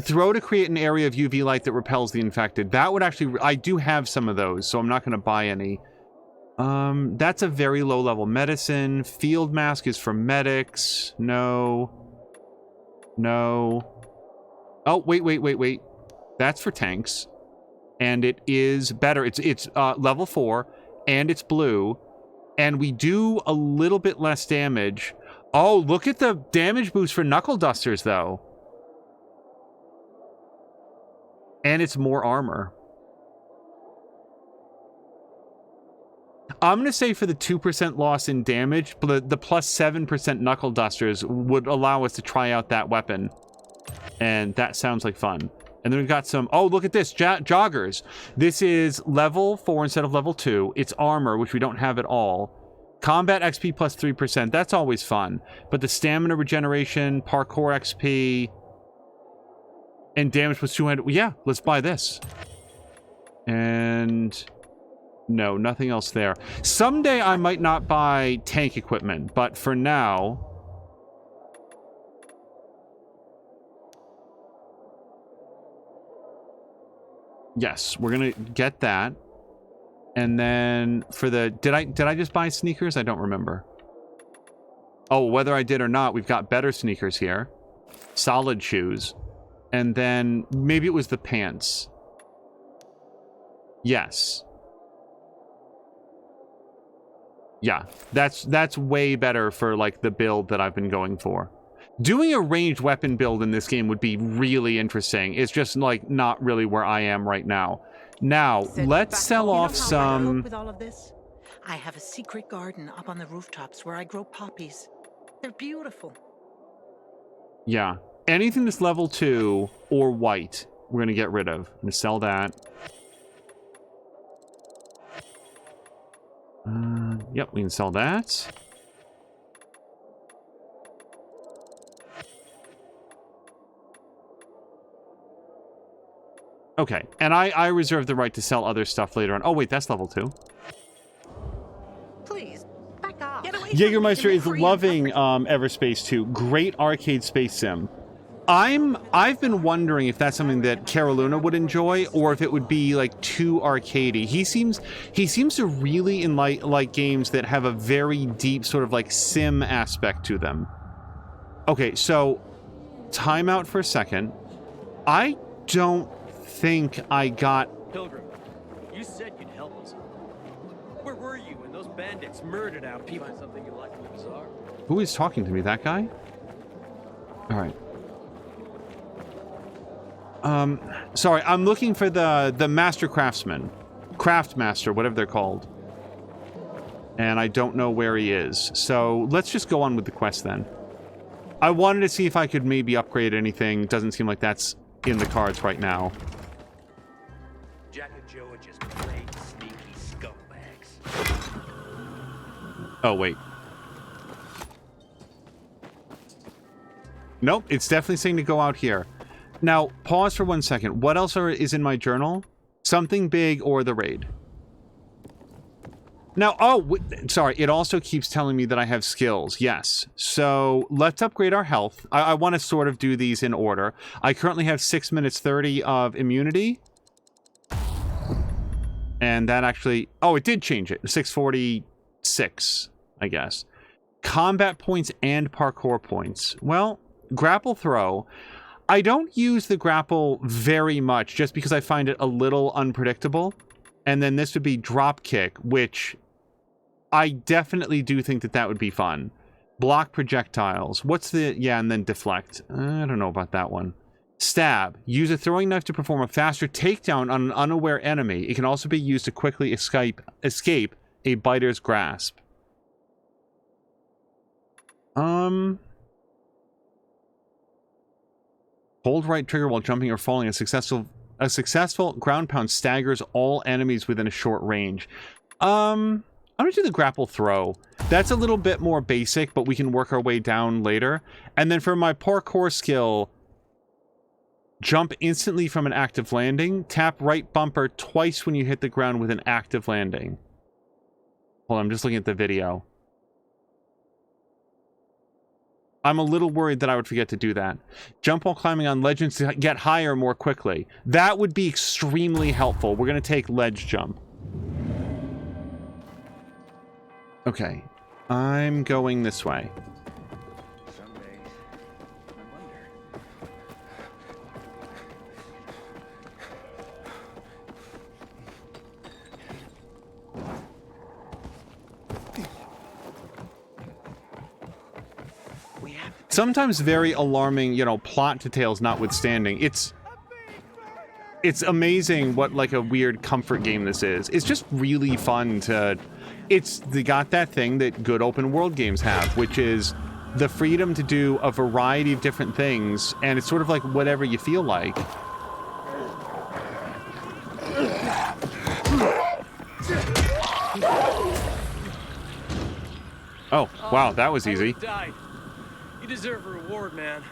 Throw to create an area of UV light that repels the infected. That would actually... I do have some of those, so I'm not going to buy any. That's a very low-level medicine. Field mask is for medics. No. No. Oh, wait. That's for tanks. And it is better. It's level 4, and it's blue. And we do a little bit less damage. Oh, look at the damage boost for Knuckle Dusters, though. And it's more armor. I'm going to say for the 2% loss in damage, the plus 7% knuckle dusters would allow us to try out that weapon. And that sounds like fun. And then we've got some... Oh, look at this. Joggers. This is level 4 instead of level 2. It's armor, which we don't have at all. Combat XP plus 3%. That's always fun. But the stamina regeneration, parkour XP, and damage plus 200... Yeah, let's buy this. And... No, nothing else there. Someday I might not buy tank equipment, but for now... Yes, we're gonna get that. And then for the... Did I just buy sneakers? I don't remember. Oh, whether I did or not, we've got better sneakers here. Solid shoes. And then maybe it was the pants. Yes. Yeah, that's way better for, like, the build that I've been going for. Doing a ranged weapon build in this game would be really interesting. It's just, like, not really where I am right now. Now, let's sell off some... With all of this, I have a secret garden up on the rooftops where I grow poppies. They're beautiful. Yeah. Anything that's level 2 or white, we're going to get rid of. I'm going to sell that. Yep, we can sell that. Okay, and I reserve the right to sell other stuff later on. Oh, wait, that's level 2. Please, back off. Jägermeister is loving Everspace 2. Great arcade space sim. I've been wondering if that's something that Caroluna would enjoy, or if it would be like too arcadey. He seems to really like games that have a very deep sort of like sim aspect to them. Okay, so time out for a second. I don't think I got... Pilgrim, you said you'd help us. Where were you when those bandits murdered our people? Find something you like in the bazaar? Who is talking to me? That guy? All right. Sorry, I'm looking for the master craftsman. Craftmaster, whatever they're called. And I don't know where he is. So let's just go on with the quest then. I wanted to see if I could maybe upgrade anything. Doesn't seem like that's in the cards right now. Jack and Joe are just plain sneaky scumbags. Oh, wait. Nope, it's definitely saying to go out here. Now, pause for 1 second. What else is in my journal? Something big or the raid. Now, sorry, it also keeps telling me that I have skills. Yes. So let's upgrade our health. I want to sort of do these in order. I currently have 6 minutes 30 of immunity. And that actually... Oh, it did change it. 646, I guess. Combat points and parkour points. Well, grapple throw... I don't use the grapple very much just because I find it a little unpredictable. And then this would be drop kick, which I definitely do think that would be fun. Block projectiles. What's the... Yeah, and then deflect. I don't know about that one. Stab. Use a throwing knife to perform a faster takedown on an unaware enemy. It can also be used to quickly escape a biter's grasp. Hold right trigger while jumping or falling. A successful ground pound staggers all enemies within a short range. I'm gonna do the grapple throw. That's a little bit more basic, but we can work our way down later. And then for my parkour skill, jump instantly from an active landing. Tap right bumper twice when you hit the ground with an active landing. Hold on, I'm just looking at the video. I'm a little worried that I would forget to do that. Jump while climbing on ledges to get higher more quickly. That would be extremely helpful. We're going to take ledge jump. Okay. I'm going this way. Sometimes very alarming, you know, plot details notwithstanding. It's amazing what, like, a weird comfort game this is. It's just really fun to they got that thing that good open world games have, which is the freedom to do a variety of different things, and it's sort of like whatever you feel like. Oh, wow, that was easy. Died. You deserve a reward, man.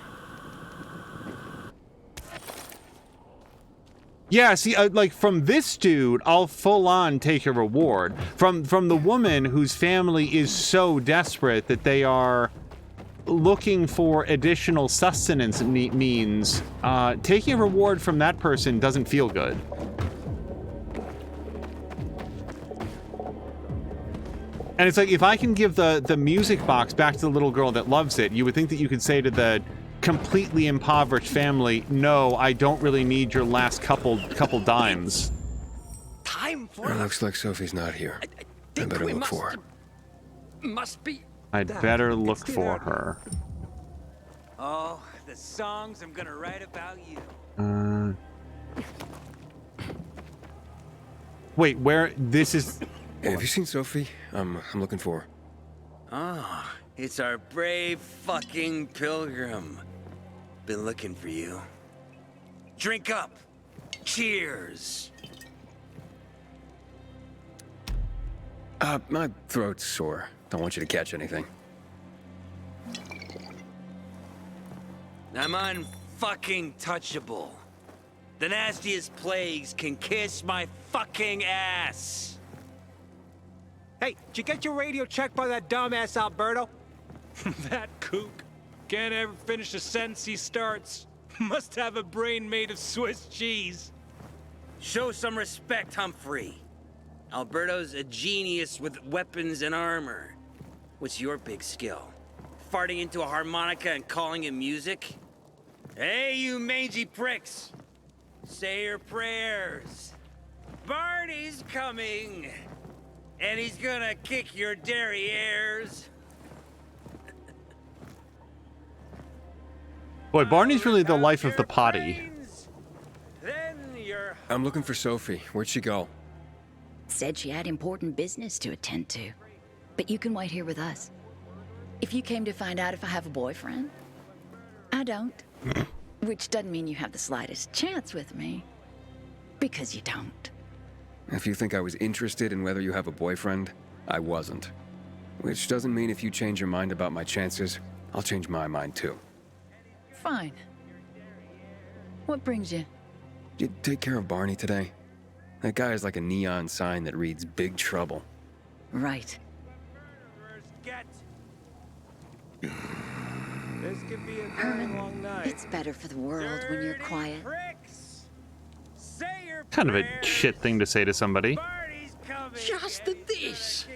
Yeah, see, like from this dude, I'll full on take a reward. From the woman whose family is so desperate that they are looking for additional sustenance means, taking a reward from that person doesn't feel good. And it's like, if I can give the music box back to the little girl that loves it, you would think that you could say to the completely impoverished family, no, I don't really need your last couple dimes. Time for it looks like Sophie's not here. I better look for her. Must be. I'd better look for her. Oh, the songs I'm gonna write about you. Wait, where? This is... Hey, have you seen Sophie? I'm looking for her. Ah, it's our brave fucking pilgrim. Been looking for you. Drink up. Cheers. My throat's sore. Don't want you to catch anything. I'm unfucking touchable. The nastiest plagues can kiss my fucking ass. Hey, did you get your radio checked by that dumbass Alberto? That kook can't ever finish a sentence he starts. Must have a brain made of Swiss cheese. Show some respect, Humphrey. Alberto's a genius with weapons and armor. What's your big skill? Farting into a harmonica and calling it music? Hey, you mangy pricks! Say your prayers. Barney's coming! And he's gonna kick your derrieres. Boy, Barney's really the life of the potty. I'm looking for Sophie. Where'd she go? Said she had important business to attend to. But you can wait here with us. If you came to find out if I have a boyfriend, I don't. Which doesn't mean you have the slightest chance with me. Because you don't. If you think I was interested in whether you have a boyfriend, I wasn't. Which doesn't mean if you change your mind about my chances, I'll change my mind too. Fine. What brings you? Did you take care of Barney today? That guy is like a neon sign that reads Big Trouble. Right. This could be a very long night. It's better for the world when you're quiet. Kind of a shit thing to say to somebody. Just this.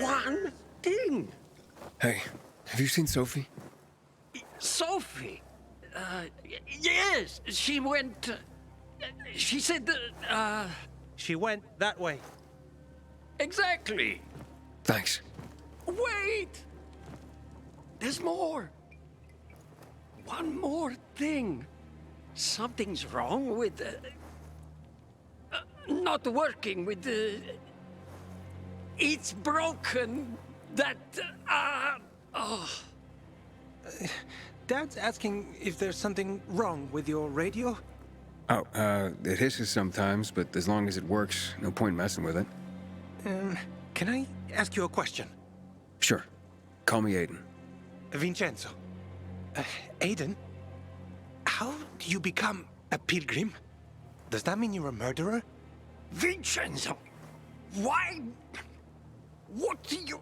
One thing. Hey, have you seen Sophie? Sophie? Yes, she went... she said that, She went that way. Exactly. Thanks. Wait! There's more. One more thing. Something's wrong with not working with the... It's broken. That, oh. Dad's asking if there's something wrong with your radio? Oh, it hisses sometimes, but as long as it works, no point messing with it. Can I ask you a question? Sure. Call me Aiden. Vincenzo. Aiden? How do you become a pilgrim? Does that mean you're a murderer? Vincenzo! Why? What do you...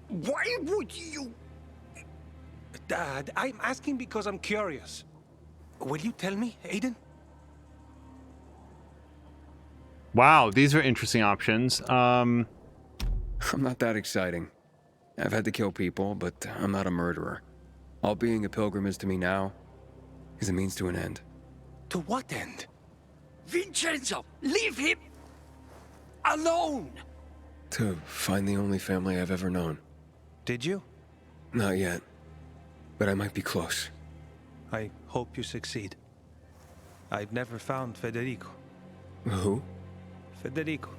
Why would you... Dad, I'm asking because I'm curious. Will you tell me, Aiden? Wow, these are interesting options. I'm not that exciting. I've had to kill people, but I'm not a murderer. All being a pilgrim is to me now is a means to an end. To what end? Vincenzo, leave him alone! To find the only family I've ever known. Did you? Not yet, but I might be close. I hope you succeed. I've never found Federico. Who? Federico.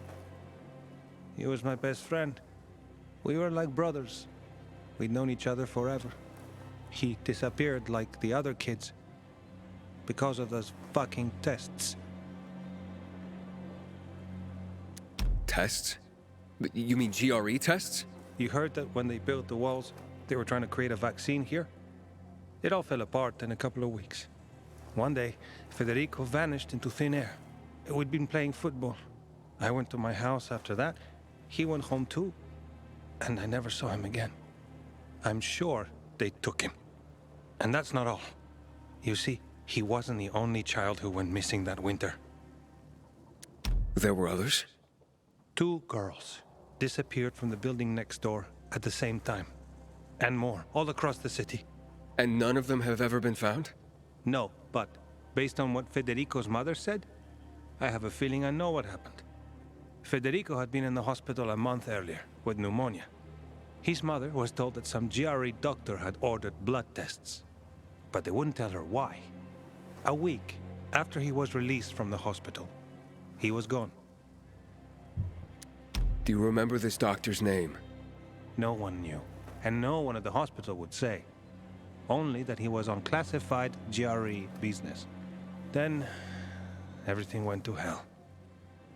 He was my best friend. We were like brothers. We'd known each other forever. He disappeared like the other kids because of those fucking tests. Tests? You mean GRE tests? You heard that when they built the walls, they were trying to create a vaccine here? It all fell apart in a couple of weeks. One day, Federico vanished into thin air. We'd been playing football. I went to my house after that. He went home too. And I never saw him again. I'm sure they took him. And that's not all. You see, he wasn't the only child who went missing that winter. There were others? 2 girls disappeared from the building next door at the same time. And more, all across the city. And none of them have ever been found? No, but based on what Federico's mother said, I have a feeling I know what happened. Federico had been in the hospital a month earlier with pneumonia. His mother was told that some GRE doctor had ordered blood tests, but they wouldn't tell her why. A week after he was released from the hospital, he was gone. Do you remember this doctor's name? No one knew, and no one at the hospital would say. Only that he was on classified GRE business. Then, everything went to hell.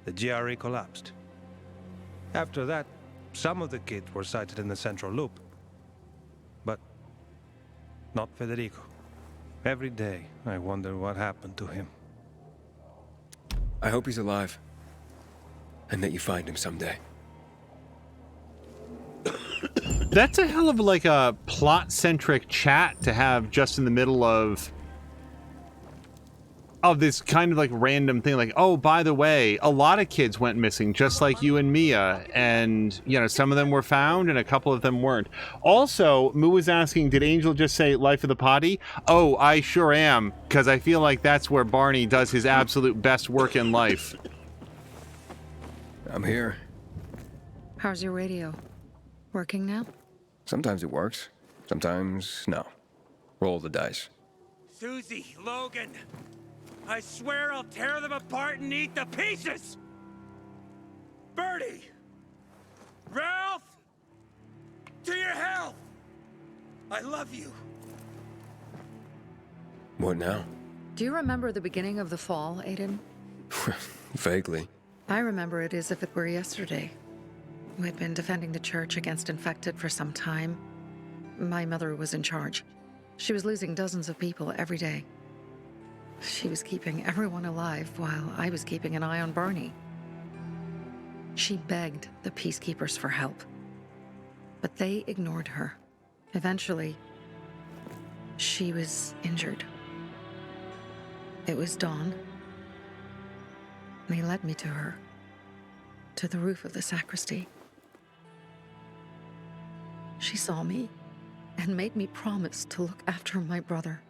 The GRE collapsed. After that, some of the kids were sighted in the central loop. But not Federico. Every day, I wonder what happened to him. I hope he's alive. And that you find him someday. That's a hell of like a plot-centric chat to have just in the middle of this kind of like random thing, like, oh, by the way, a lot of kids went missing just like you and Mia, and you know, some of them were found and a couple of them weren't. Also, Moo was asking, did Angel just say life of the potty? Oh, I sure am, because I feel like that's where Barney does his absolute best work in life. I'm here. How's your radio? Working now? Sometimes it works, sometimes no. Roll the dice. Susie, Logan, I swear I'll tear them apart and eat the pieces! Bertie! Ralph! To your health! I love you. What now? Do you remember the beginning of the fall, Aiden? Vaguely. I remember it as if it were yesterday. We'd been defending the church against infected for some time. My mother was in charge. She was losing dozens of people every day. She was keeping everyone alive while I was keeping an eye on Barney. She begged the peacekeepers for help, but they ignored her. Eventually, she was injured. It was dawn. They led me to her, to the roof of the sacristy. She saw me and made me promise to look after my brother.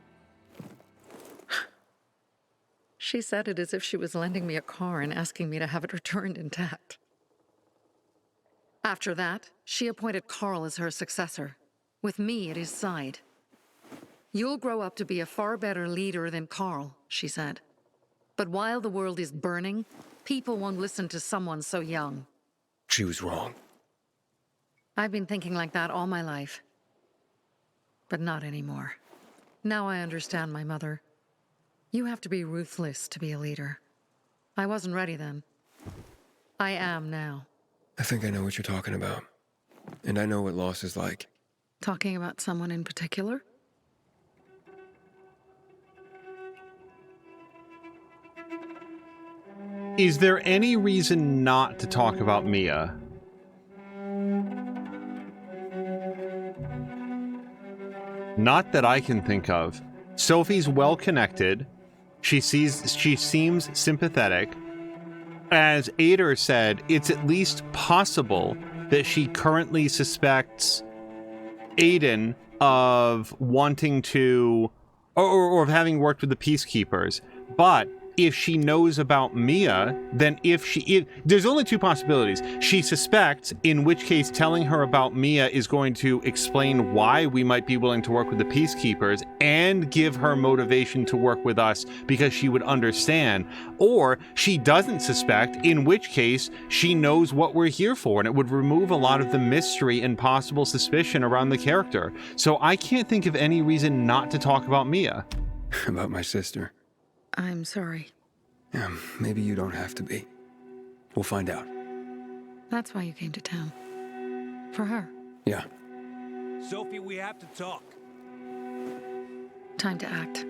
She said it as if she was lending me a car and asking me to have it returned intact. After that, she appointed Carl as her successor, with me at his side. You'll grow up to be a far better leader than Carl, she said. But while the world is burning, people won't listen to someone so young. She was wrong. I've been thinking like that all my life. But not anymore. Now I understand my mother. You have to be ruthless to be a leader. I wasn't ready then. I am now. I think I know what you're talking about. And I know what loss is like. Talking about someone in particular? Is there any reason not to talk about Mia? Not that I can think of. Sophie's well connected. She seems sympathetic. As Ader said, it's at least possible that she currently suspects Aiden of wanting to, or of having worked with the peacekeepers. But if she knows about Mia, then there's only two possibilities. She suspects, in which case telling her about Mia is going to explain why we might be willing to work with the Peacekeepers and give her motivation to work with us because she would understand. Or she doesn't suspect, in which case she knows what we're here for, and it would remove a lot of the mystery and possible suspicion around the character. So I can't think of any reason not to talk about Mia. About my sister. I'm sorry. Yeah, maybe you don't have to be. We'll find out. That's why you came to town. For her. Yeah. Sophie, we have to talk. Time to act.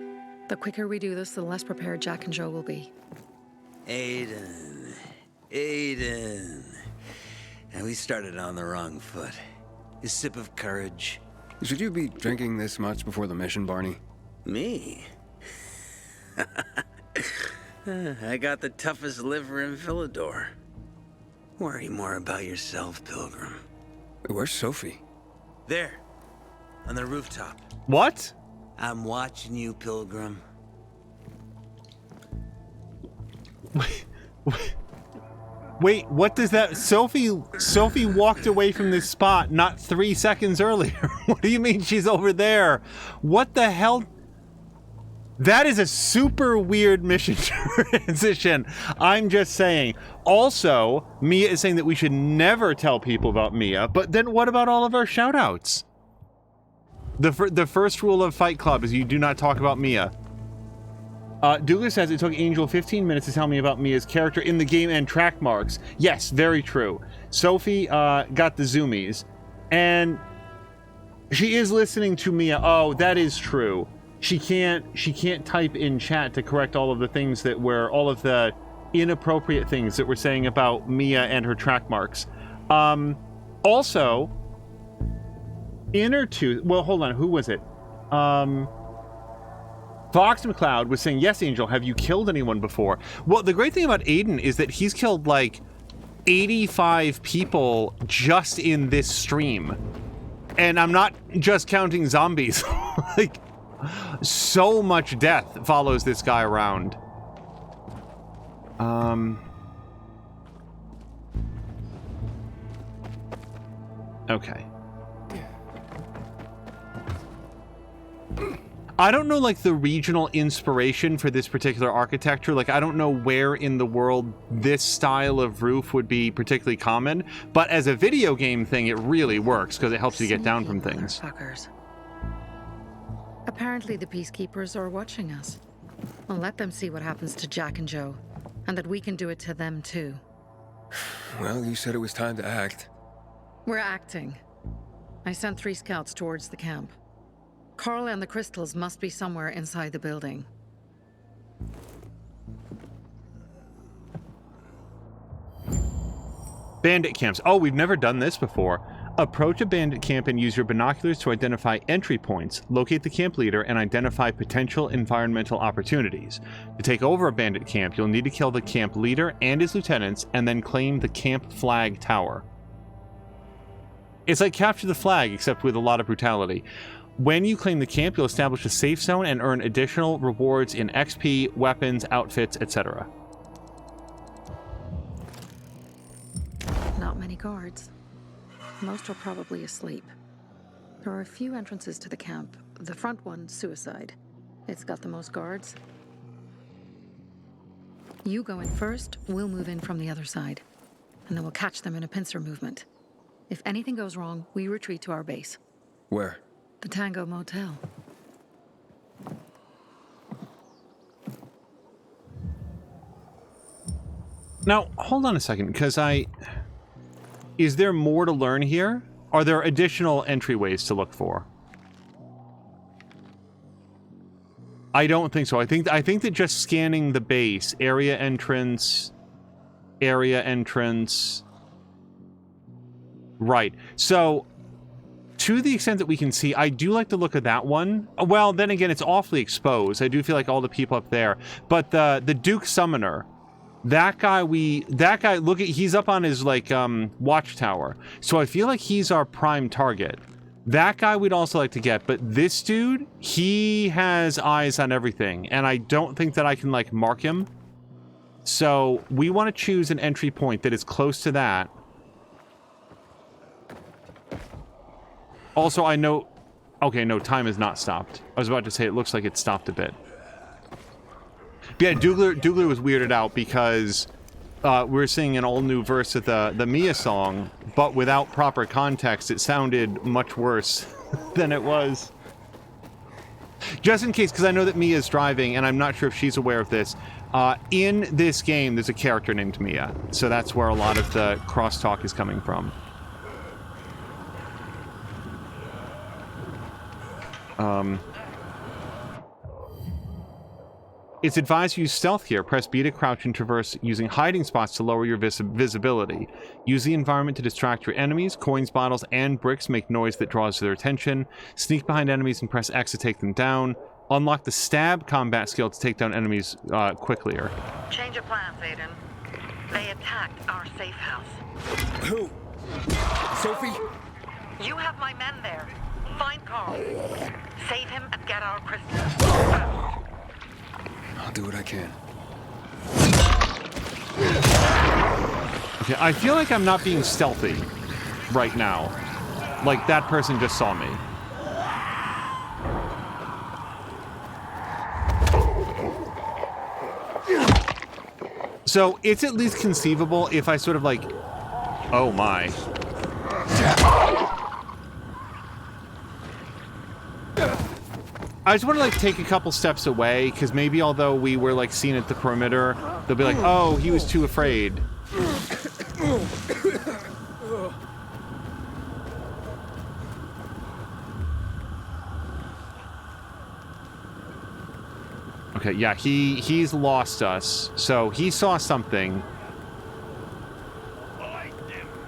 The quicker we do this, the less prepared Jack and Joe will be. Aiden. And we started on the wrong foot. A sip of courage. Should you be drinking this much before the mission, Barney? Me? I got the toughest liver in Villador. Worry more about yourself, Pilgrim. Where's Sophie? There. On the rooftop. What? I'm watching you, Pilgrim. Wait, what does that... Sophie walked away from this spot not 3 seconds earlier. What do you mean she's over there? What the hell? That is a super weird mission transition. I'm just saying. Also, Mia is saying that we should never tell people about Mia, but then what about all of our shout-outs? The first rule of Fight Club is you do not talk about Mia. Douglas says it took Angel 15 minutes to tell me about Mia's character in the game and track marks. Yes, very true. Sophie got the zoomies, and she is listening to Mia. Oh, that is true. She can't type in chat to correct all of the things that were, all of the inappropriate things that we're saying about Mia and her track marks. Also, Inner-Tooth, well, hold on, who was it? Fox McCloud was saying, yes, Angel, have you killed anyone before? Well, the great thing about Aiden is that he's killed like 85 people just in this stream. And I'm not just counting zombies. Like, so much death follows this guy around. Okay. I don't know, like, the regional inspiration for this particular architecture. Like, I don't know where in the world this style of roof would be particularly common, but as a video game thing, it really works because it helps you get down from things. Fuckers. Apparently the Peacekeepers are watching us. Well, let them see what happens to Jack and Joe, and that we can do it to them too. Well, you said it was time to act. We're acting. I sent 3 scouts towards the camp. Carl and the crystals must be somewhere inside the building. Bandit camps. Oh, we've never done this before. Approach a bandit camp and use your binoculars to identify entry points, locate the camp leader, and identify potential environmental opportunities. To take over a bandit camp, you'll need to kill the camp leader and his lieutenants, and then claim the camp flag tower. It's like capture the flag, except with a lot of brutality. When you claim the camp, you'll establish a safe zone and earn additional rewards in XP, weapons, outfits, etc. Not many guards. Most are probably asleep. There are a few entrances to the camp. The front one, suicide. It's got the most guards. You go in first, we'll move in from the other side. And then we'll catch them in a pincer movement. If anything goes wrong, we retreat to our base. Where? The Tango Motel. Now, hold on a second, because is there more to learn here? Are there additional entryways to look for? I don't think so. I think that just scanning the base, area entrance. Right. So, to the extent that we can see, I do like the look of that one. Well, then again, it's awfully exposed. I do feel like all the people up there. But the Duke Summoner, that guy, look at, he's up on his, like, watchtower. So I feel like he's our prime target. That guy we'd also like to get, but this dude, he has eyes on everything. And I don't think that I can, like, mark him. So we want to choose an entry point that is close to that. Also, I know... Okay, no, time is not stopped. I was about to say it looks like it stopped a bit. But yeah, Dougler was weirded out because we're singing an all-new verse of the Mia song, but without proper context, it sounded much worse than it was. Just in case, because I know that Mia's driving, and I'm not sure if she's aware of this. In this game, there's a character named Mia, so that's where a lot of the crosstalk is coming from. It's advised to use stealth here. Press B to crouch and traverse using hiding spots to lower your visibility. Use the environment to distract your enemies. Coins, bottles, and bricks make noise that draws their attention. Sneak behind enemies and press X to take them down. Unlock the stab combat skill to take down enemies quicklier. Change of plans, Aiden. They attacked our safe house. Who? Sophie? You have my men there. Find Carl. Save him and get our crystal. I'll do what I can. Okay, I feel like I'm not being stealthy right now. Like, that person just saw me. So, it's at least conceivable if I sort of like... Oh my. I just want to, like, take a couple steps away, because maybe although we were, like, seen at the perimeter, they'll be like, oh, he was too afraid. Okay, yeah, he's lost us. So, he saw something.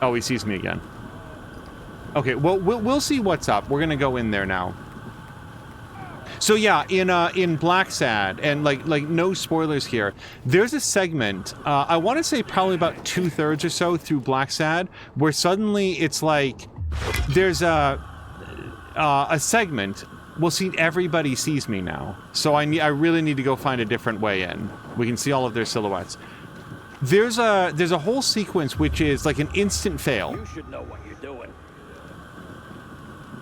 Oh, he sees me again. Okay, well, we'll see what's up. We're gonna go in there now. So yeah, in Black Sad, and like no spoilers here, there's a segment, I want to say probably about 2/3 or so through Black Sad, where suddenly it's like, there's a segment, well, see, everybody sees me now. So I really need to go find a different way in. We can see all of their silhouettes. There's a whole sequence which is like an instant fail. You should know what you're doing.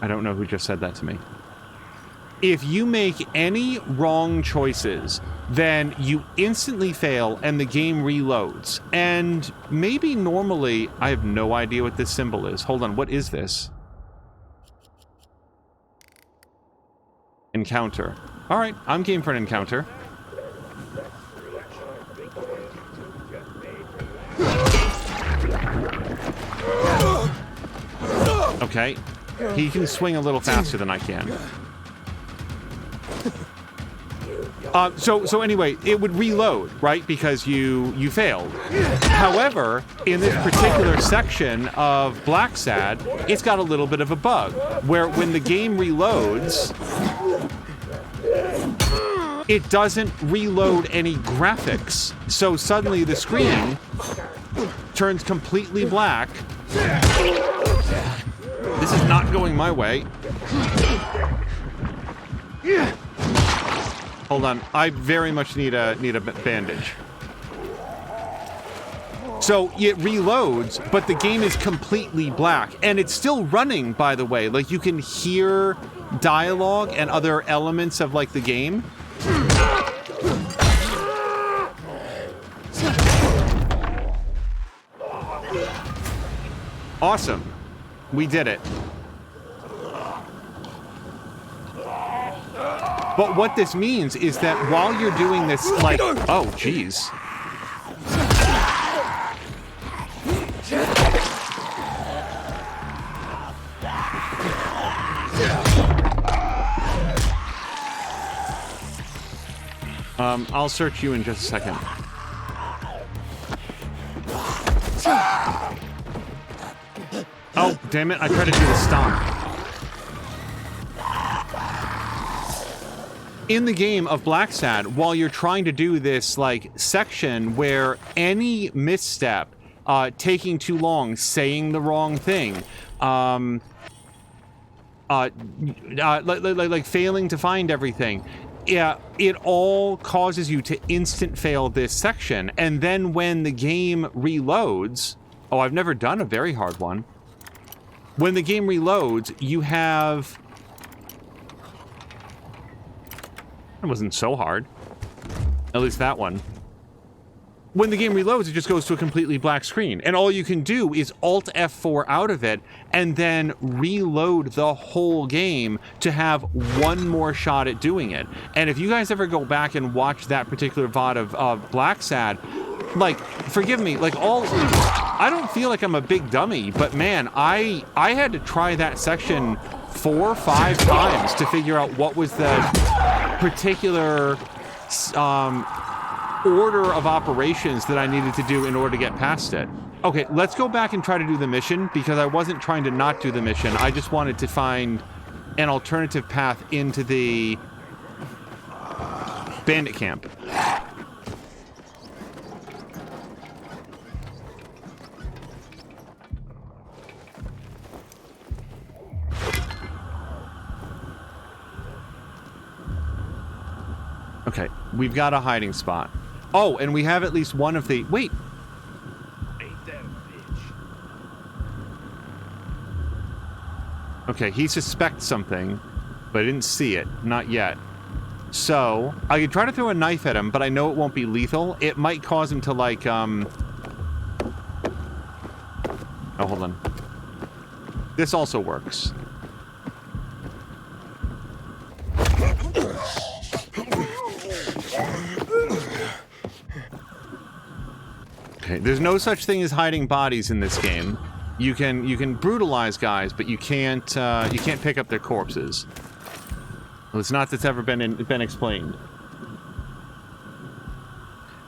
I don't know who just said that to me. If you make any wrong choices, then you instantly fail and the game reloads. And maybe normally, I have no idea what this symbol is. Hold on, what is this? Encounter. All right, I'm game for an encounter. Okay, he can swing a little faster than I can. So anyway, it would reload, right? Because you failed. However, in this particular section of Black Sad, it's got a little bit of a bug, where when the game reloads, it doesn't reload any graphics. So suddenly the screen turns completely black. This is not going my way. Hold on, I very much need a bandage. So it reloads, but the game is completely black, and it's still running, by the way. Like, you can hear dialogue and other elements of like the game. Awesome, we did it. But what this means is that while you're doing this, like, oh, jeez. I'll search you in just a second. Oh, damn it, I tried to do the stomp. In the game of Black Sad, while you're trying to do this, like, section where any misstep, taking too long, saying the wrong thing, like failing to find everything, it all causes you to instant fail this section. And then when the game reloads, oh, I've never done a very hard one. When the game reloads, you have... It wasn't so hard. At least that one. When the game reloads, it just goes to a completely black screen. And all you can do is Alt F4 out of it and then reload the whole game to have one more shot at doing it. And if you guys ever go back and watch that particular VOD of Black Sad, like, forgive me, like I don't feel like I'm a big dummy, but man, I had to try that section 4 or 5 times to figure out what was the particular order of operations that I needed to do in order to get past it. Okay, let's go back and try to do the mission, because I wasn't trying to not do the mission. I just wanted to find an alternative path into the bandit camp. Okay, we've got a hiding spot. Oh, and we have at least one of the... Wait! Ain't that a bitch? Okay, he suspects something, but I didn't see it. Not yet. So, I could try to throw a knife at him, but I know it won't be lethal. It might cause him to, like, Oh, hold on. This also works. Okay, there's no such thing as hiding bodies in this game. You can brutalize guys, but you can't pick up their corpses. Well, it's not that's ever been explained.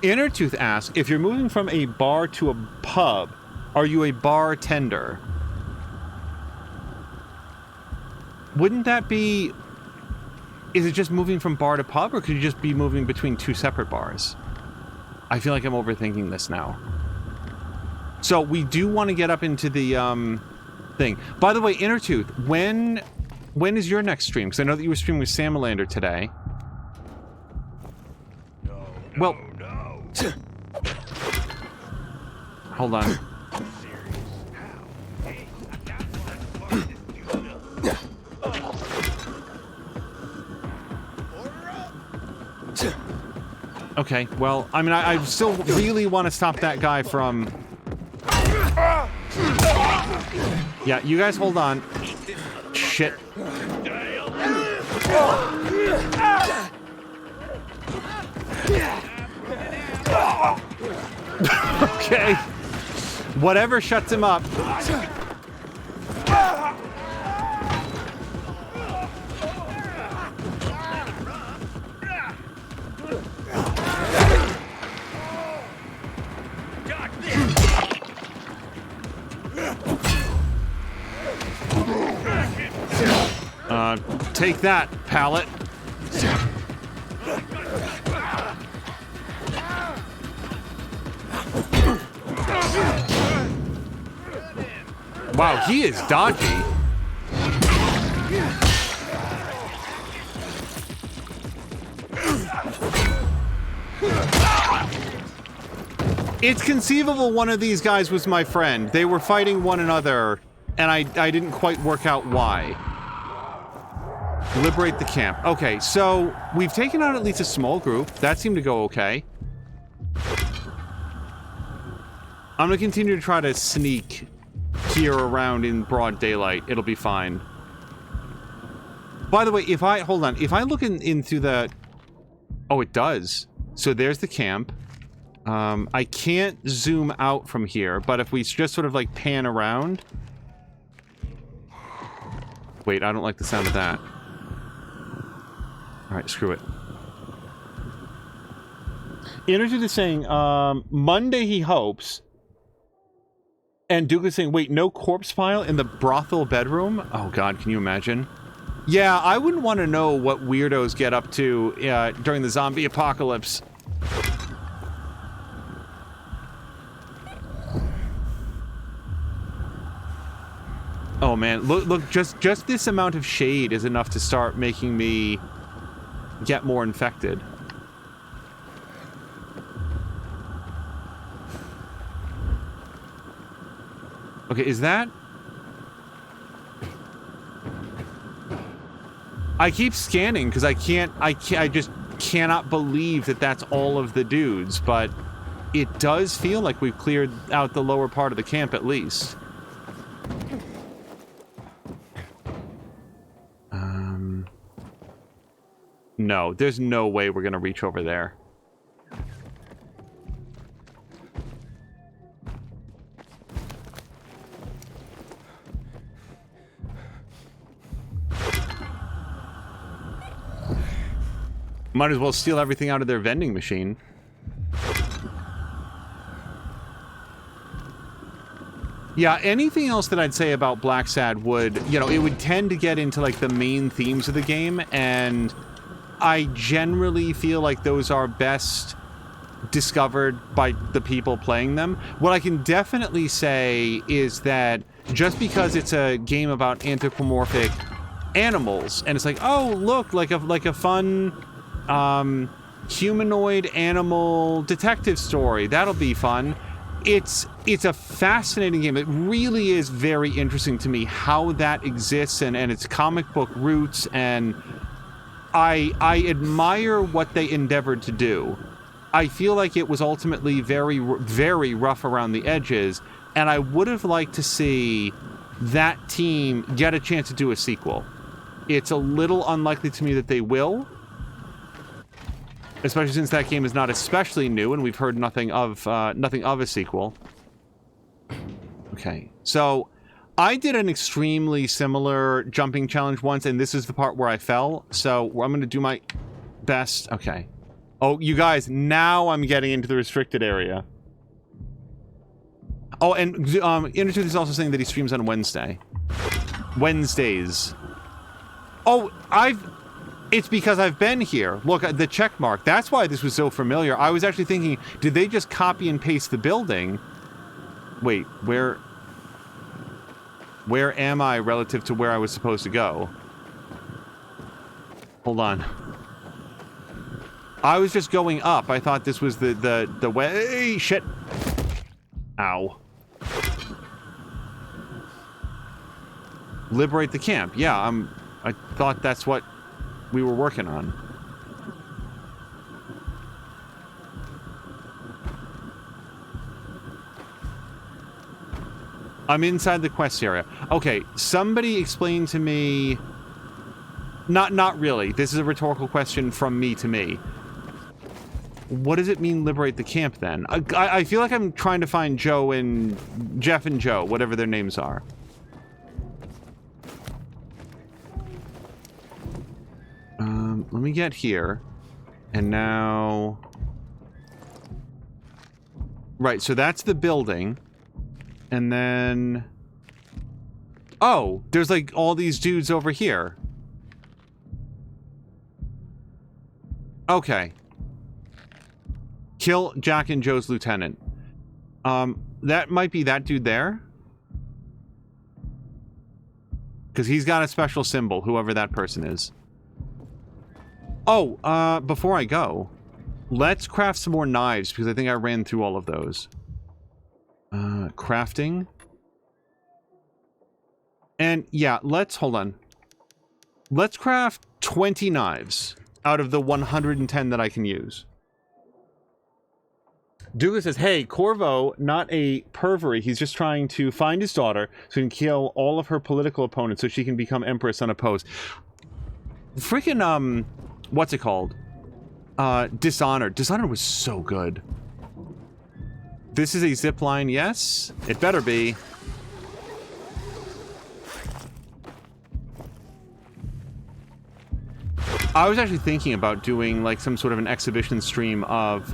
Innertooth asks, if you're moving from a bar to a pub, are you a bartender? Wouldn't that be... Is it just moving from bar to pub, or could you just be moving between 2 separate bars? I feel like I'm overthinking this now. So we do want to get up into the thing. By the way, Innertooth, when is your next stream? Because I know that you were streaming with Samalander today. No. Hold on. Okay, well, I mean, I still really want to stop that guy from... Yeah, you guys hold on. Shit. Okay. Whatever shuts him up. Take that, pallet. Wow, he is dodgy. It's conceivable one of these guys was my friend. They were fighting one another, and I didn't quite work out why. Liberate the camp. Okay, so we've taken out at least a small group. That seemed to go okay. I'm gonna continue to try to sneak here around in broad daylight. It'll be fine. By the way, if I... Hold on. If I look in through the... Oh, it does. So there's the camp. I can't zoom out from here, but if we just sort of like pan around... Wait, I don't like the sound of that. Alright, screw it. Innertooth is saying, Monday he hopes. And Duke is saying, wait, no corpse pile in the brothel bedroom? Oh god, can you imagine? Yeah, I wouldn't want to know what weirdos get up to during the zombie apocalypse. Oh man, look, just this amount of shade is enough to start making me get more infected. Okay, is that... I keep scanning because I just cannot believe that that's all of the dudes, but it does feel like we've cleared out the lower part of the camp at least. No, there's no way we're gonna reach over there. Might as well steal everything out of their vending machine. Yeah, anything else that I'd say about Black Sad would, you know, it would tend to get into like the main themes of the game, and I generally feel like those are best discovered by the people playing them. What I can definitely say is that just because it's a game about anthropomorphic animals, and it's like, oh, look, like a fun humanoid animal detective story, that'll be fun. It's a fascinating game. It really is very interesting to me how that exists and its comic book roots, and I admire what they endeavored to do. I feel like it was ultimately very, very rough around the edges, and I would have liked to see that team get a chance to do a sequel. It's a little unlikely to me that they will, especially since that game is not especially new and we've heard nothing of a sequel. Okay, so I did an extremely similar jumping challenge once, and this is the part where I fell, so I'm going to do my best. Okay. Oh, you guys, now I'm getting into the restricted area. Oh, and Intertooth is also saying that he streams on Wednesdays. Oh, it's because I've been here. Look, the check mark. That's why this was so familiar. I was actually thinking, did they just copy and paste the building? Wait, where am I relative to where I was supposed to go? Hold on. I was just going up. I thought this was the way. Shit. Ow. Liberate the camp. Yeah, I thought that's what we were working on. I'm inside the quest area. Okay, somebody explain to me... Not really. This is a rhetorical question from me to me. What does it mean, liberate the camp, then? I feel like I'm trying to find Jeff and Joe, whatever their names are. Let me get here. And now... Right, so that's the building. And then... Oh, there's like all these dudes over here. Okay. Kill Jack and Joe's lieutenant. That might be that dude there. Because he's got a special symbol, whoever that person is. Oh, before I go, let's craft some more knives, because I think I ran through all of those. Crafting. And yeah, hold on. Let's craft 20 knives out of the 110 that I can use. Douglas says, hey, Corvo, not a pervert. He's just trying to find his daughter so he can kill all of her political opponents so she can become Empress unopposed. Freaking, what's it called? Dishonored. Dishonored was so good. This is a zip line, yes? It better be. I was actually thinking about doing like some sort of an exhibition stream of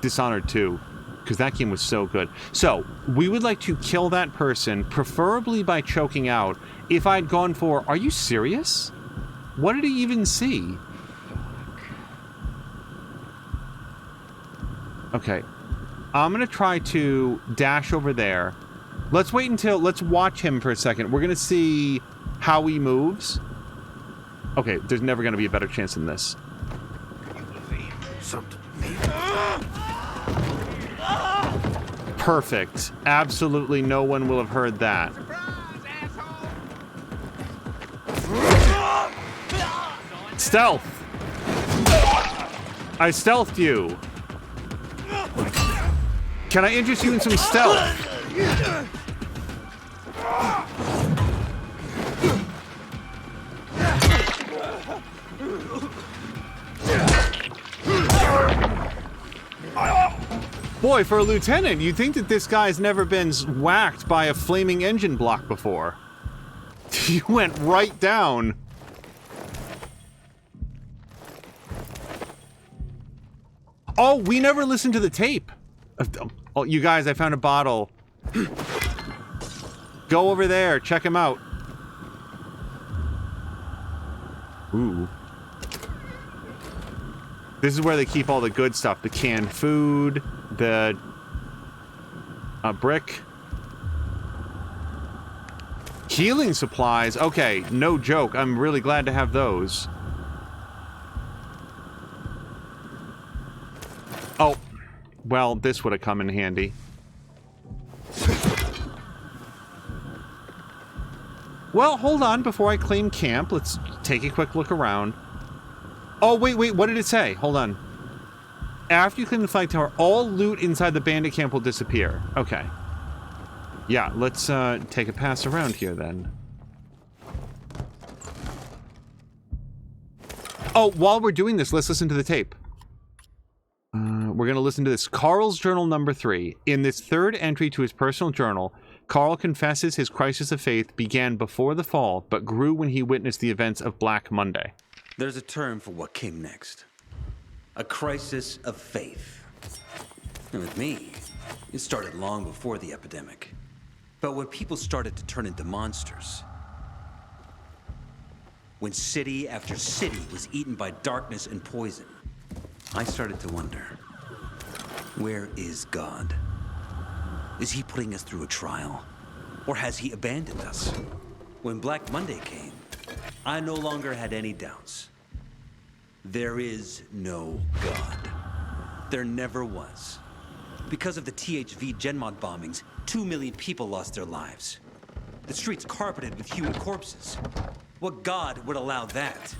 Dishonored 2, because that game was so good. So, we would like to kill that person, preferably by choking out. If I'd gone for, are you serious? What did he even see? Okay. I'm going to try to dash over there. Let's watch him for a second. We're going to see how he moves. Okay, there's never going to be a better chance than this. something. Perfect. Absolutely no one will have heard that. Stealth! I stealthed you. Can I interest you in some stealth? Boy, for a lieutenant, you'd think that this guy's never been whacked by a flaming engine block before. He went right down. Oh, we never listened to the tape. Oh, you guys, I found a bottle. Go over there, check him out. Ooh. This is where they keep all the good stuff. The canned food, the brick. Healing supplies. Okay, no joke. I'm really glad to have those. Oh, well, this would have come in handy. Well, hold on. Before I claim camp, let's take a quick look around. Oh, wait, what did it say? Hold on. After you claim the flag tower, all loot inside the bandit camp will disappear. Okay. Yeah, let's take a pass around here then. Oh, while we're doing this, let's listen to the tape. We're going to listen to this. Carl's journal number 3. In this third entry to his personal journal, Carl confesses his crisis of faith began before the fall, but grew when he witnessed the events of Black Monday. There's a term for what came next. A crisis of faith. And with me, it started long before the epidemic. But when people started to turn into monsters, when city after city was eaten by darkness and poison, I started to wonder, where is God? Is he putting us through a trial? Or has he abandoned us? When Black Monday came, I no longer had any doubts. There is no God. There never was. Because of the THV Genmod bombings, 2 million people lost their lives. The streets carpeted with human corpses. What God would allow that?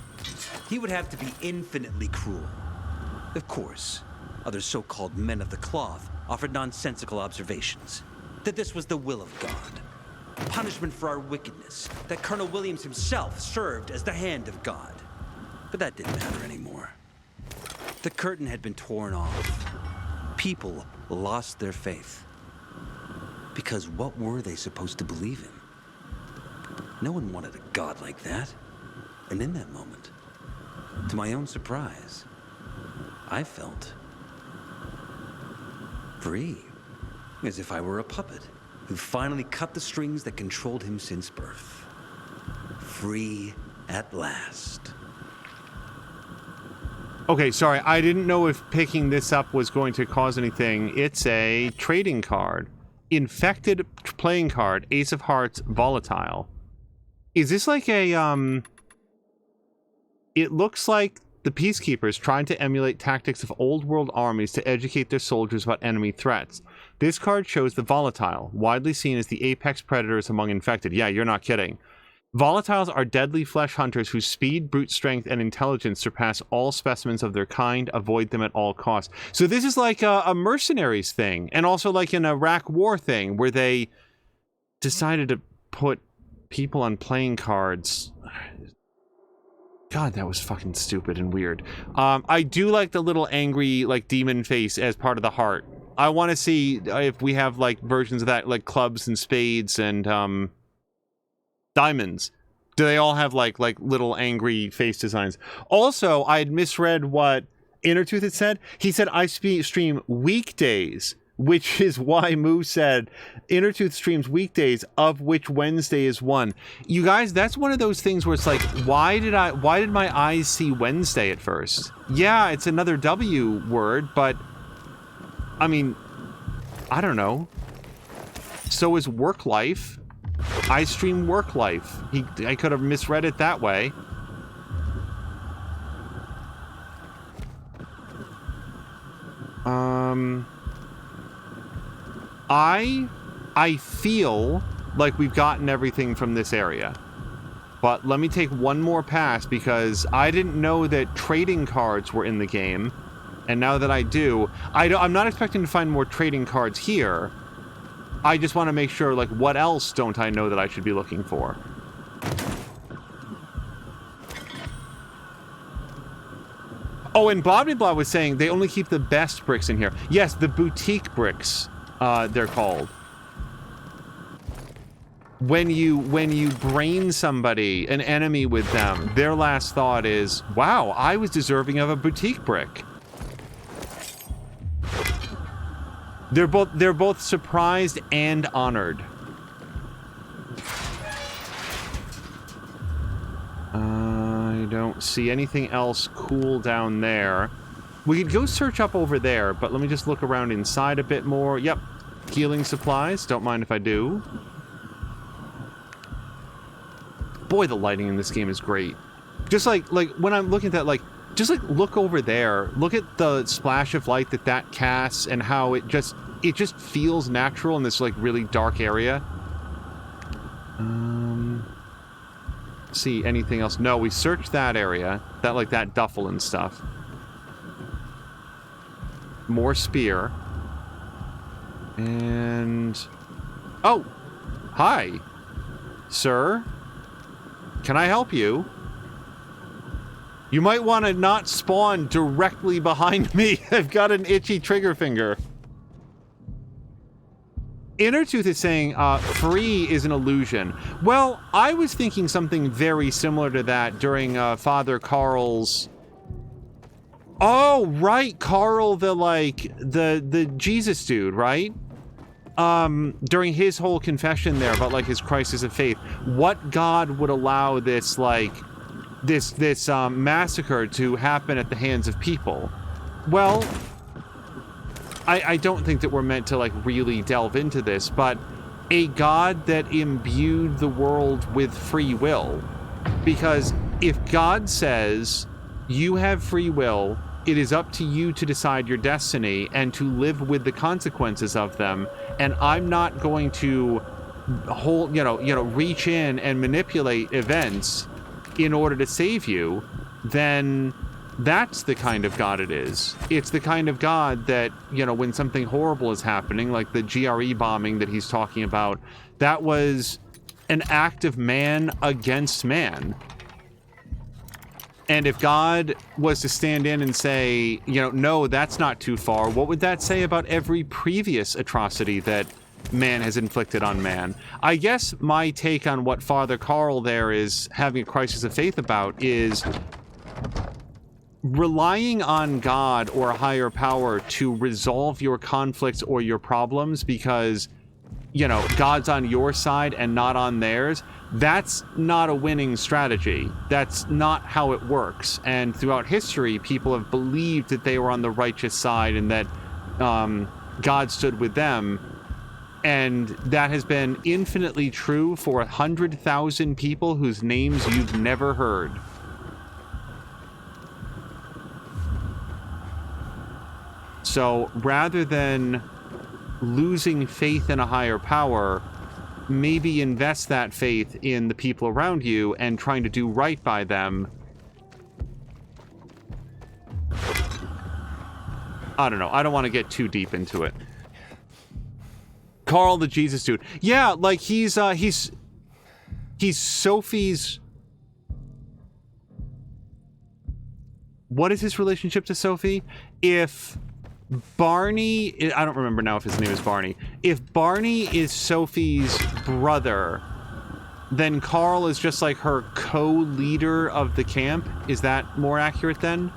He would have to be infinitely cruel. Of course, other so-called men of the cloth offered nonsensical observations. That this was the will of God. Punishment for our wickedness. That Colonel Williams himself served as the hand of God. But that didn't matter anymore. The curtain had been torn off. People lost their faith. Because what were they supposed to believe in? No one wanted a God like that. And in that moment, to my own surprise, I felt free. As if I were a puppet who finally cut the strings that controlled him since birth. Free at last. Okay, sorry, I didn't know if picking this up was going to cause anything. It's a trading card. Infected playing card, Ace of Hearts, volatile. Is this like a, It looks like the Peacekeepers trying to emulate tactics of old world armies to educate their soldiers about enemy threats. This card shows the volatile, widely seen as the apex predators among infected. Yeah, you're not kidding. Volatiles are deadly flesh hunters whose speed, brute strength, and intelligence surpass all specimens of their kind. Avoid them at all costs. So this is like a mercenaries thing, and also like an Iraq war thing, where they decided to put people on playing cards. God, that was fucking stupid and weird. I do like the little angry, like, demon face as part of the heart. I want to see if we have, like, versions of that, like clubs and spades and, diamonds. Do they all have like little angry face designs? Also, I had misread what Innertooth had said. He said I stream weekdays, which is why Moo said Innertooth streams weekdays, of which Wednesday is one. You guys, that's one of those things where it's like, why did my eyes see Wednesday at first? Yeah, it's another W word, but I mean, I don't know. So is work life. I stream work life. I could have misread it that way. I feel like we've gotten everything from this area. But let me take one more pass because I didn't know that trading cards were in the game. And now that I do, I'm not expecting to find more trading cards here. I just want to make sure, like, what else don't I know that I should be looking for? Oh, and Blah Blah Blah was saying they only keep the best bricks in here. Yes, the boutique bricks, they're called. When you brain somebody, an enemy with them, their last thought is, wow, I was deserving of a boutique brick. They're both surprised and honored. I don't see anything else cool down there. We could go search up over there, but let me just look around inside a bit more. Yep, healing supplies. Don't mind if I do. Boy, the lighting in this game is great. Just like when I'm looking at that, like, just like look over there. Look at the splash of light that casts and how it just feels natural in this like really dark area. See anything else? No, we searched that area. That duffel and stuff. More spear. And oh, hi, sir. Can I help you? You might want to not spawn directly behind me. I've got an itchy trigger finger. Innertooth is saying, free is an illusion. Well, I was thinking something very similar to that during Father Carl's... Oh, right, Carl, the Jesus dude, right? During his whole confession there about, like, his crisis of faith. What God would allow this, like, this massacre to happen at the hands of people? Well... I don't think that we're meant to, like, really delve into this, but a God that imbued the world with free will. Because if God says, you have free will, it is up to you to decide your destiny and to live with the consequences of them, and I'm not going to reach in and manipulate events in order to save you, then... that's the kind of God it is. It's the kind of God that, when something horrible is happening, like the GRE bombing that he's talking about, that was an act of man against man. And if God was to stand in and say, no, that's not too far, what would that say about every previous atrocity that man has inflicted on man? I guess my take on what Father Carl there is having a crisis of faith about is... relying on God or a higher power to resolve your conflicts or your problems because, God's on your side and not on theirs, that's not a winning strategy. That's not how it works. And throughout history, people have believed that they were on the righteous side and that God stood with them. And that has been infinitely true for 100,000 people whose names you've never heard. So rather than losing faith in a higher power, maybe invest that faith in the people around you and trying to do right by them. I don't know. I don't want to get too deep into it. Carl the Jesus dude. Yeah, like he's Sophie's... What is his relationship to Sophie? If Barney... I don't remember now if his name is Barney. If Barney is Sophie's brother, then Carl is just like her co-leader of the camp. Is that more accurate then?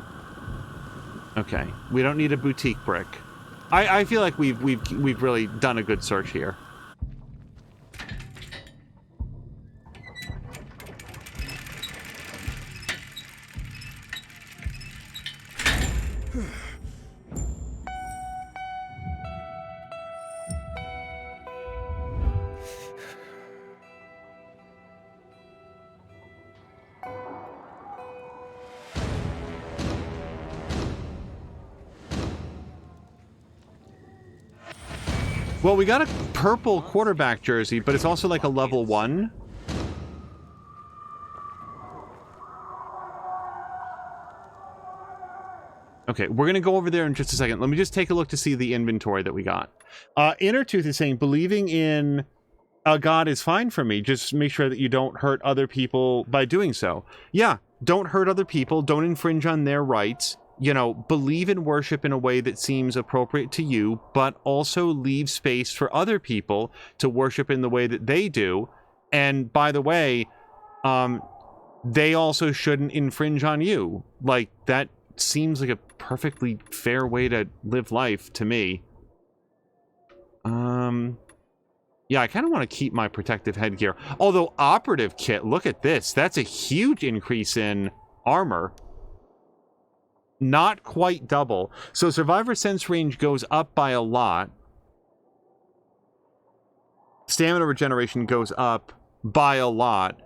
Okay. We don't need a boutique brick. I feel like we've really done a good search here. Well, we got a purple quarterback jersey, but it's also like a level 1. Okay, we're going to go over there in just a second. Let me just take a look to see the inventory that we got. Inner Tooth is saying, believing in a god is fine for me. Just make sure that you don't hurt other people by doing so. Yeah, don't hurt other people. Don't infringe on their rights. You know, believe in worship in a way that seems appropriate to you, but also leave space for other people to worship in the way that they do. And by the way, they also shouldn't infringe on you. Like, that seems like a perfectly fair way to live life to me. Yeah, I kind of want to keep my protective headgear. Although, operative kit, look at this. That's a huge increase in armor. Not quite double. So survivor sense range goes up by a lot. Stamina regeneration goes up by a lot.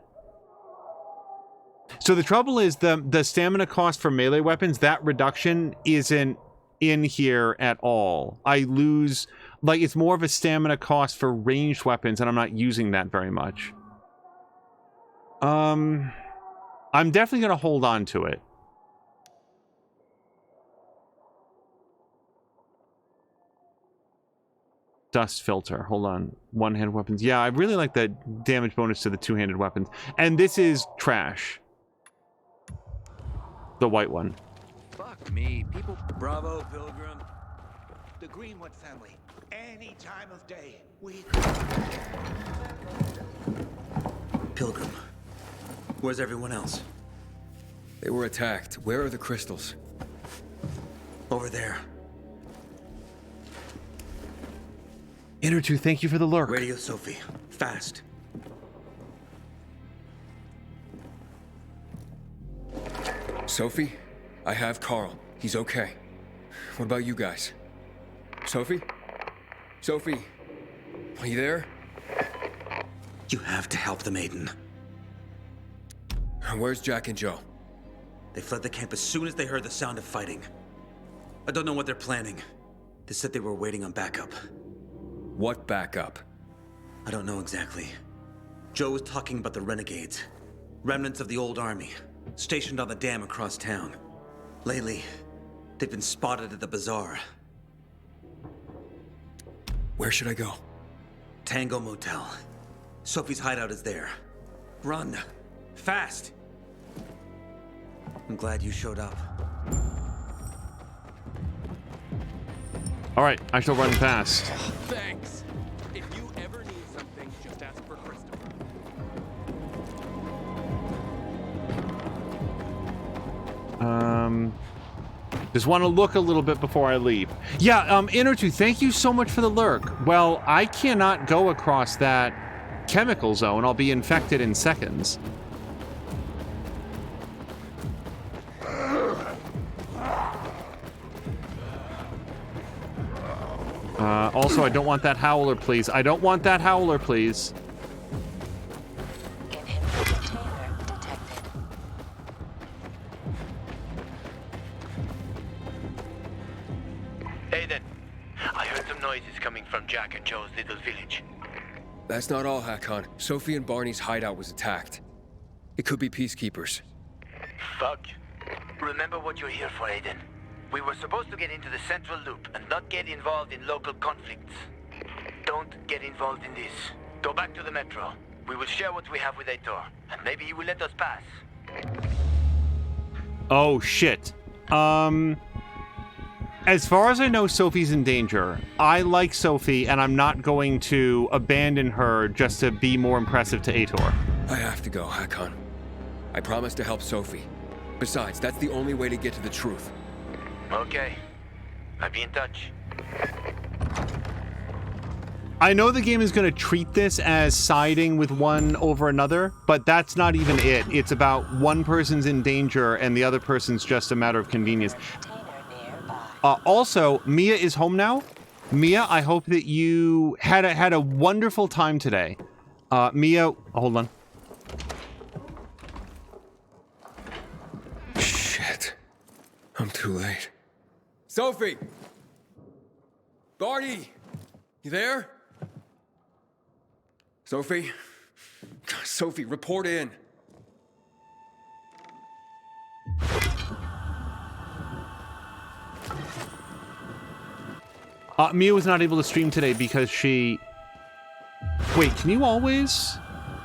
So the trouble is the stamina cost for melee weapons, that reduction isn't in here at all. I lose, like, it's more of a stamina cost for ranged weapons, and I'm not using that very much. I'm definitely going to hold on to it. Dust filter. Hold on. One-handed weapons. Yeah, I really like that damage bonus to the two-handed weapons. And this is trash. The white one. Fuck me. People. Bravo, Pilgrim. The Greenwood family. Any time of day. We. Pilgrim. Where's everyone else? They were attacked. Where are the crystals? Over there. Inner Tooth, thank you for the lurk. Radio Sophie. Fast. Sophie? I have Carl. He's okay. What about you guys? Sophie? Sophie? Are you there? You have to help them, Aiden. Where's Jack and Joe? They fled the camp as soon as they heard the sound of fighting. I don't know what they're planning. They said they were waiting on backup. What backup? I don't know exactly. Joe was talking about the renegades. Remnants of the old army, stationed on the dam across town. Lately, they've been spotted at the bazaar. Where should I go? Tango Motel. Sophie's hideout is there. Run. Fast. I'm glad you showed up. All right, I shall run fast. Thanks. If you ever need something, just ask for Christopher. Just want to look a little bit before I leave. Yeah, Inner Tooth, thank you so much for the lurk. Well, I cannot go across that chemical zone. I'll be infected in seconds. Also, I don't want that howler, please. I don't want that howler, please. Aiden, I heard some noises coming from Jack and Joe's little village. That's not all, Hakon. Sophie and Barney's hideout was attacked. It could be peacekeepers. Fuck. Remember what you're here for, Aiden. We were supposed to get into the central loop and not get involved in local conflicts. Don't get involved in this. Go back to the metro. We will share what we have with Aitor, and maybe he will let us pass. Oh, shit. As far as I know, Sophie's in danger. I like Sophie, and I'm not going to abandon her just to be more impressive to Aitor. I have to go, Hakon. I promised to help Sophie. Besides, that's the only way to get to the truth. Okay. I'll be in touch. I know the game is going to treat this as siding with one over another, but that's not even it. It's about one person's in danger and the other person's just a matter of convenience. Also, Mia is home now. Mia, I hope that you had a wonderful time today. Mia, hold on. Shit. I'm too late. Sophie! Barney! You there? Sophie? Sophie, report in. Mia was not able to stream today because she... Wait, can you always...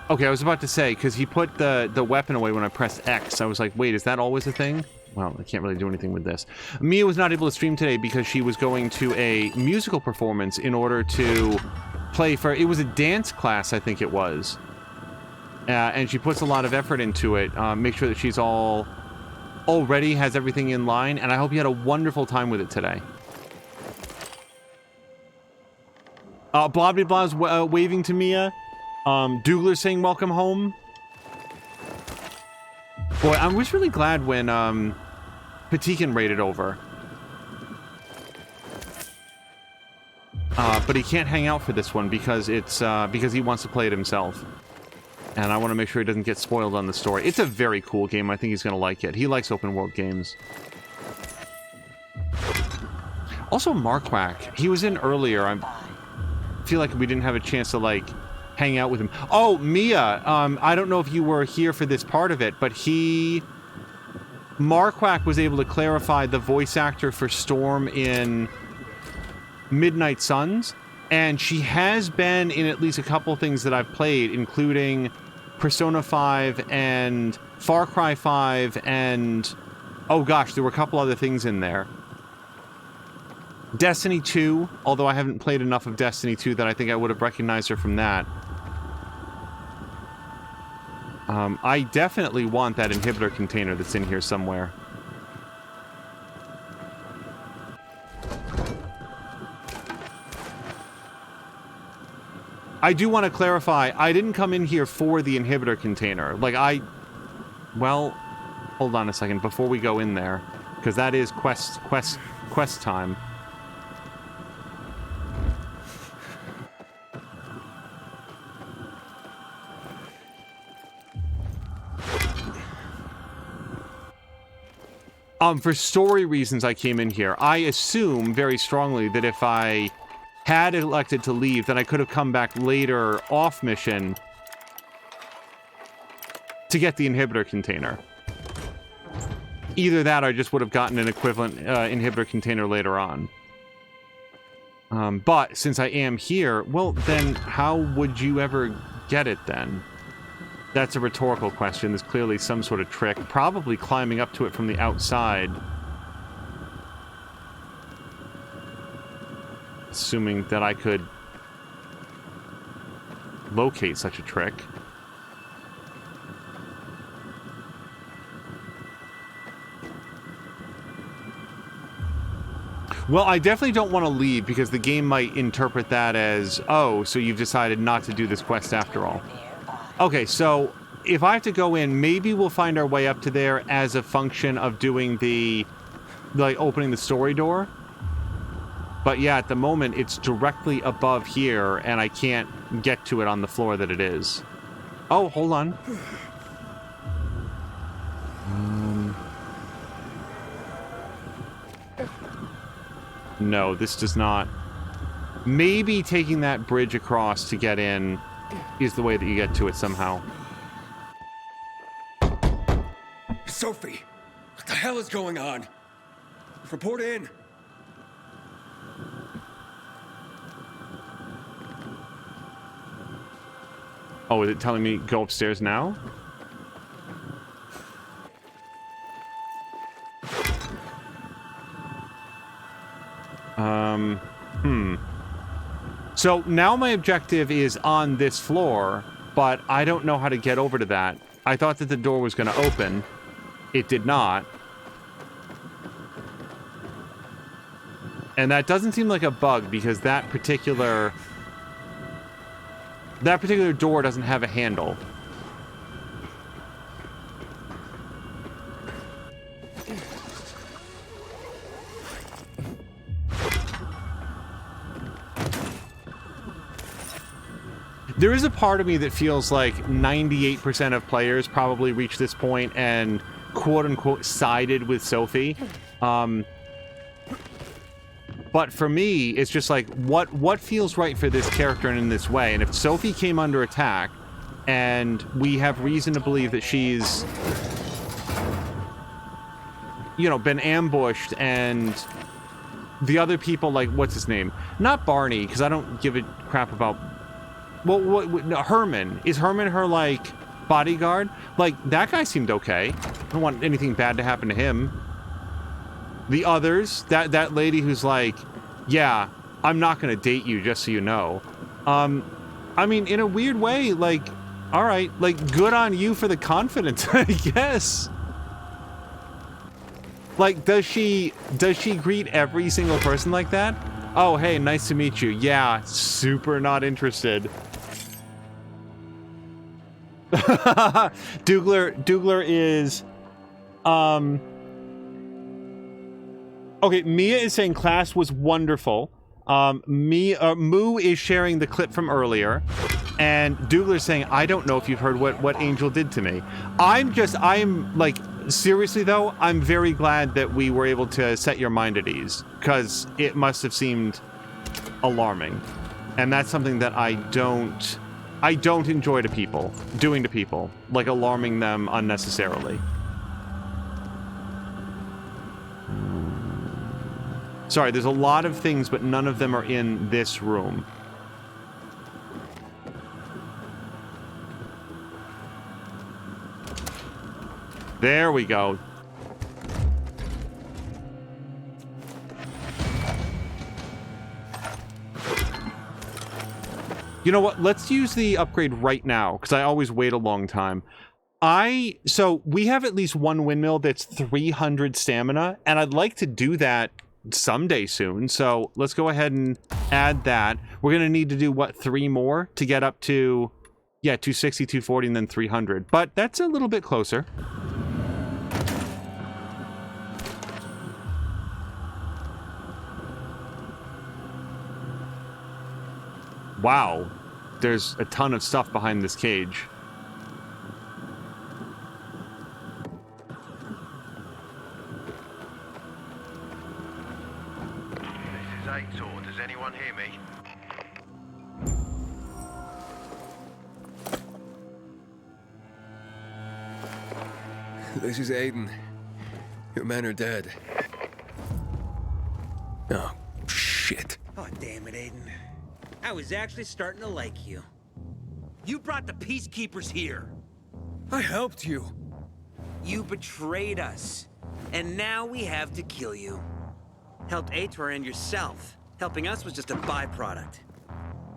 Okay, I was about to say, because he put the weapon away when I pressed X. I was like, wait, is that always a thing? Well, I can't really do anything with this. Mia was not able to stream today because she was going to a musical performance in order to play for... It was a dance class, I think it was. And she puts a lot of effort into it. Make sure that she's already has everything in line. And I hope you had a wonderful time with it today. Blobby Blah's waving to Mia. Dougler saying welcome home. Boy, I was really glad when Patikin raided over. But he can't hang out for this one because it's because he wants to play it himself. And I want to make sure he doesn't get spoiled on the story. It's a very cool game. I think he's going to like it. He likes open world games. Also, Marquardt. He was in earlier. I feel like we didn't have a chance to, like, hang out with him. Oh, Mia. I don't know if you were here for this part of it, but Marquardt was able to clarify the voice actor for Storm in Midnight Suns, and she has been in at least a couple things that I've played, including Persona 5 and Far Cry 5 and... Oh gosh, there were a couple other things in there. Destiny 2, although I haven't played enough of Destiny 2 that I think I would have recognized her from that. I definitely want that inhibitor container that's in here somewhere. I do want to clarify, I didn't come in here for the inhibitor container. Like, well, hold on a second before we go in there, because that is quest time. For story reasons, I came in here. I assume very strongly that if I had elected to leave, then I could have come back later off mission to get the inhibitor container. Either that, or I just would have gotten an equivalent inhibitor container later on. But since I am here, well, then how would you ever get it then? That's a rhetorical question. There's clearly some sort of trick. Probably climbing up to it from the outside. Assuming that I could locate such a trick. Well, I definitely don't want to leave because the game might interpret that as, oh, so you've decided not to do this quest after all. Okay, so if I have to go in, maybe we'll find our way up to there as a function of doing the, like, opening the story door. But yeah, at the moment, it's directly above here, and I can't get to it on the floor that it is. Oh, hold on. No, this does not. Maybe taking that bridge across to get in is the way that you get to it somehow. Sophie! What the hell is going on? Report in! Oh, is it telling me go upstairs now? So now my objective is on this floor, but I don't know how to get over to that. I thought that the door was going to open. It did not. And that doesn't seem like a bug because that particular door doesn't have a handle. There is a part of me that feels like 98% of players probably reached this point and quote-unquote sided with Sophie. But for me, it's just like, what feels right for this character and in this way? And if Sophie came under attack, and we have reason to believe that she's, you know, been ambushed, and the other people, like, what's his name? Not Barney, because I don't give a crap about... Well, no, Herman. Is Herman her, like, bodyguard? Like, that guy seemed okay. I don't want anything bad to happen to him. The others, that lady who's like, yeah, I'm not gonna date you, just so you know. I mean, in a weird way, like, all right, like, good on you for the confidence, I guess. Like, does she greet every single person like that? Oh, hey, nice to meet you. Yeah, super not interested. Dougler is, okay, Mia is saying class was wonderful. Moo is sharing the clip from earlier. And Dougler's saying, I don't know if you've heard what Angel did to me. I'm like, seriously though, I'm very glad that we were able to set your mind at ease. Because it must have seemed alarming. And that's something that I don't enjoy doing to people. Like alarming them unnecessarily. Sorry, there's a lot of things, but none of them are in this room. There we go. You know what? Let's use the upgrade right now, because I always wait a long time. So we have at least one windmill that's 300 stamina, and I'd like to do that someday soon. So let's go ahead and add that. We're going to need to do, what, 3 more to get up to, yeah, 260, 240, and then 300. But that's a little bit closer. Wow, there's a ton of stuff behind this cage. This is Aiden. Does anyone hear me? This is Aiden. Your men are dead. Oh, shit. Oh, damn it, Aiden. I was actually starting to like you. You brought the peacekeepers here. I helped you. You betrayed us. And now we have to kill you. Helped Aitor and yourself. Helping us was just a byproduct.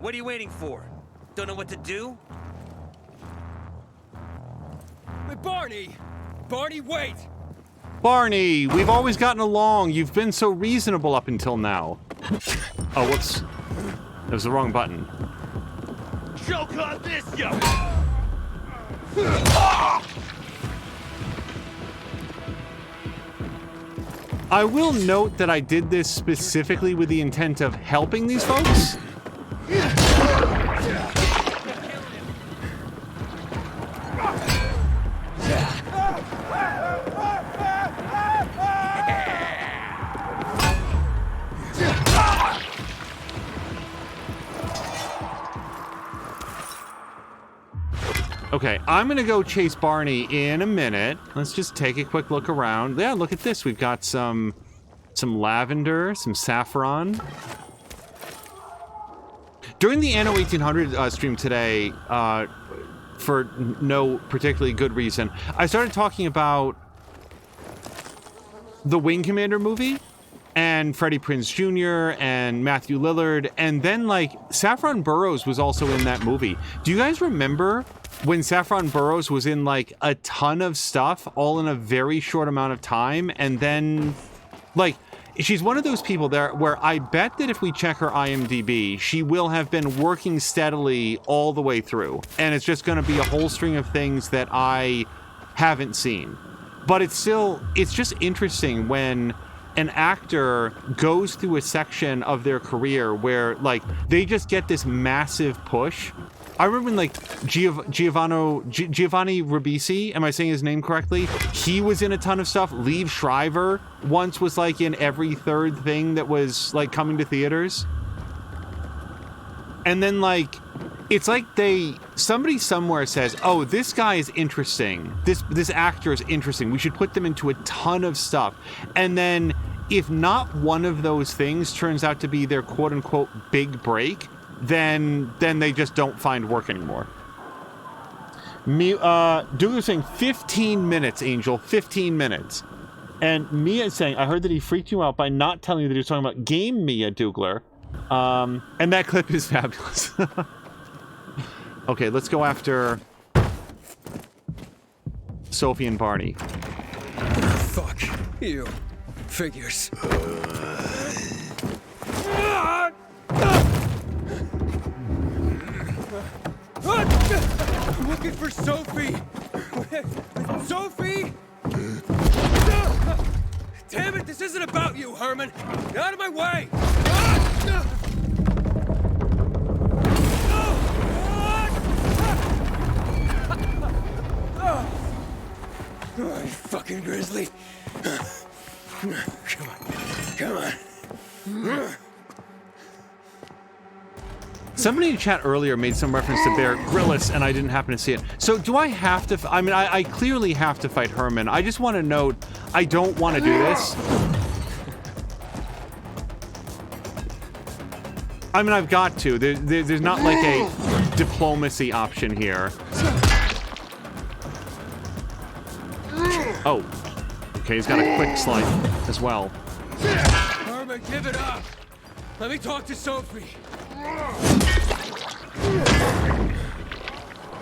What are you waiting for? Don't know what to do? But Barney! Barney, wait! Barney, we've always gotten along. You've been so reasonable up until now. Oh, whoops. That was the wrong button. Choke on this, yo! I will note that I did this specifically with the intent of helping these folks. Okay, I'm gonna go chase Barney in a minute. Let's just take a quick look around. Yeah, look at this. We've got some lavender, some saffron. During the Anno 1800 stream today, for no particularly good reason, I started talking about the Wing Commander movie and Freddie Prinze Jr. and Matthew Lillard, and then like Saffron Burrows was also in that movie. Do you guys remember when Saffron Burrows was in like a ton of stuff all in a very short amount of time? And then like she's one of those people there where I bet that if we check her IMDb, she will have been working steadily all the way through, and it's just going to be a whole string of things that I haven't seen. But it's just interesting when an actor goes through a section of their career where like they just get this massive push I remember when, like, Giovanni Ribisi, am I saying his name correctly? He was in a ton of stuff. Liev Schreiber once was, like, in every third thing that was, like, coming to theaters. And then, like, it's like somebody somewhere says, oh, this guy is interesting. This actor is interesting. We should put them into a ton of stuff. And then, if not one of those things turns out to be their quote-unquote big break, then they just don't find work anymore. Douglas saying 15 minutes, Angel, 15 minutes. And Mia is saying, I heard that he freaked you out by not telling you that he was talking about Game Mia Dougler. And that clip is fabulous. Okay, let's go after Sophie and Barney. Fuck you. Figures. I'm looking for Sophie! Sophie! Damn it, this isn't about you, Herman! Get out of my way! Oh, you fucking grizzly! Come on, come on. Somebody in chat earlier made some reference to Bear Grylls, and I didn't happen to see it. So do I have to... I mean, I clearly have to fight Herman. I just want to note, I don't want to do this. I mean, I've got to. There's not like a diplomacy option here. Oh. Okay, he's got a quick slide as well. Herman, give it up! Let me talk to Sophie!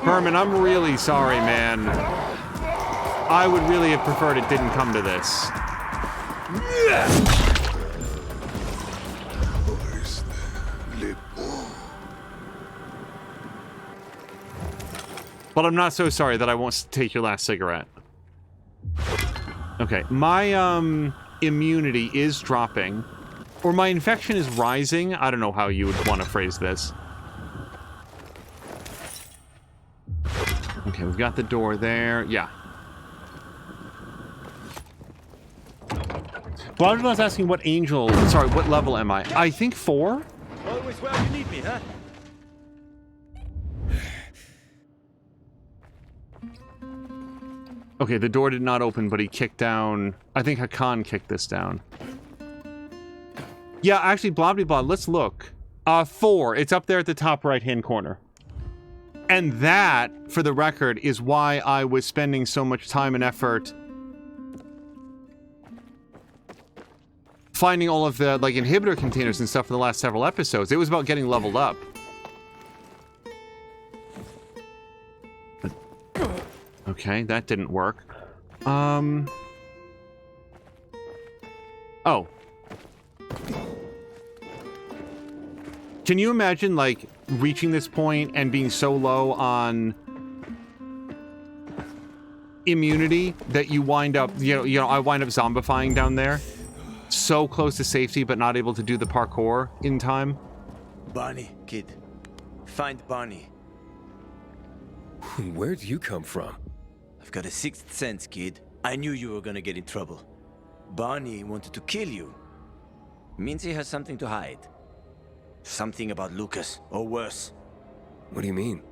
Herman, I'm really sorry, man. I would really have preferred it didn't come to this. But I'm not so sorry that I won't take your last cigarette. Okay, my immunity is dropping. Or my infection is rising. I don't know how you would want to phrase this. Okay, we've got the door there. Yeah. Blondie was asking what what level am I? I think 4? Always where you need me, huh? Okay, the door did not open, but he kicked down... I think Hakan kicked this down. Yeah, actually, blah, blah, blah. Let's look. 4. It's up there at the top right-hand corner. And that, for the record, is why I was spending so much time and effort finding all of the, like, inhibitor containers and stuff for the last several episodes. It was about getting leveled up. Okay, that didn't work. Oh. Can you imagine, like, reaching this point and being so low on immunity that you wind up, you know, I wind up zombifying down there? So close to safety, but not able to do the parkour in time? Barney, kid. Find Barney. Where'd you come from? I've got a sixth sense, kid. I knew you were gonna get in trouble. Barney wanted to kill you. Means he has something to hide. Something about Lucas, or worse. What do you mean?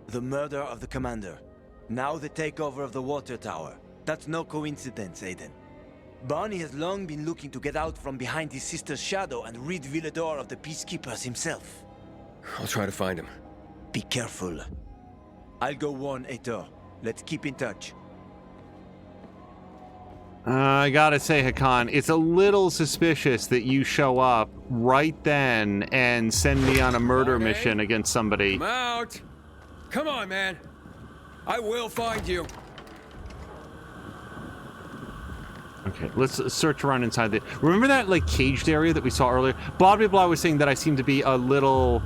The murder of the commander. Now the takeover of the water tower. That's no coincidence, Aiden. Barney has long been looking to get out from behind his sister's shadow and rid Villador of the Peacekeepers himself. I'll try to find him. Be careful. I'll go warn Aitor. Let's keep in touch. I gotta say, Hakan, it's a little suspicious that you show up right then and send me on a murder mission against somebody. I'm out! Come on, man! I will find you! Okay, let's search around inside the... Remember that, like, caged area that we saw earlier? Blah, blah, blah was saying that I seem to be a little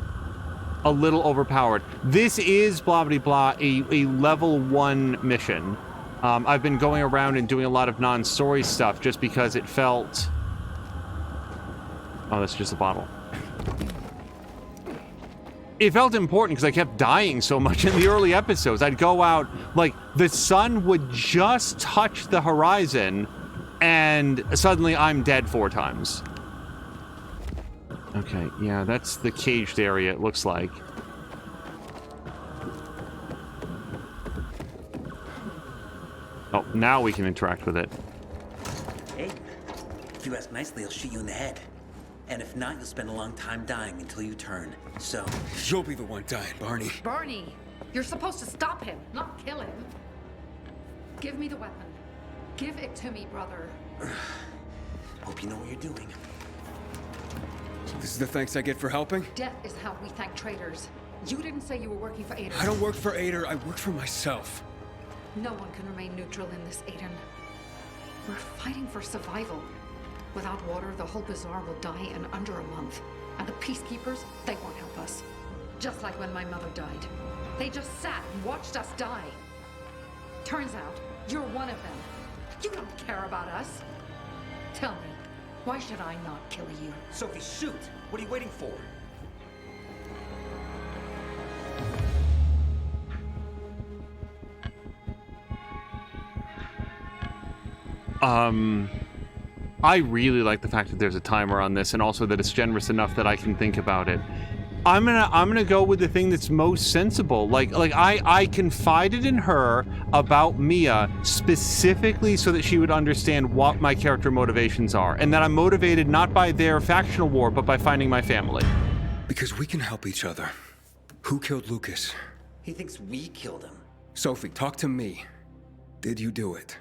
overpowered. This is, blah, blah, blah, a level 1 mission. I've been going around and doing a lot of non-story stuff just because it felt... Oh, that's just a bottle. it felt important because I kept dying so much in the early episodes. I'd go out, like, the sun would just touch the horizon, and suddenly I'm dead 4 times. Okay, yeah, that's the caged area, it looks like. Oh, now we can interact with it. Aiden, if you ask nicely, I'll shoot you in the head. And if not, you'll spend a long time dying until you turn. So... You'll be the one dying, Barney. Barney, you're supposed to stop him, not kill him. Give me the weapon. Give it to me, brother. Hope you know what you're doing. This is the thanks I get for helping? Death is how we thank traitors. You didn't say you were working for Aiden. I don't work for Aiden, I work for myself. No one can remain neutral in this, Aiden. We're fighting for survival. Without water, the whole bazaar will die in under a month. And the peacekeepers, they won't help us. Just like when my mother died. They just sat and watched us die. Turns out, you're one of them. You don't care about us. Tell me, why should I not kill you? Sophie, shoot! What are you waiting for? I really like the fact that there's a timer on this, and also that it's generous enough that I can think about it. I'm gonna go with the thing that's most sensible. Like I confided in her about Mia specifically so that she would understand what my character motivations are, and that I'm motivated not by their factional war, but by finding my family. Because we can help each other. Who killed Lucas? He thinks we killed him. Sophie, talk to me. Did you do it?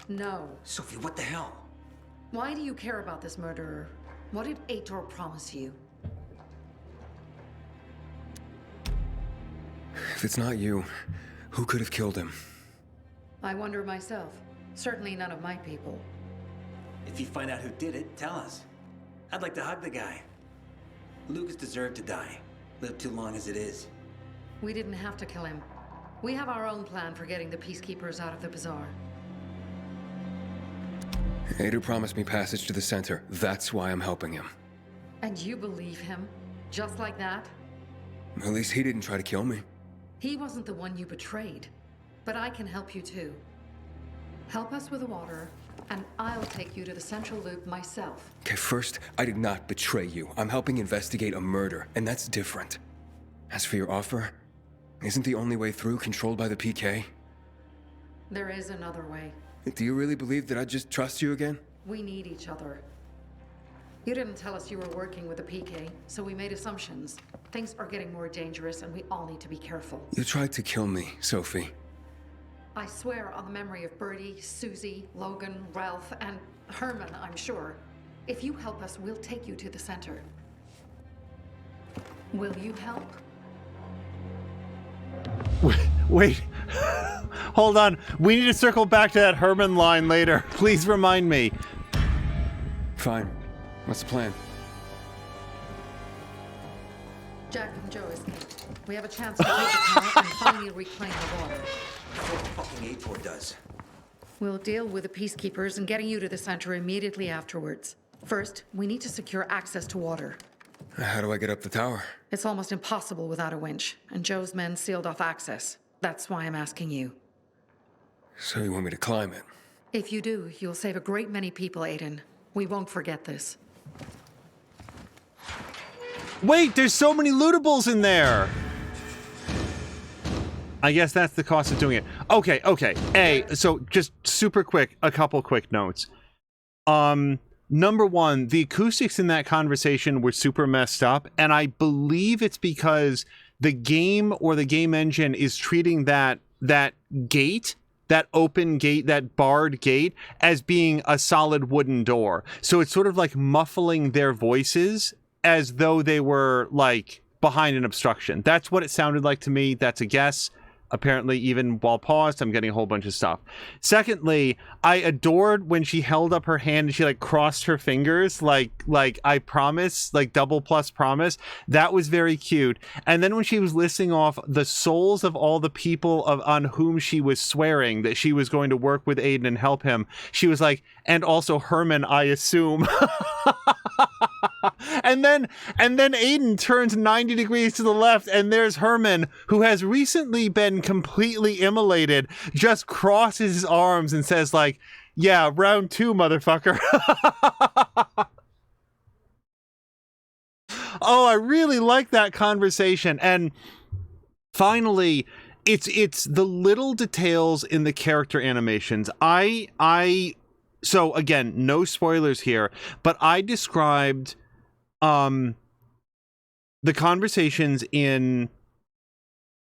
No. Sophie, what the hell? Why do you care about this murderer? What did Aitor promise you? If it's not you, who could have killed him? I wonder myself. Certainly none of my people. If you find out who did it, tell us. I'd like to hug the guy. Lucas deserved to die. Lived too long as it is. We didn't have to kill him. We have our own plan for getting the peacekeepers out of the bazaar. Aiden promised me passage to the center. That's why I'm helping him. And you believe him? Just like that? At least he didn't try to kill me. He wasn't the one you betrayed. But I can help you too. Help us with the water, and I'll take you to the central loop myself. Okay, first, I did not betray you. I'm helping investigate a murder, and that's different. As for your offer, isn't the only way through controlled by the PK? There is another way. Do you really believe that I'd just trust you again? We need each other. You didn't tell us you were working with the PK, so we made assumptions. Things are getting more dangerous, and we all need to be careful. You tried to kill me, Sophie. I swear on the memory of Bertie, Susie, Logan, Ralph, and Herman, I'm sure. If you help us, we'll take you to the center. Will you help? Wait. Hold on. We need to circle back to that Herman line later. Please remind me. Fine. What's the plan? Jack and Joe escaped. We have a chance to take the car and finally reclaim the water. What fucking Aitor does. We'll deal with the peacekeepers and getting you to the center immediately afterwards. First, we need to secure access to water. How do I get up the tower? It's almost impossible without a winch, and Joe's men sealed off access. That's why I'm asking you. So you want me to climb it? If you do, you'll save a great many people, Aiden. We won't forget this. Wait, there's so many lootables in there! I guess that's the cost of doing it. Okay. So just super quick, a couple quick notes. Number one, the acoustics in that conversation were super messed up, and I believe it's because the game or the game engine is treating that gate, that open gate, that barred gate, as being a solid wooden door. So it's sort of like muffling their voices as though they were like behind an obstruction. That's what it sounded like to me. That's a guess. Apparently, even while paused, I'm getting a whole bunch of stuff. Secondly, I adored when she held up her hand and she like crossed her fingers, like I promise, like double plus promise. That was very cute. And then when she was listing off the souls of all the people on whom she was swearing that she was going to work with Aiden and help him, she was like, and also Herman, I assume. And then Aiden turns 90 degrees to the left, and there's Herman, who has recently been completely immolated, just crosses his arms and says, like, yeah, round 2, motherfucker. Oh, I really like that conversation. And finally, it's the little details in the character animations. So again, no spoilers here, but I described the conversations in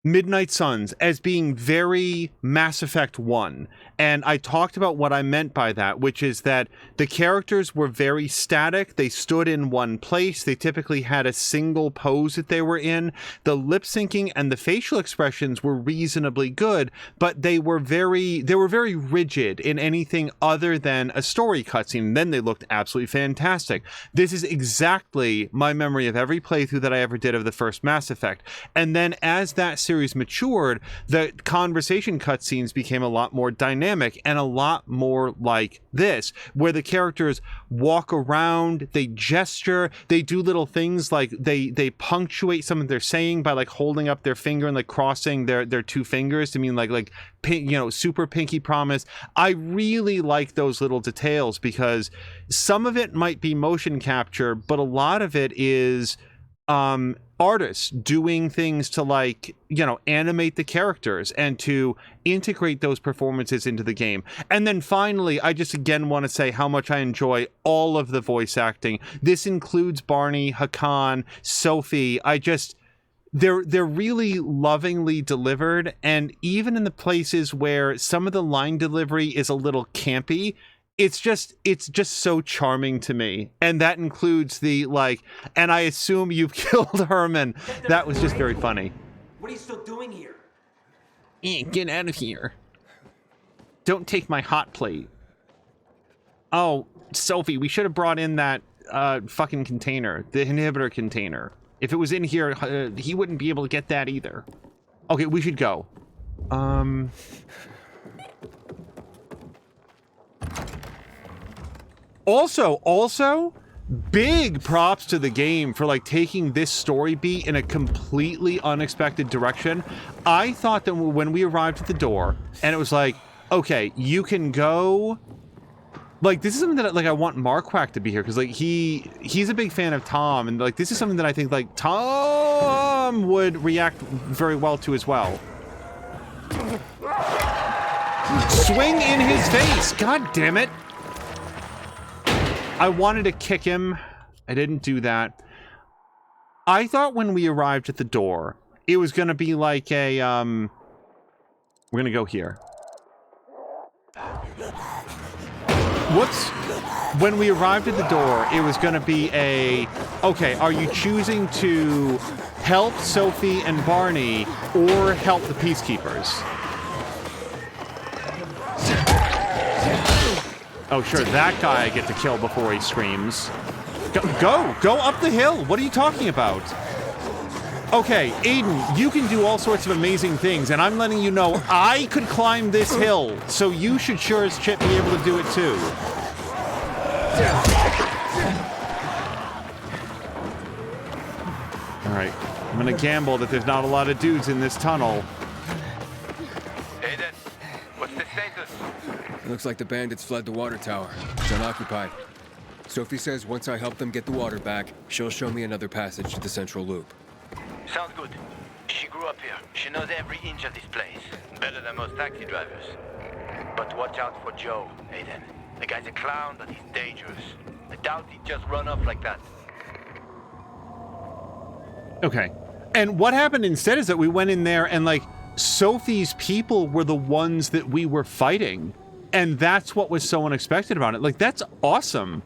Midnight Suns as being very Mass Effect 1. And I talked about what I meant by that, which is that the characters were very static. They stood in one place. They typically had a single pose that they were in. The lip syncing and the facial expressions were reasonably good, but they were very rigid in anything other than a story cutscene. Then they looked absolutely fantastic. This is exactly my memory of every playthrough that I ever did of the first Mass Effect. And then as that series matured, the conversation cutscenes became a lot more dynamic and a lot more like this, where the characters walk around, they gesture, they do little things like they punctuate something they're saying by like holding up their finger and like crossing their 2 fingers to mean like super pinky promise. I really like those little details because some of it might be motion capture, but a lot of it is artists doing things to like, animate the characters and to integrate those performances into the game. And then finally, I just again want to say how much I enjoy all of the voice acting. This includes Barney, Hakan, Sophie. They're really lovingly delivered, and even in the places where some of the line delivery is a little campy, it's just so charming to me. And that includes the and I assume you've killed Herman. That was just very funny. What are you still doing here? Get out of here. Don't take my hot plate. Oh, Sophie, we should have brought in that fucking container, the inhibitor container. If it was in here, he wouldn't be able to get that either. Okay, we should go. Also, big props to the game for like taking this story beat in a completely unexpected direction. I thought that when we arrived at the door and it was like, okay, you can go. Like, this is something that I want Marquardt to be here because like he's a big fan of Tom, and like this is something that I think like Tom would react very well to as well. Swing in his face! God damn it! I wanted to kick him. I didn't do that. I thought when we arrived at the door, it was going to be like a, we're going to go here. Whoops. When we arrived at the door, it was going to be a, okay, are you choosing to help Sophie and Barney or help the Peacekeepers? Oh, sure, that guy I get to kill before he screams. Go up the hill. What are you talking about? Okay, Aiden, you can do all sorts of amazing things, and I'm letting you know I could climb this hill, so you should sure as shit be able to do it too. All right, I'm gonna gamble that there's not a lot of dudes in this tunnel. Aiden, what's the status? It looks like the bandits fled the water tower. It's unoccupied. Sophie says once I help them get the water back, she'll show me another passage to the central loop. Sounds good. She grew up here. She knows every inch of this place. Better than most taxi drivers. But watch out for Joe, Aiden. The guy's a clown, but he's dangerous. I doubt he'd just run off like that. Okay. And what happened instead is that we went in there and, like, Sophie's people were the ones that we were fighting. And that's what was so unexpected about it. Like, that's awesome.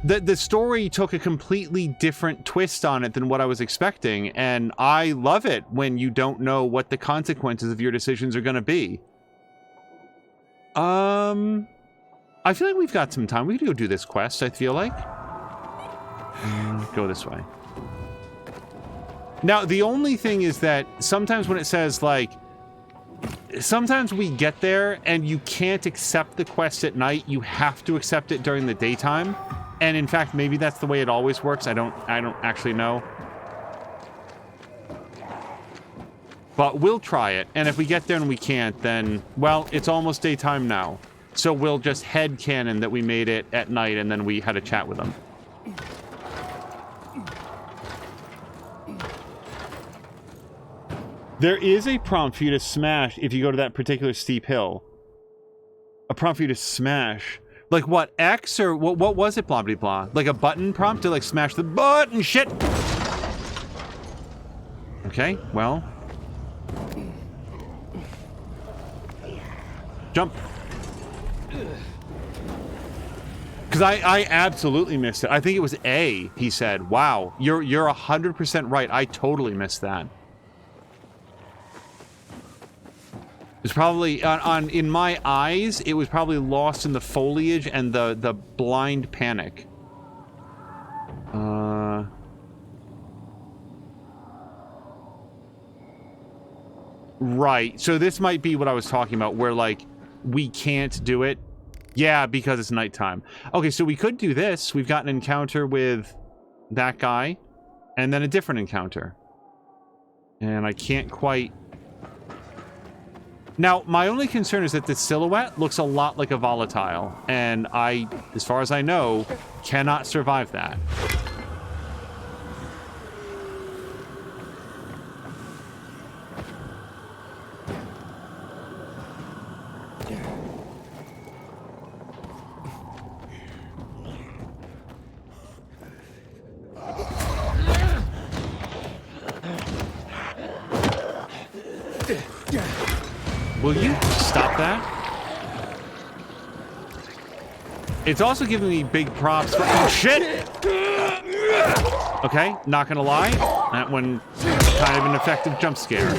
The story took a completely different twist on it than what I was expecting, and I love it when you don't know what the consequences of your decisions are going to be. I feel like we've got some time. We can go do this quest, I feel like. Go this way. Now, the only thing is that sometimes when it says, like, sometimes we get there and you can't accept the quest at night. You have to accept it during the daytime. And in fact, maybe that's the way it always works. I don't actually know. But we'll try it. And if we get there and we can't, then, well, it's almost daytime now. So we'll just headcanon that we made it at night and then we had a chat with them. There is a prompt for you to smash if you go to that particular steep hill. A prompt for you to smash. Like what, X or what was it, blah, blah, blah? Like a button prompt to like smash the button, shit! Okay, well. Jump. Because I absolutely missed it. I think it was A, he said. Wow, you're 100% right. I totally missed that. It's probably in my eyes, it was probably lost in the foliage and the blind panic. Right. So this might be what I was talking about, where like we can't do it. Yeah, because it's nighttime. Okay, so we could do this. We've got an encounter with that guy, and then a different encounter. And I can't quite... Now, my only concern is that this silhouette looks a lot like a volatile, and I, as far as I know, cannot survive that. Will you stop that? It's also giving me big props for... Oh, shit! Okay, not gonna lie. That one, kind of an effective jump scare.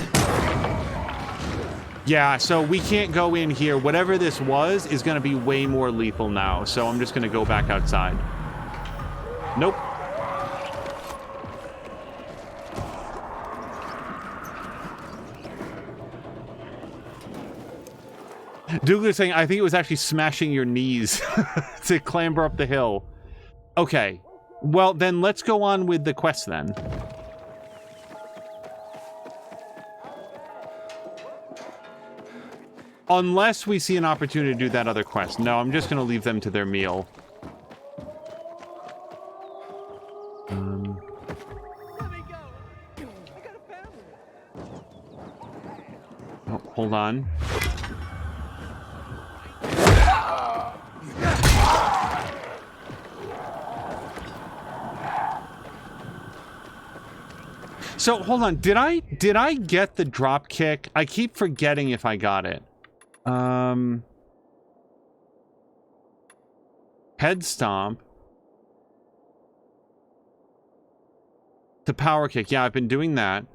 Yeah, so we can't go in here. Whatever this was is gonna be way more lethal now. So I'm just gonna go back outside. Nope. Douglas is saying, I think it was actually smashing your knees to clamber up the hill. Okay. Well, then let's go on with the quest then. Unless we see an opportunity to do that other quest. No, I'm just going to leave them to their meal. Oh, hold on. So, hold on. Did I get the drop kick? I keep forgetting if I got it. Head stomp. The power kick. Yeah, I've been doing that.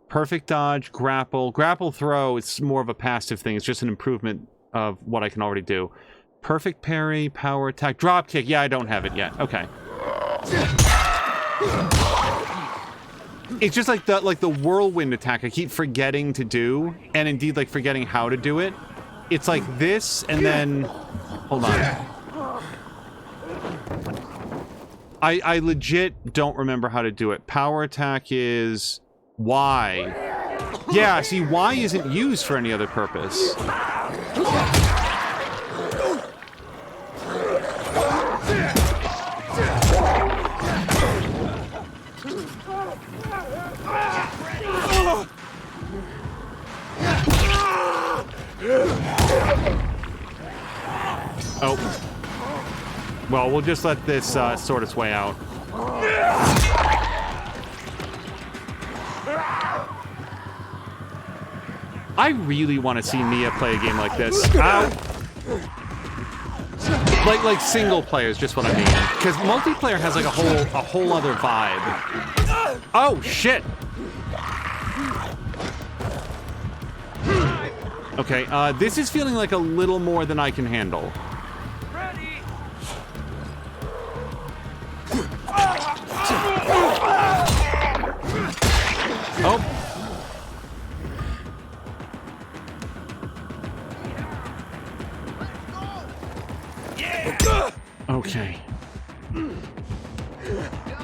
Perfect dodge, grapple. Grapple throw is more of a passive thing. It's just an improvement of what I can already do. Perfect parry, power attack, drop kick. Yeah, I don't have it yet. Okay. It's just like the whirlwind attack I keep forgetting to do, and indeed like forgetting how to do it. It's like this, and then... Hold on. I legit don't remember how to do it. Power attack is Y. Yeah, see, Y isn't used for any other purpose. Oh. Well, we'll just let this sort its way out. I really want to see Mia play a game like this. Ow. Like single player is just what I mean. Because multiplayer has like a whole other vibe. Oh shit. Okay, this is feeling like a little more than I can handle. Oh. Okay.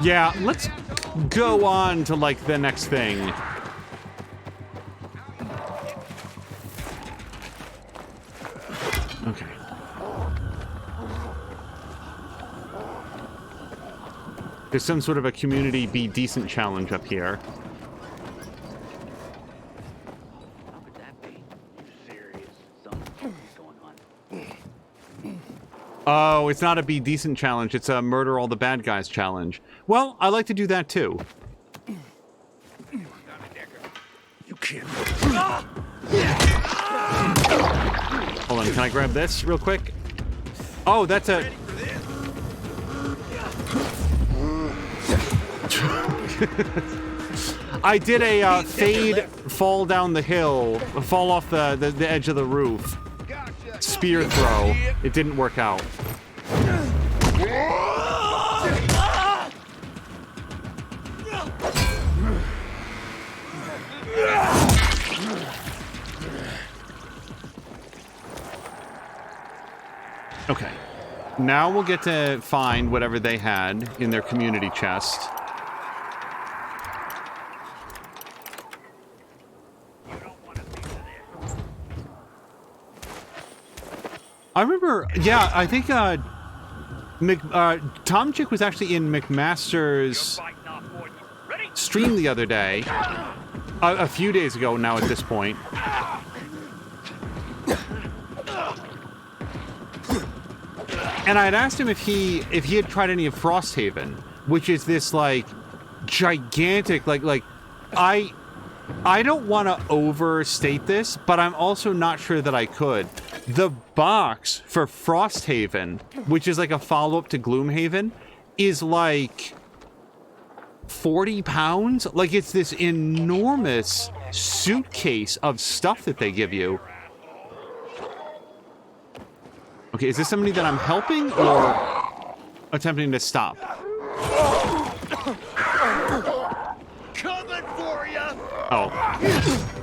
Yeah, let's go on to, like, the next thing. Okay. There's some sort of a community be decent challenge up here. Oh, it's not a be decent challenge, it's a murder all the bad guys challenge. Well, I like to do that too. You can't. Hold on, can I grab this real quick? Oh, that's a... I did a fade, fall down the hill, fall off the edge of the roof. Spear throw. It didn't work out. Okay. Now we'll get to find whatever they had in their community chest. I remember, yeah, I think Tom Chick was actually in McMaster's stream the other day. A few days ago now at this point. And I had asked him if he had tried any of Frosthaven, which is this, like, gigantic, like I don't want to overstate this, but I'm also not sure that I could. The box for Frosthaven, which is like a follow-up to Gloomhaven, is like 40 pounds. Like, it's this enormous suitcase of stuff that they give you. Okay, is this somebody that I'm helping or attempting to stop? Coming for you. Oh,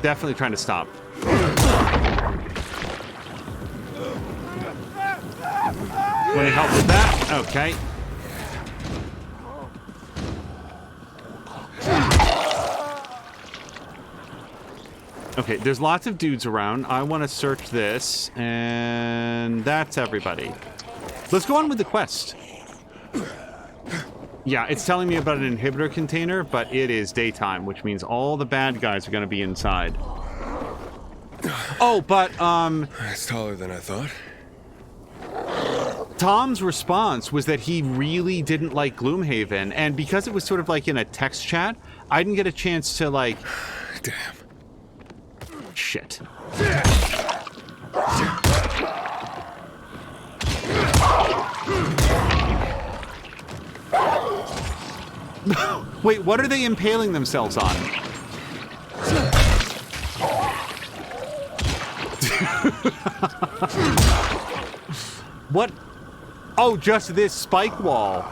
definitely trying to stop. Want any help with that? Okay. Okay, there's lots of dudes around. I want to search this, and that's everybody. Let's go on with the quest. Yeah, it's telling me about an inhibitor container, but it is daytime, which means all the bad guys are going to be inside. Oh, but, It's taller than I thought. Tom's response was that he really didn't like Gloomhaven, and because it was sort of like in a text chat, I didn't get a chance to, like... Damn. Shit. Wait, what are they impaling themselves on? What? Oh, just this spike wall.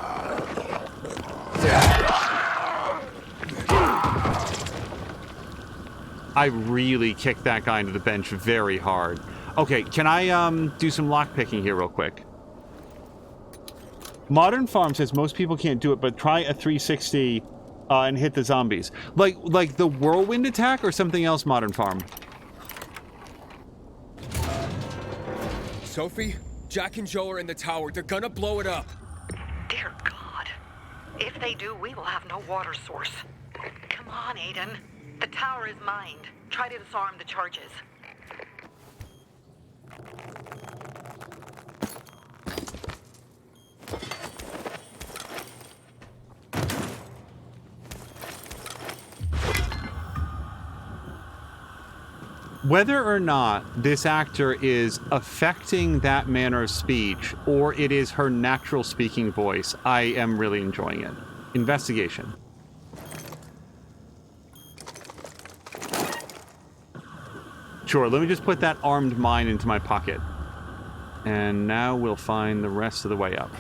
I really kicked that guy into the bench very hard. Okay, can I do some lockpicking here real quick? Modern Farm says most people can't do it, but try a 360 and hit the zombies. Like the whirlwind attack or something else, Modern Farm? Sophie, Jack and Joe are in the tower. They're gonna blow it up. Dear God. If they do, we will have no water source. Come on, Aiden. The tower is mined. Try to disarm the charges. Whether or not this actor is affecting that manner of speech, or it is her natural speaking voice, I am really enjoying it. Investigation. Sure, let me just put that armed mine into my pocket. And now we'll find the rest of the way up.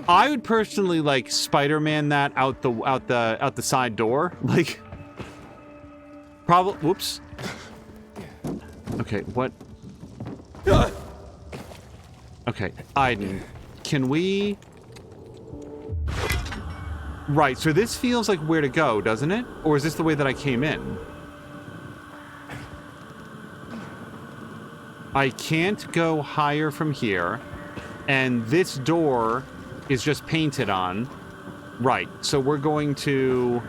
I would personally like Spider-Man that out the side door. Like probably whoops. Okay, what? Okay, Aiden, can we... Right, so this feels like where to go, doesn't it? Or is this the way that I came in? I can't go higher from here, and this door is just painted on. Right, so we're going to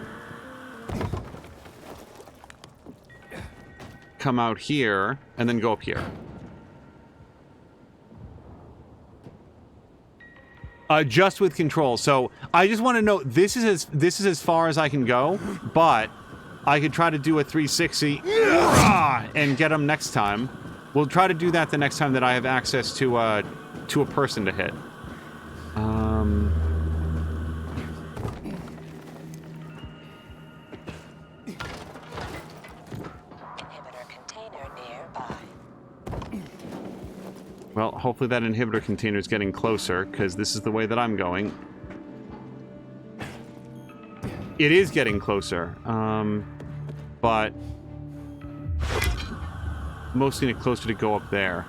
come out here and then go up here. Just with control. So I just want to know, this is as far as I can go, but I could try to do a 360 and get them next time. We'll try to do that the next time that I have access to a person to hit. Inhibitor container nearby. Well, hopefully that inhibitor container is getting closer, because this is the way that I'm going. It is getting closer, but mostly need closer to go up there.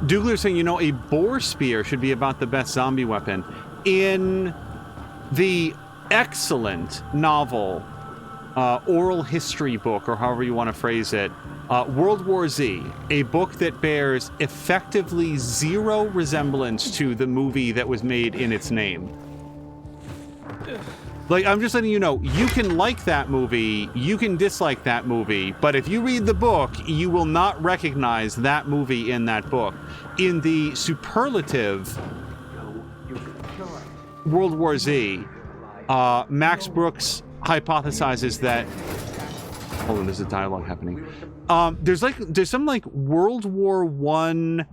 Dougler saying, you know, a boar spear should be about the best zombie weapon. In the excellent novel, oral history book, or however you want to phrase it, World War Z, a book that bears effectively zero resemblance to the movie that was made in its name. Like, I'm just letting you know, you can like that movie, you can dislike that movie, but if you read the book, you will not recognize that movie in that book. In the superlative World War Z, Max Brooks hypothesizes that... Hold on, there's a dialogue happening. There's some, like, World War I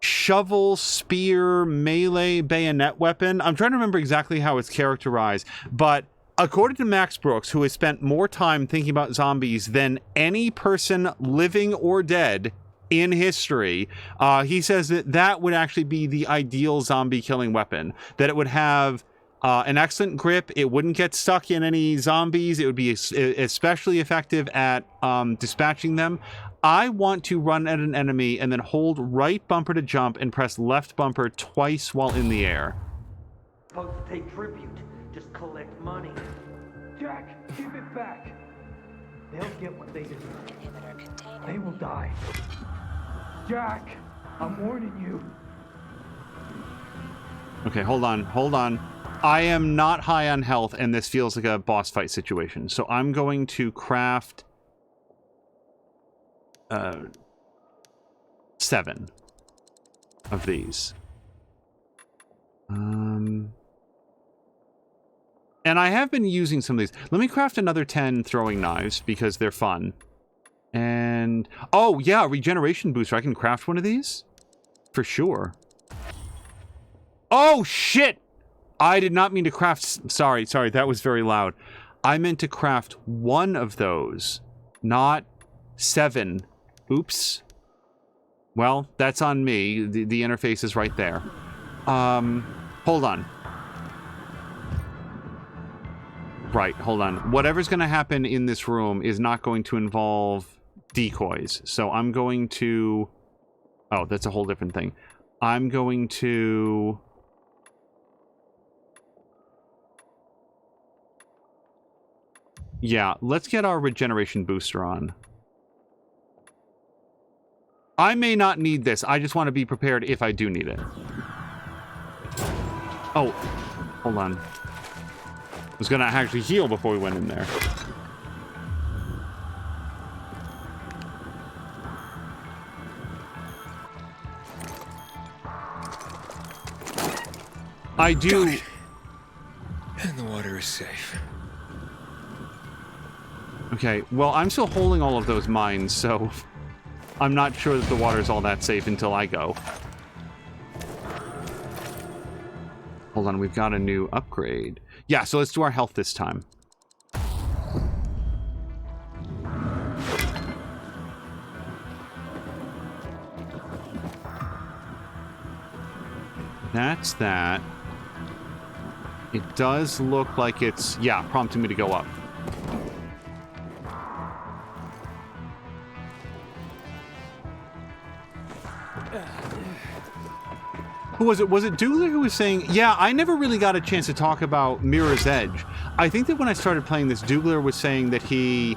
shovel, spear, melee, bayonet weapon. I'm trying to remember exactly how it's characterized, but according to Max Brooks, who has spent more time thinking about zombies than any person living or dead in history, he says that that would actually be the ideal zombie killing weapon. That it would have an excellent grip, it wouldn't get stuck in any zombies, it would be especially effective at dispatching them. I want to run at an enemy and then hold right bumper to jump and press left bumper twice while in the air. Supposed to take tribute, just collect money. Jack, give it back. They'll get what they deserve. They will die. Jack, I'm warning you. Okay, hold on. I am not high on health, and this feels like a boss fight situation. So I'm going to craft 7 of these. And I have been using some of these. Let me craft another 10 throwing knives because they're fun. And oh yeah, regeneration booster. I can craft one of these for sure. Oh shit! I did not mean to craft. Sorry, that was very loud. I meant to craft 1 of those, not 7. Oops. Well, that's on me. The interface is right there. Hold on. Right, hold on. Whatever's going to happen in this room is not going to involve decoys. So I'm going to... Oh, that's a whole different thing. I'm going to... Yeah, let's get our regeneration booster on. I may not need this. I just want to be prepared if I do need it. Oh, hold on. I was going to actually heal before we went in there. I do... And the water is safe. Okay, well, I'm still holding all of those mines, so... I'm not sure that the water's all that safe until I go. Hold on, we've got a new upgrade. Yeah, so let's do our health this time. that's that. It does look like it's, yeah, prompting me to go up. Who was it? Was it Dougler who was saying, yeah, I never really got a chance to talk about Mirror's Edge. I think that when I started playing this, Dougler was saying that he...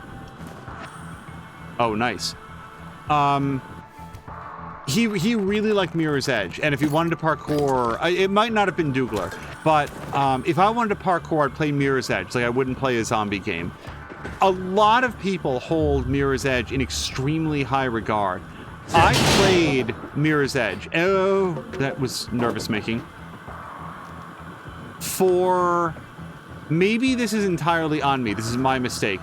Oh, nice. He really liked Mirror's Edge, and if he wanted to parkour, it might not have been Dougler, but if I wanted to parkour, I'd play Mirror's Edge. Like, I wouldn't play a zombie game. A lot of people hold Mirror's Edge in extremely high regard. I played Mirror's Edge. Oh, that was nervous-making. For... Maybe this is entirely on me. This is my mistake.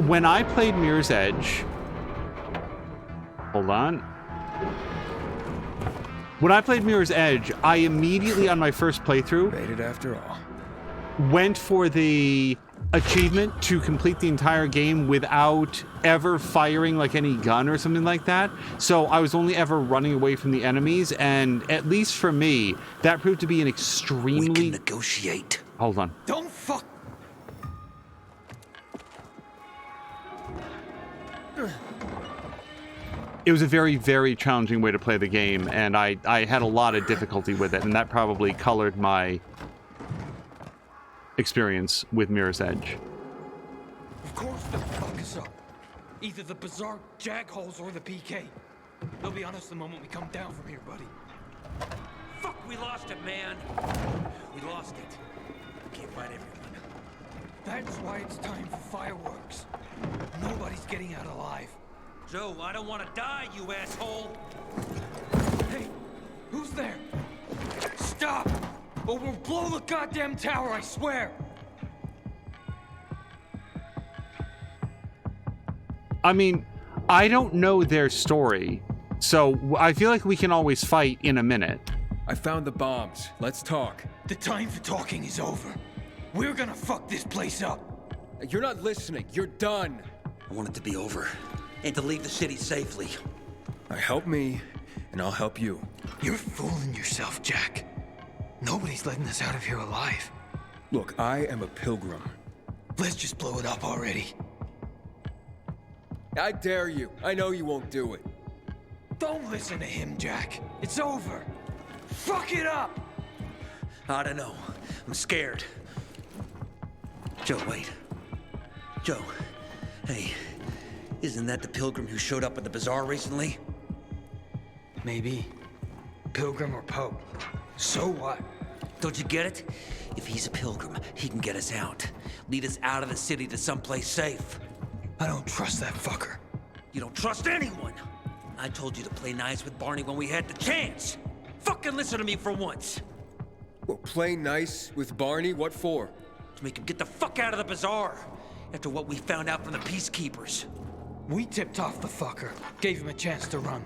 When I played Mirror's Edge... Hold on. When I played Mirror's Edge, I immediately, on my first playthrough... Made it after all. Went for the achievement to complete the entire game without ever firing like any gun or something like that. So I was only ever running away from the enemies, and at least for me, that proved to be an extremely... We can negotiate. Hold on. Don't fuck... It was a very, very challenging way to play the game, and I had a lot of difficulty with it, and that probably colored my experience with Mirror's Edge. Of course they'll fuck us up. Either the bizarre jagholes or the PK. They'll be on us the moment we come down from here, buddy. Fuck, we lost it, man. We lost it. We can't find everyone. That's why it's time for fireworks. Nobody's getting out alive. Joe, I don't want to die, you asshole! Hey, who's there? Stop! Or we'll blow the goddamn tower, I swear! I mean, I don't know their story, so I feel like we can always fight in a minute. I found the bombs. Let's talk. The time for talking is over. We're gonna fuck this place up. You're not listening. You're done. I want it to be over. And to leave the city safely. Help me, and I'll help you. You're fooling yourself, Jack. Nobody's letting us out of here alive. Look, I am a pilgrim. Let's just blow it up already. I dare you. I know you won't do it. Don't listen to him, Jack. It's over. Fuck it up! I don't know. I'm scared. Joe, wait. Joe. Hey. Isn't that the pilgrim who showed up at the bazaar recently? Maybe. Pilgrim or Pope. So what? Don't you get it? If he's a pilgrim, he can get us out. Lead us out of the city to someplace safe. I don't trust that fucker. You don't trust anyone. I told you to play nice with Barney when we had the chance. Fucking listen to me for once. Well, play nice with Barney? What for? To make him get the fuck out of the bazaar. After what we found out from the peacekeepers. We tipped off the fucker, gave him a chance to run.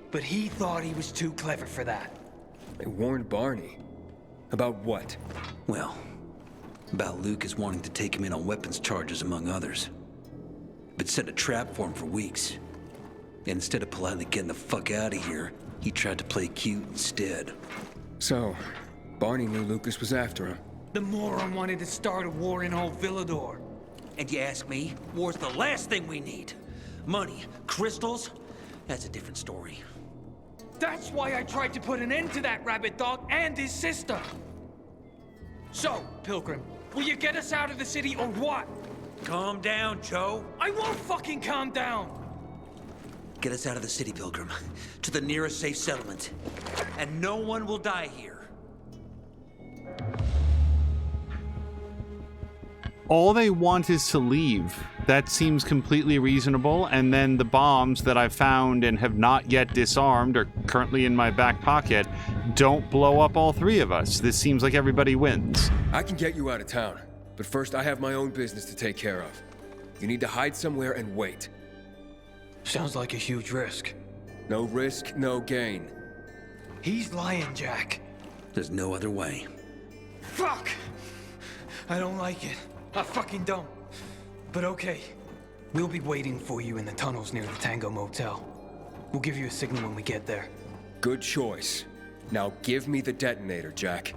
But he thought he was too clever for that. They warned Barney. About what? Well, about Lucas wanting to take him in on weapons charges, among others. But set a trap for him for weeks. And instead of politely getting the fuck out of here, he tried to play cute instead. So, Barney knew Lucas was after him. The moron wanted to start a war in old Villador. And you ask me, war's the last thing we need. Money, crystals, that's a different story. That's why I tried to put an end to that rabbit dog and his sister. So, Pilgrim, will you get us out of the city or what? Calm down, Joe. I won't fucking calm down. Get us out of the city, Pilgrim, to the nearest safe settlement. And no one will die here. All they want is to leave. That seems completely reasonable, and then the bombs that I've found and have not yet disarmed are currently in my back pocket. Don't blow up all three of us. This seems like everybody wins. I can get you out of town, but first I have my own business to take care of. You need to hide somewhere and wait. Sounds like a huge risk. No risk, no gain. He's lying, Jack. There's no other way. Fuck! I don't like it. I fucking don't. But okay. We'll be waiting for you in the tunnels near the Tango Motel. We'll give you a signal when we get there. Good choice. Now give me the detonator, Jack.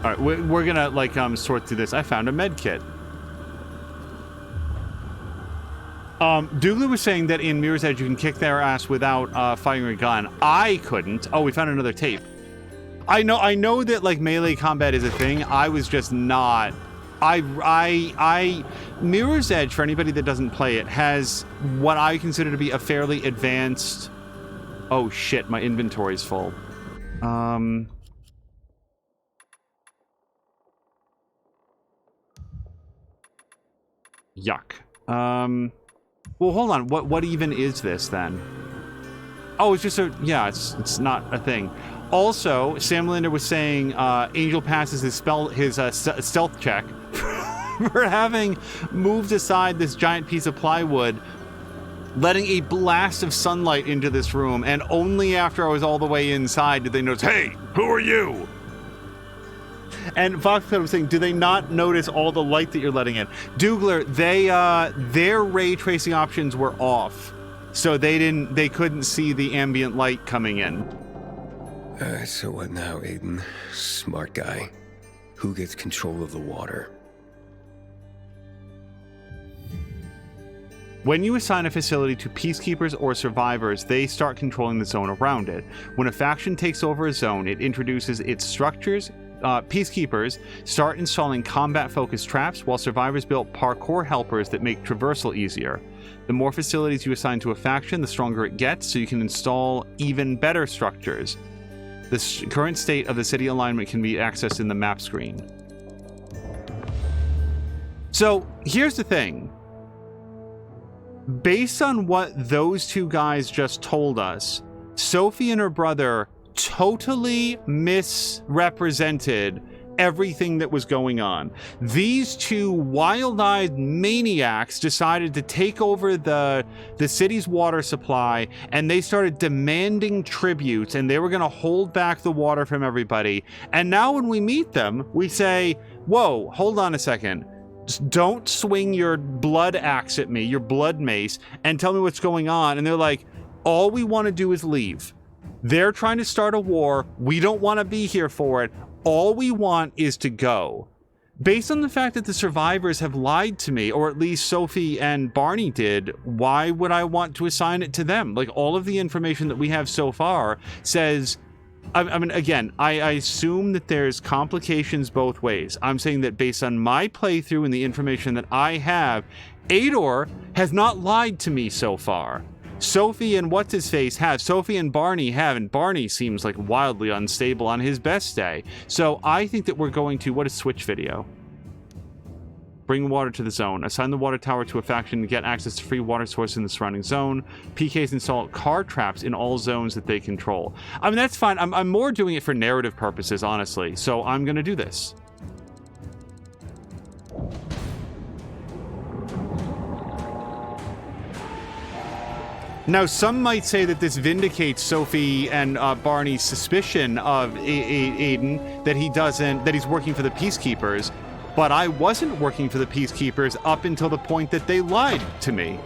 All right, we're gonna like sort through this. I found a med kit. Douglas was saying that in Mirror's Edge you can kick their ass without firing a gun. I couldn't. Oh, we found another tape. I know that like melee combat is a thing. I was just not. Mirror's Edge, for anybody that doesn't play it, has what I consider to be a fairly advanced. Oh shit, my inventory's full. Yuck. Well, hold on. What even is this then? Oh, it's just it's not a thing. Also, Sam Linder was saying Angel passes his stealth check for having moved aside this giant piece of plywood, letting a blast of sunlight into this room, and only after I was all the way inside did they notice, hey, who are you? And Foxcloud was saying, do they not notice all the light that you're letting in? Dougler, their ray tracing options were off, so they couldn't see the ambient light coming in. So what now, Aiden? Smart guy. Who gets control of the water? When you assign a facility to peacekeepers or survivors, they start controlling the zone around it. When a faction takes over a zone, it introduces its structures. Peacekeepers start installing combat-focused traps, while survivors build parkour helpers that make traversal easier. The more facilities you assign to a faction, the stronger it gets, so you can install even better structures. The current state of the city alignment can be accessed in the map screen. So, here's the thing. Based on what those two guys just told us, Sophie and her brother totally misrepresented everything that was going on. These two wild-eyed maniacs decided to take over the city's water supply, and they started demanding tributes, and they were going to hold back the water from everybody. And now when we meet them, we say, whoa, hold on a second. Just don't swing your blood axe at me, your blood mace, and tell me what's going on. And they're like, all we want to do is leave. They're trying to start a war. We don't want to be here for it. All we want is to go. Based on the fact that the survivors have lied to me, or at least Sophie and Barney did, why would I want to assign it to them? Like, all of the information that we have so far says... I mean, again, I assume that there's complications both ways. I'm saying that based on my playthrough and the information that I have, Ador has not lied to me so far. Sophie and what's-his-face have. Sophie and Barney have, and Barney seems like wildly unstable on his best day. So I think that we're going to... What is Switch video? Bring water to the zone. Assign the water tower to a faction to get access to free water source in the surrounding zone. PKs install car traps in all zones that they control. I mean, that's fine. I'm more doing it for narrative purposes, honestly. So I'm going to do this. Now, some might say that this vindicates Sophie and Barney's suspicion of Aiden, that he's working for the Peacekeepers, but I wasn't working for the Peacekeepers up until the point that they lied to me.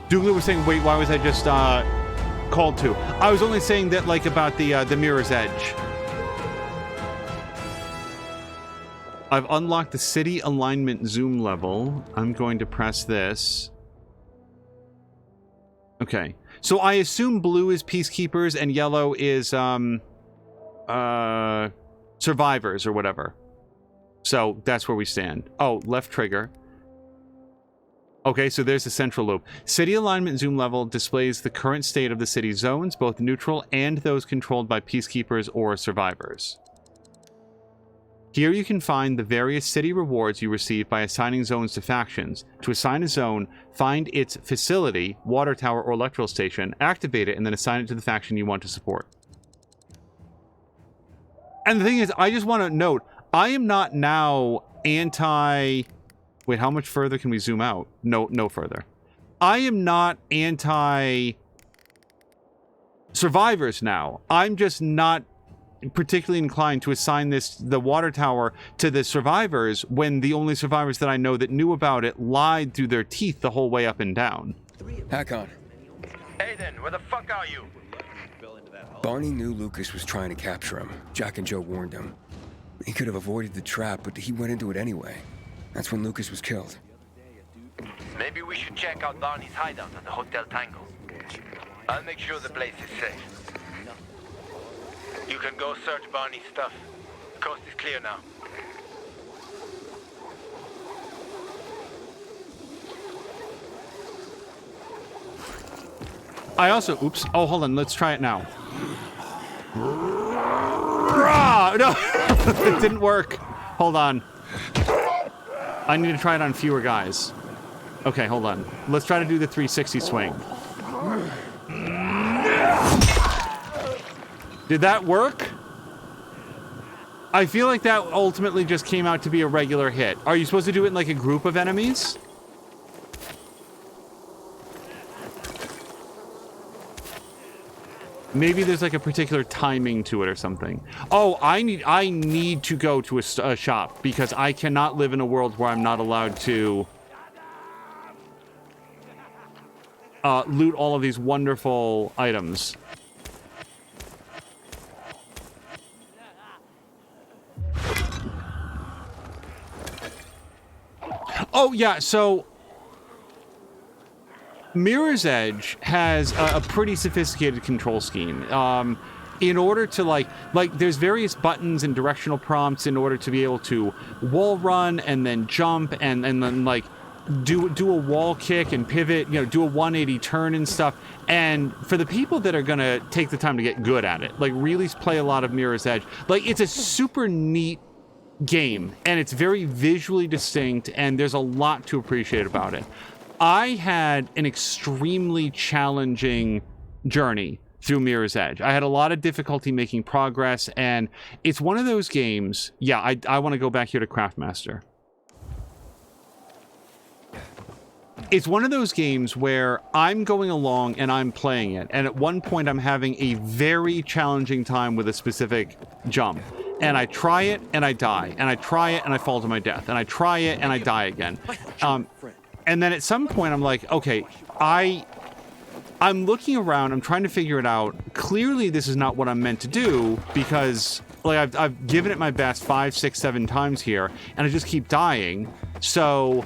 Douglas was saying, wait, why was I just called to? I was only saying that, like, about the Mirror's Edge. I've unlocked the city alignment zoom level. I'm going to press this. Okay. So I assume blue is peacekeepers and yellow is survivors or whatever. So that's where we stand. Oh, left trigger. Okay, so there's the central loop. City alignment zoom level displays the current state of the city zones, both neutral and those controlled by peacekeepers or survivors. Here you can find the various city rewards you receive by assigning zones to factions. To assign a zone, find its facility, water tower, or electrical station, activate it, and then assign it to the faction you want to support. And the thing is, I just want to note, I am not now anti... Wait, how much further can we zoom out? No further. I am not anti... survivors now. I'm just not particularly inclined to assign the water tower to the survivors when the only survivors that I know that knew about it lied through their teeth the whole way up and down. Hakon. Aiden, where the fuck are you? Barney knew Lucas was trying to capture him. Jack and Joe warned him. He could have avoided the trap, but he went into it anyway. That's when Lucas was killed. Maybe we should check out Barney's hideout at the Hotel Tango. I'll make sure the place is safe. You can go search Barney's stuff. Coast is clear now. I also... Oops. Oh, hold on. Let's try it now. No! It didn't work. Hold on. I need to try it on fewer guys. Okay, hold on. Let's try to do the 360 swing. Did that work? I feel like that ultimately just came out to be a regular hit. Are you supposed to do it in like a group of enemies? Maybe there's like a particular timing to it or something. Oh, I need to go to a shop because I cannot live in a world where I'm not allowed to loot all of these wonderful items. Oh, yeah, so Mirror's Edge has a pretty sophisticated control scheme. In order to, like, there's various buttons and directional prompts in order to be able to wall run and then jump and then, like, do a wall kick and pivot, you know, do a 180 turn and stuff. And for the people that are going to take the time to get good at it, like, really play a lot of Mirror's Edge, like, it's a super neat game, and it's very visually distinct, and there's a lot to appreciate about it. I had an extremely challenging journey through Mirror's Edge. I had a lot of difficulty making progress, and it's one of those games... Yeah, I want to go back here to Craftmaster. It's one of those games where I'm going along and I'm playing it, and at one point I'm having a very challenging time with a specific jump. And I try it, and I die. And I try it, and I fall to my death. And I try it, and I die again. And then at some point, I'm like, okay, I'm looking around. I'm trying to figure it out. Clearly, this is not what I'm meant to do because, like, I've given it my best 5, 6, 7 times here, and I just keep dying. So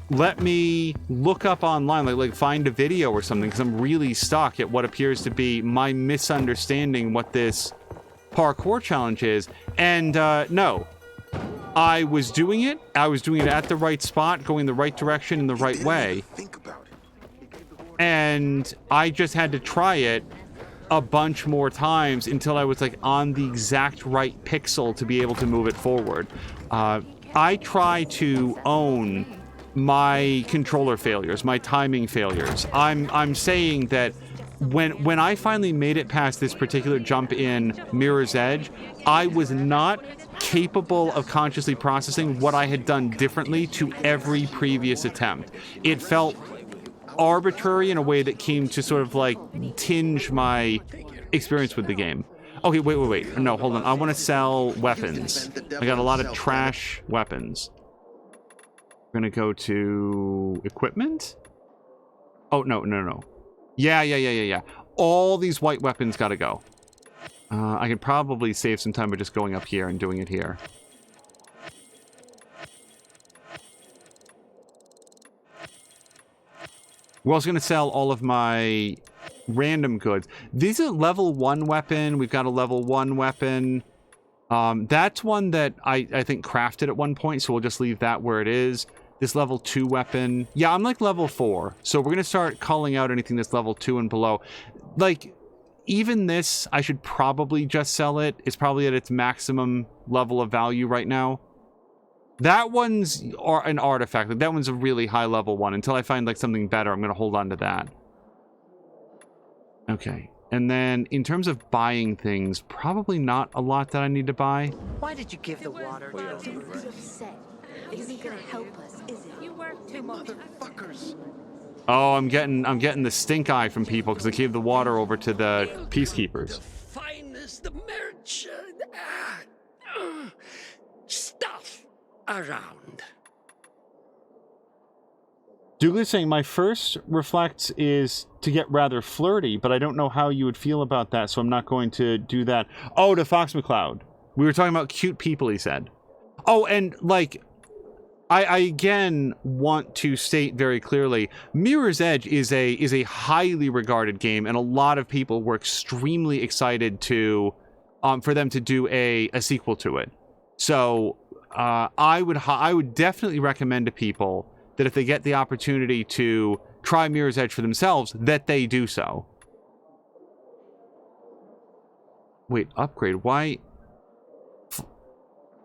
let me look up online, like find a video or something, because I'm really stuck at what appears to be my misunderstanding what this parkour challenge is. And no, I was doing it at the right spot, going the right direction in the right way, and I just had to try it a bunch more times until I was like on the exact right pixel to be able to move it forward. I try to own my controller failures, my timing failures. I'm saying that when I finally made it past this particular jump in Mirror's Edge, I was not capable of consciously processing what I had done differently to every previous attempt. It felt arbitrary in a way that came to sort of like tinge my experience with the game. Okay, wait. No, hold on. I want to sell weapons. I got a lot of trash weapons. We're gonna go to equipment. Oh, no. Yeah. All these white weapons gotta go. I could probably save some time by just going up here and doing it here. We're also gonna sell all of my random goods. These are level 1 weapon. We've got a level 1 weapon. That's one that I think crafted at one point, so we'll just leave that where it is. This level 2 weapon. Yeah, I'm like level 4. So we're going to start calling out anything that's level 2 and below. Like, even this, I should probably just sell it. It's probably at its maximum level of value right now. That one's an artifact. Like, that one's a really high level one. Until I find like something better, I'm going to hold on to that. Okay. And then in terms of buying things, probably not a lot that I need to buy. Why did you give the water to those birds? upset. It isn't gonna help us, is it? You work too much. Motherfuckers. Oh, I'm getting the stink eye from people because I gave the water over to the peacekeepers. Finest stuff around. Douglas saying, my first reflex is to get rather flirty, but I don't know how you would feel about that, so I'm not going to do that. Oh, to Fox McCloud. We were talking about cute people, he said. Oh, and, like, I again want to state very clearly, Mirror's Edge is a highly regarded game, and a lot of people were extremely excited to, for them to do a sequel to it. So, I would definitely recommend to people that if they get the opportunity to try Mirror's Edge for themselves, that they do so. Wait, upgrade. Why?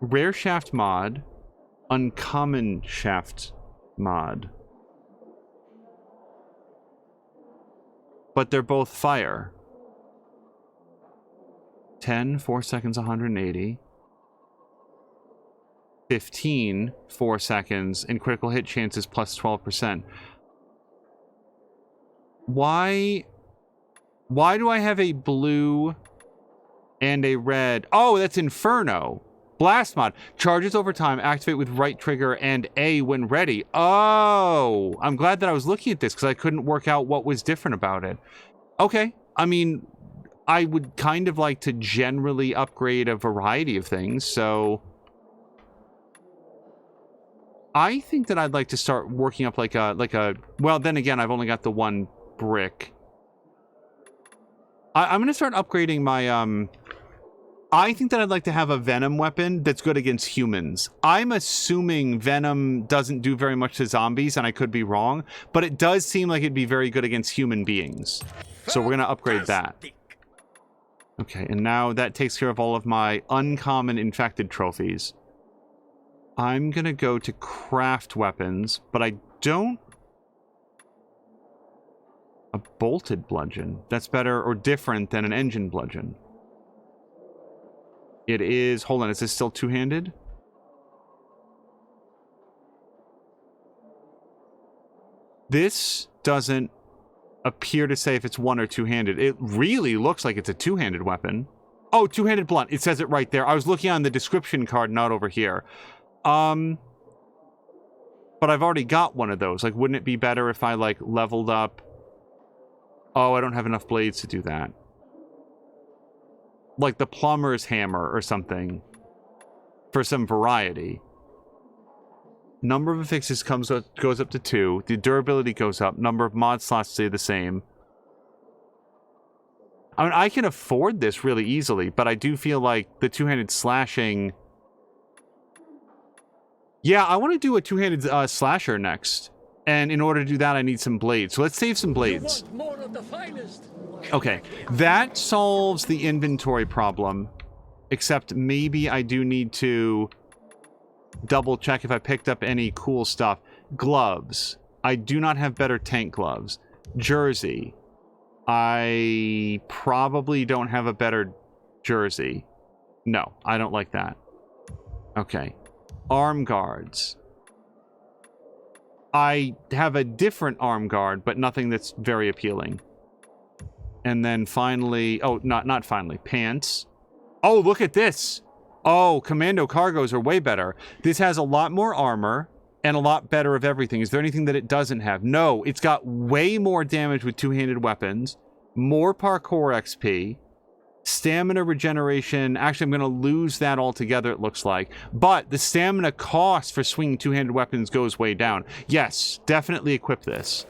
Rare shaft mod. Uncommon shaft mod. But they're both fire. 10, 4 seconds, 180. 15, 4 seconds, and critical hit chances plus 12%. Why do I have a blue and a red? Oh, that's Inferno. Blast mod. Charges over time, activate with right trigger and A when ready. Oh, I'm glad that I was looking at this because I couldn't work out what was different about it. Okay, I mean, I would kind of like to generally upgrade a variety of things, so I think that I'd like to start working up like a well, then again, I've only got the one brick. I'm going to start upgrading my, I think that I'd like to have a Venom weapon that's good against humans. I'm assuming Venom doesn't do very much to zombies, and I could be wrong, but it does seem like it'd be very good against human beings. So we're going to upgrade that. Okay, and now that takes care of all of my uncommon infected trophies. I'm going to go to craft weapons, but I don't... A bolted bludgeon. That's better or different than an engine bludgeon. It is... Hold on, is this still two-handed? This doesn't appear to say if it's one or two-handed. It really looks like it's a two-handed weapon. Oh, two-handed blunt. It says it right there. I was looking on the description card, not over here. But I've already got one of those. Like, wouldn't it be better if I, like, leveled up? Oh, I don't have enough blades to do that. Like the plumber's hammer or something. For some variety. Number of affixes goes up to 2. The durability goes up. Number of mod slots stay the same. I mean, I can afford this really easily, but I do feel like the two-handed slashing... Yeah, I want to do a two-handed slasher next. And in order to do that, I need some blades. So let's save some blades. More of the finest. Okay, that solves the inventory problem. Except maybe I do need to double check if I picked up any cool stuff. Gloves. I do not have better tank gloves. Jersey. I probably don't have a better jersey. No, I don't like that. Okay. Arm guards. I have a different arm guard, but nothing that's very appealing. And then finally... Oh, not finally. Pants. Oh, look at this! Oh, commando cargos are way better. This has a lot more armor and a lot better of everything. Is there anything that it doesn't have? No, it's got way more damage with two-handed weapons, more parkour XP, stamina regeneration. Actually, I'm going to lose that altogether, it looks like. But the stamina cost for swinging two-handed weapons goes way down. Yes, definitely equip this.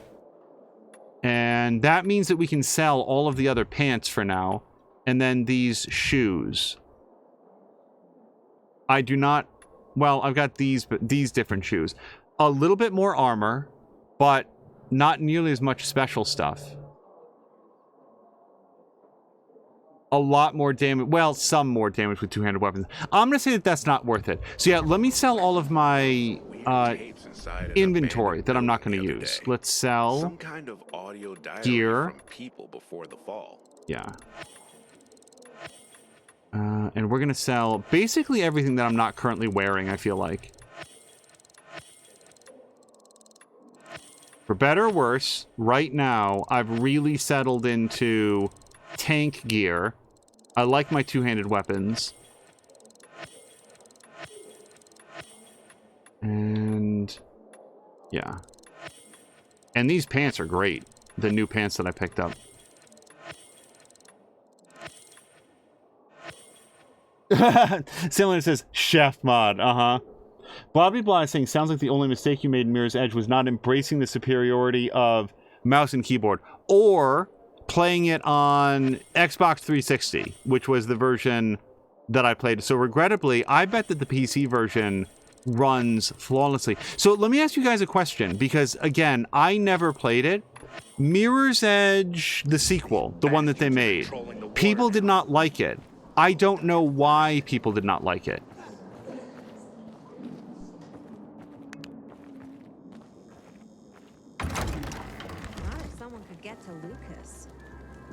And that means that we can sell all of the other pants for now. And then these shoes. I do not... Well, I've got these, but these different shoes. A little bit more armor, but not nearly as much special stuff. A lot more damage. Well, some more damage with two-handed weapons. I'm going to say that that's not worth it. So yeah, let me sell all of my inventory that I'm not going to use. Let's sell some kind of audio diary gear. From people before the fall. Yeah. And we're going to sell basically everything that I'm not currently wearing, I feel like. For better or worse, right now, I've really settled into tank gear. I like my two-handed weapons. And... yeah. And these pants are great. The new pants that I picked up. Cylinder says, Chef Mod, Blah blah blah is saying, sounds like the only mistake you made in Mirror's Edge was not embracing the superiority of mouse and keyboard, or playing it on Xbox 360, which was the version that I played. So regrettably, I bet that the PC version runs flawlessly. So let me ask you guys a question, because again, I never played it. Mirror's Edge, the sequel, the one that they made, people did not like it. I don't know why people did not like it. Not if someone could get to Lucas.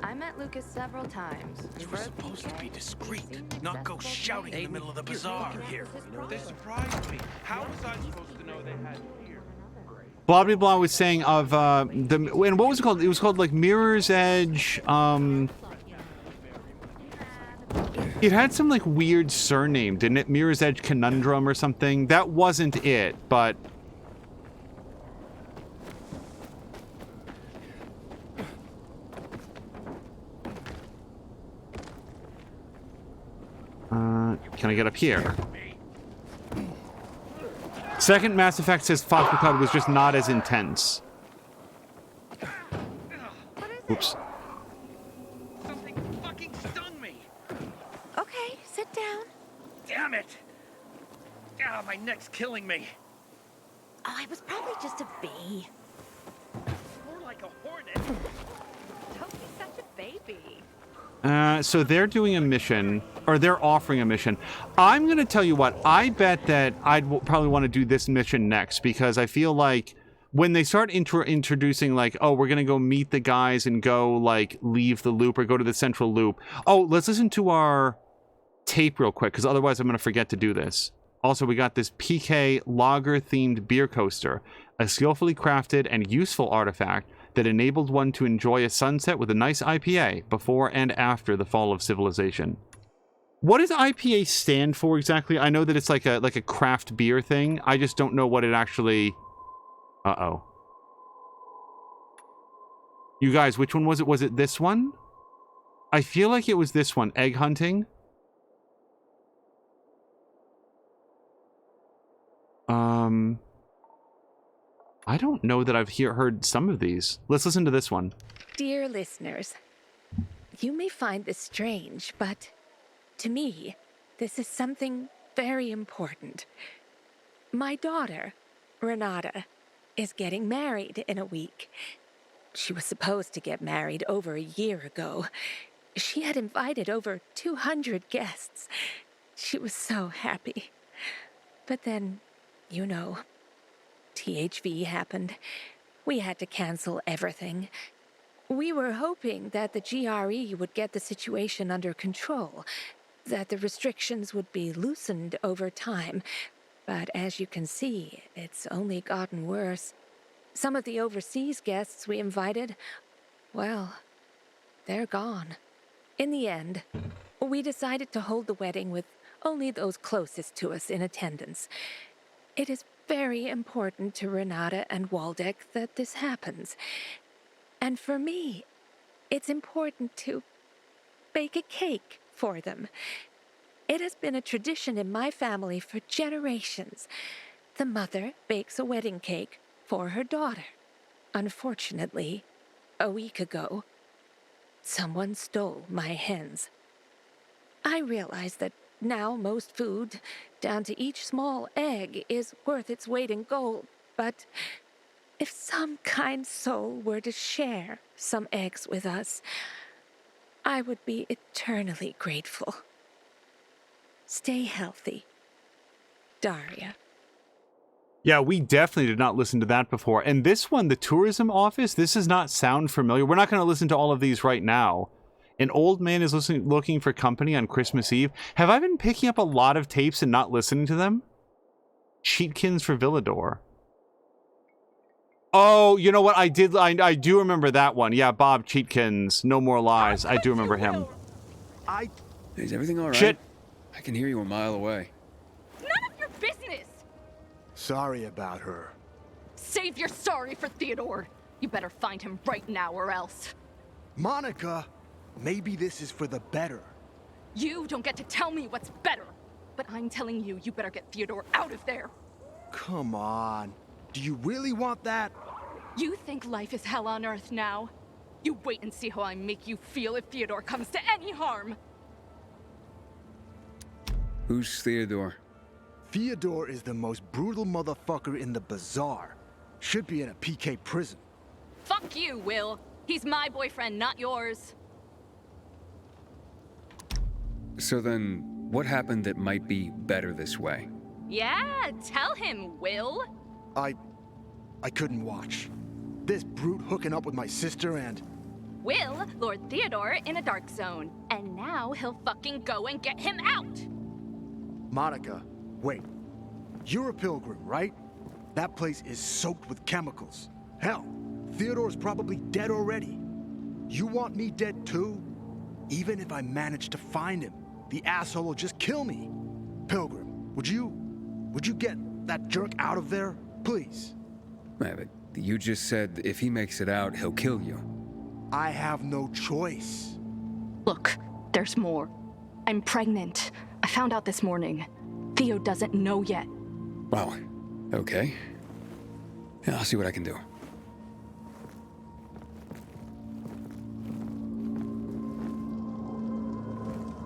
I met Lucas several times. You were supposed to be discreet, not go shouting in the middle of the bazaar here. This surprised me. How was I supposed to know they had here? Blah blah blah was saying of and what was it called? It was called like Mirror's Edge. It had some like weird surname, didn't it? Mirror's Edge Conundrum or something. That wasn't it, but can I get up here? Second Mass Effect says Fox McCloud was just not as intense. Oops. Something fucking stung me. Okay, sit down. Damn it. Ah, my neck's killing me. Oh, it was probably just a bee. More like a hornet. Don't be such a baby. So they're doing a mission, or they're offering a mission. I'm going to tell you what, I bet that I'd probably want to do this mission next, because I feel like when they start introducing, like, oh, we're going to go meet the guys and go, like, leave the loop or go to the central loop. Oh, let's listen to our tape real quick, because otherwise I'm going to forget to do this. Also, we got this PK lager-themed beer coaster, a skillfully crafted and useful artifact that enabled one to enjoy a sunset with a nice IPA before and after the fall of civilization. What does IPA stand for exactly? I know that it's like a craft beer thing. I just don't know what it actually... Uh-oh. You guys, which one was it? Was it this one? I feel like it was this one. Egg hunting? I don't know that I've heard some of these. Let's listen to this one. Dear listeners, you may find this strange, but to me, this is something very important. My daughter, Renata, is getting married in a week. She was supposed to get married over a year ago. She had invited over 200 guests. She was so happy. But then, you know, THV happened. We had to cancel everything. We were hoping that the GRE would get the situation under control, that the restrictions would be loosened over time. But as you can see, it's only gotten worse. Some of the overseas guests we invited, well, they're gone. In the end, we decided to hold the wedding with only those closest to us in attendance. It is very important to Renata and Waldeck that this happens. And for me, it's important to bake a cake for them. It has been a tradition in my family for generations. The mother bakes a wedding cake for her daughter. Unfortunately, a week ago, someone stole my hens. I realize that now most food, down to each small egg, is worth its weight in gold, but if some kind soul were to share some eggs with us, I would be eternally grateful. Stay healthy. Daria. Yeah, we definitely did not listen to that before. And this one, the tourism office, this does not sound familiar. We're not going to listen to all of these right now. An old man is looking for company on Christmas Eve. Have I been picking up a lot of tapes and not listening to them? Cheatkins for Villador. Oh, you know what? I do remember that one. Yeah, Bob Cheatkins. No More Lies. I do remember him. Is everything all right? Shit. I can hear you a mile away. None of your business! Sorry about her. Save your sorry for Theodore. You better find him right now or else. Monica, maybe this is for the better. You don't get to tell me what's better. But I'm telling you, you better get Theodore out of there. Come on. Do you really want that? You think life is hell on earth now? You wait and see how I make you feel if Theodore comes to any harm. Who's Theodore? Theodore is the most brutal motherfucker in the bazaar. Should be in a PK prison. Fuck you, Will. He's my boyfriend, not yours. So then, what happened that might be better this way? Yeah, tell him, Will. I couldn't watch. This brute hooking up with my sister and... Will Lord Theodore in a dark zone. And now he'll fucking go and get him out! Monica, wait. You're a pilgrim, right? That place is soaked with chemicals. Hell, Theodore's probably dead already. You want me dead too? Even if I manage to find him, the asshole will just kill me. Pilgrim, would you get that jerk out of there, please? Yeah, but you just said if he makes it out, he'll kill you. I have no choice. Look, there's more. I'm pregnant. I found out this morning. Theo doesn't know yet. Wow. Okay. Yeah, I'll see what I can do.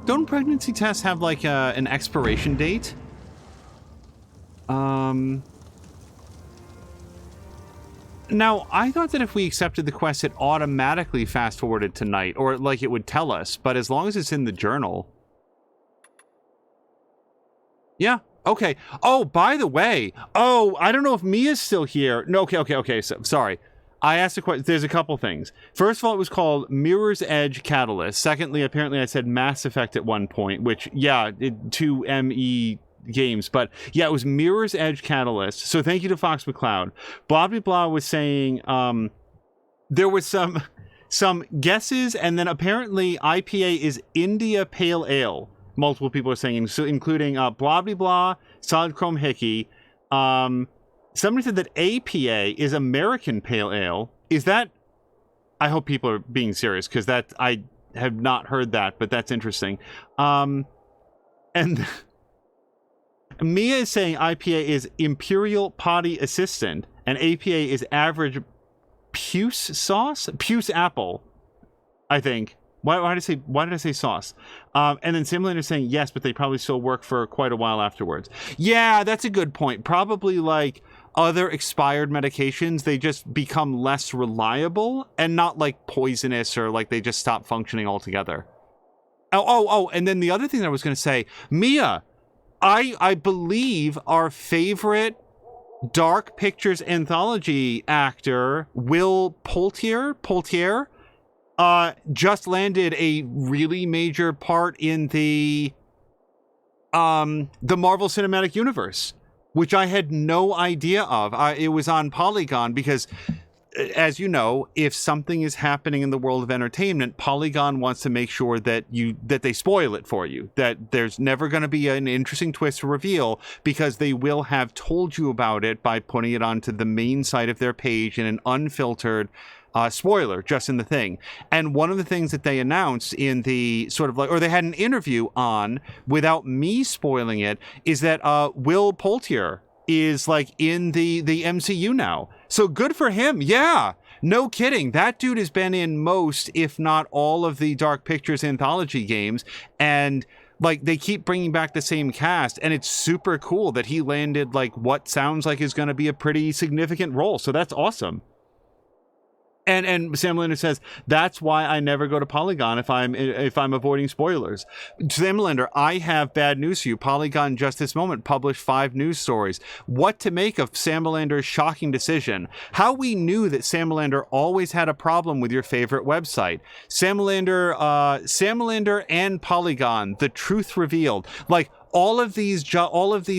Don't pregnancy tests have like an expiration date? Now, I thought that if we accepted the quest, it automatically fast-forwarded to night, or like it would tell us, but as long as it's in the journal... Yeah, okay. Oh, by the way, I don't know if Mia's still here. No, okay, so, sorry. I asked a question. There's a couple things. First of all, it was called Mirror's Edge Catalyst. Secondly, apparently I said Mass Effect at one point, which, yeah, 2ME games, but yeah, it was Mirror's Edge Catalyst. So thank you to Fox McCloud. Blah blah was saying there was some guesses, and then apparently IPA is India Pale Ale. Multiple people are saying, so including blah blah, Solid Chrome Hickey. Somebody said that APA is American Pale Ale. Is that? I hope people are being serious, because that I have not heard that, but that's interesting. And Mia is saying IPA is Imperial Potty Assistant, and APA is average puce sauce? Puce apple, I think. Why did I say sauce? And then Simulator is saying yes, but they probably still work for quite a while afterwards. Yeah, that's a good point. Probably like other expired medications, they just become less reliable and not like poisonous or like they just stop functioning altogether. And then the other thing that I was going to say, Mia, I believe our favorite Dark Pictures anthology actor, Will Poultier, just landed a really major part in the Marvel Cinematic Universe, which I had no idea of. It was on Polygon because, as you know, if something is happening in the world of entertainment, Polygon wants to make sure that they spoil it for you, that there's never going to be an interesting twist to reveal, because they will have told you about it by putting it onto the main site of their page in an unfiltered spoiler just in the thing. And one of the things that they announced in the sort of like, or they had an interview on without me spoiling it, is that Will Poultier is like in the MCU now. So good for him. Yeah, no kidding. That dude has been in most, if not all, of the Dark Pictures anthology games, and like they keep bringing back the same cast, and it's super cool that he landed like what sounds like is going to be a pretty significant role. So that's awesome. And Sam Lander says, that's why I never go to Polygon if I'm avoiding spoilers. Sam Lander, I have bad news for you. Polygon just this moment published 5 news stories. What to make of Sam Lander's shocking decision. How we knew that Sam Lander always had a problem with your favorite website. Sam Lander and Polygon, the truth revealed. Like, all of these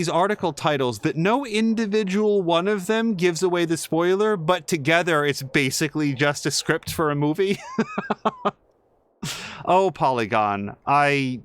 article titles that no individual one of them gives away the spoiler, but together it's basically just a script for a movie. Oh, Polygon, I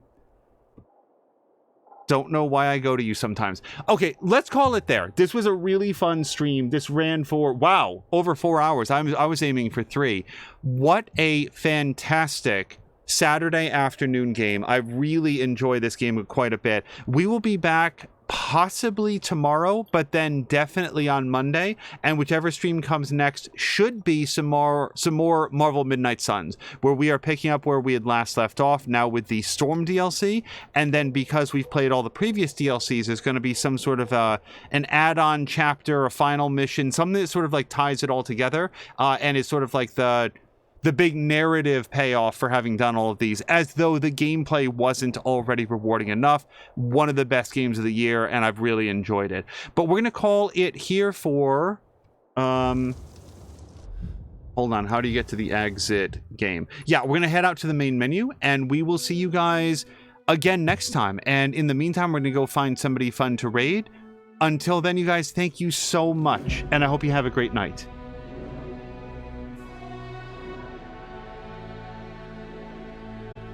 don't know why I go to you sometimes. Okay, let's call it there. This was a really fun stream. This ran for, wow, over 4 hours. I was aiming for 3. What a fantastic Saturday afternoon game. I really enjoy this game quite a bit. We will be back possibly tomorrow, but then definitely on Monday, and whichever stream comes next should be some more Marvel Midnight Suns, where we are picking up where we had last left off now with the Storm DLC, and then because we've played all the previous DLCs, there's going to be some sort of an add-on chapter, a final mission, something that sort of like ties it all together, and it's sort of like the big narrative payoff for having done all of these, as though the gameplay wasn't already rewarding enough. One of the best games of the year, and I've really enjoyed it. But we're going to call it here for... hold on, how do you get to the exit game? Yeah, we're going to head out to the main menu, and we will see you guys again next time. And in the meantime, we're going to go find somebody fun to raid. Until then, you guys, thank you so much, and I hope you have a great night.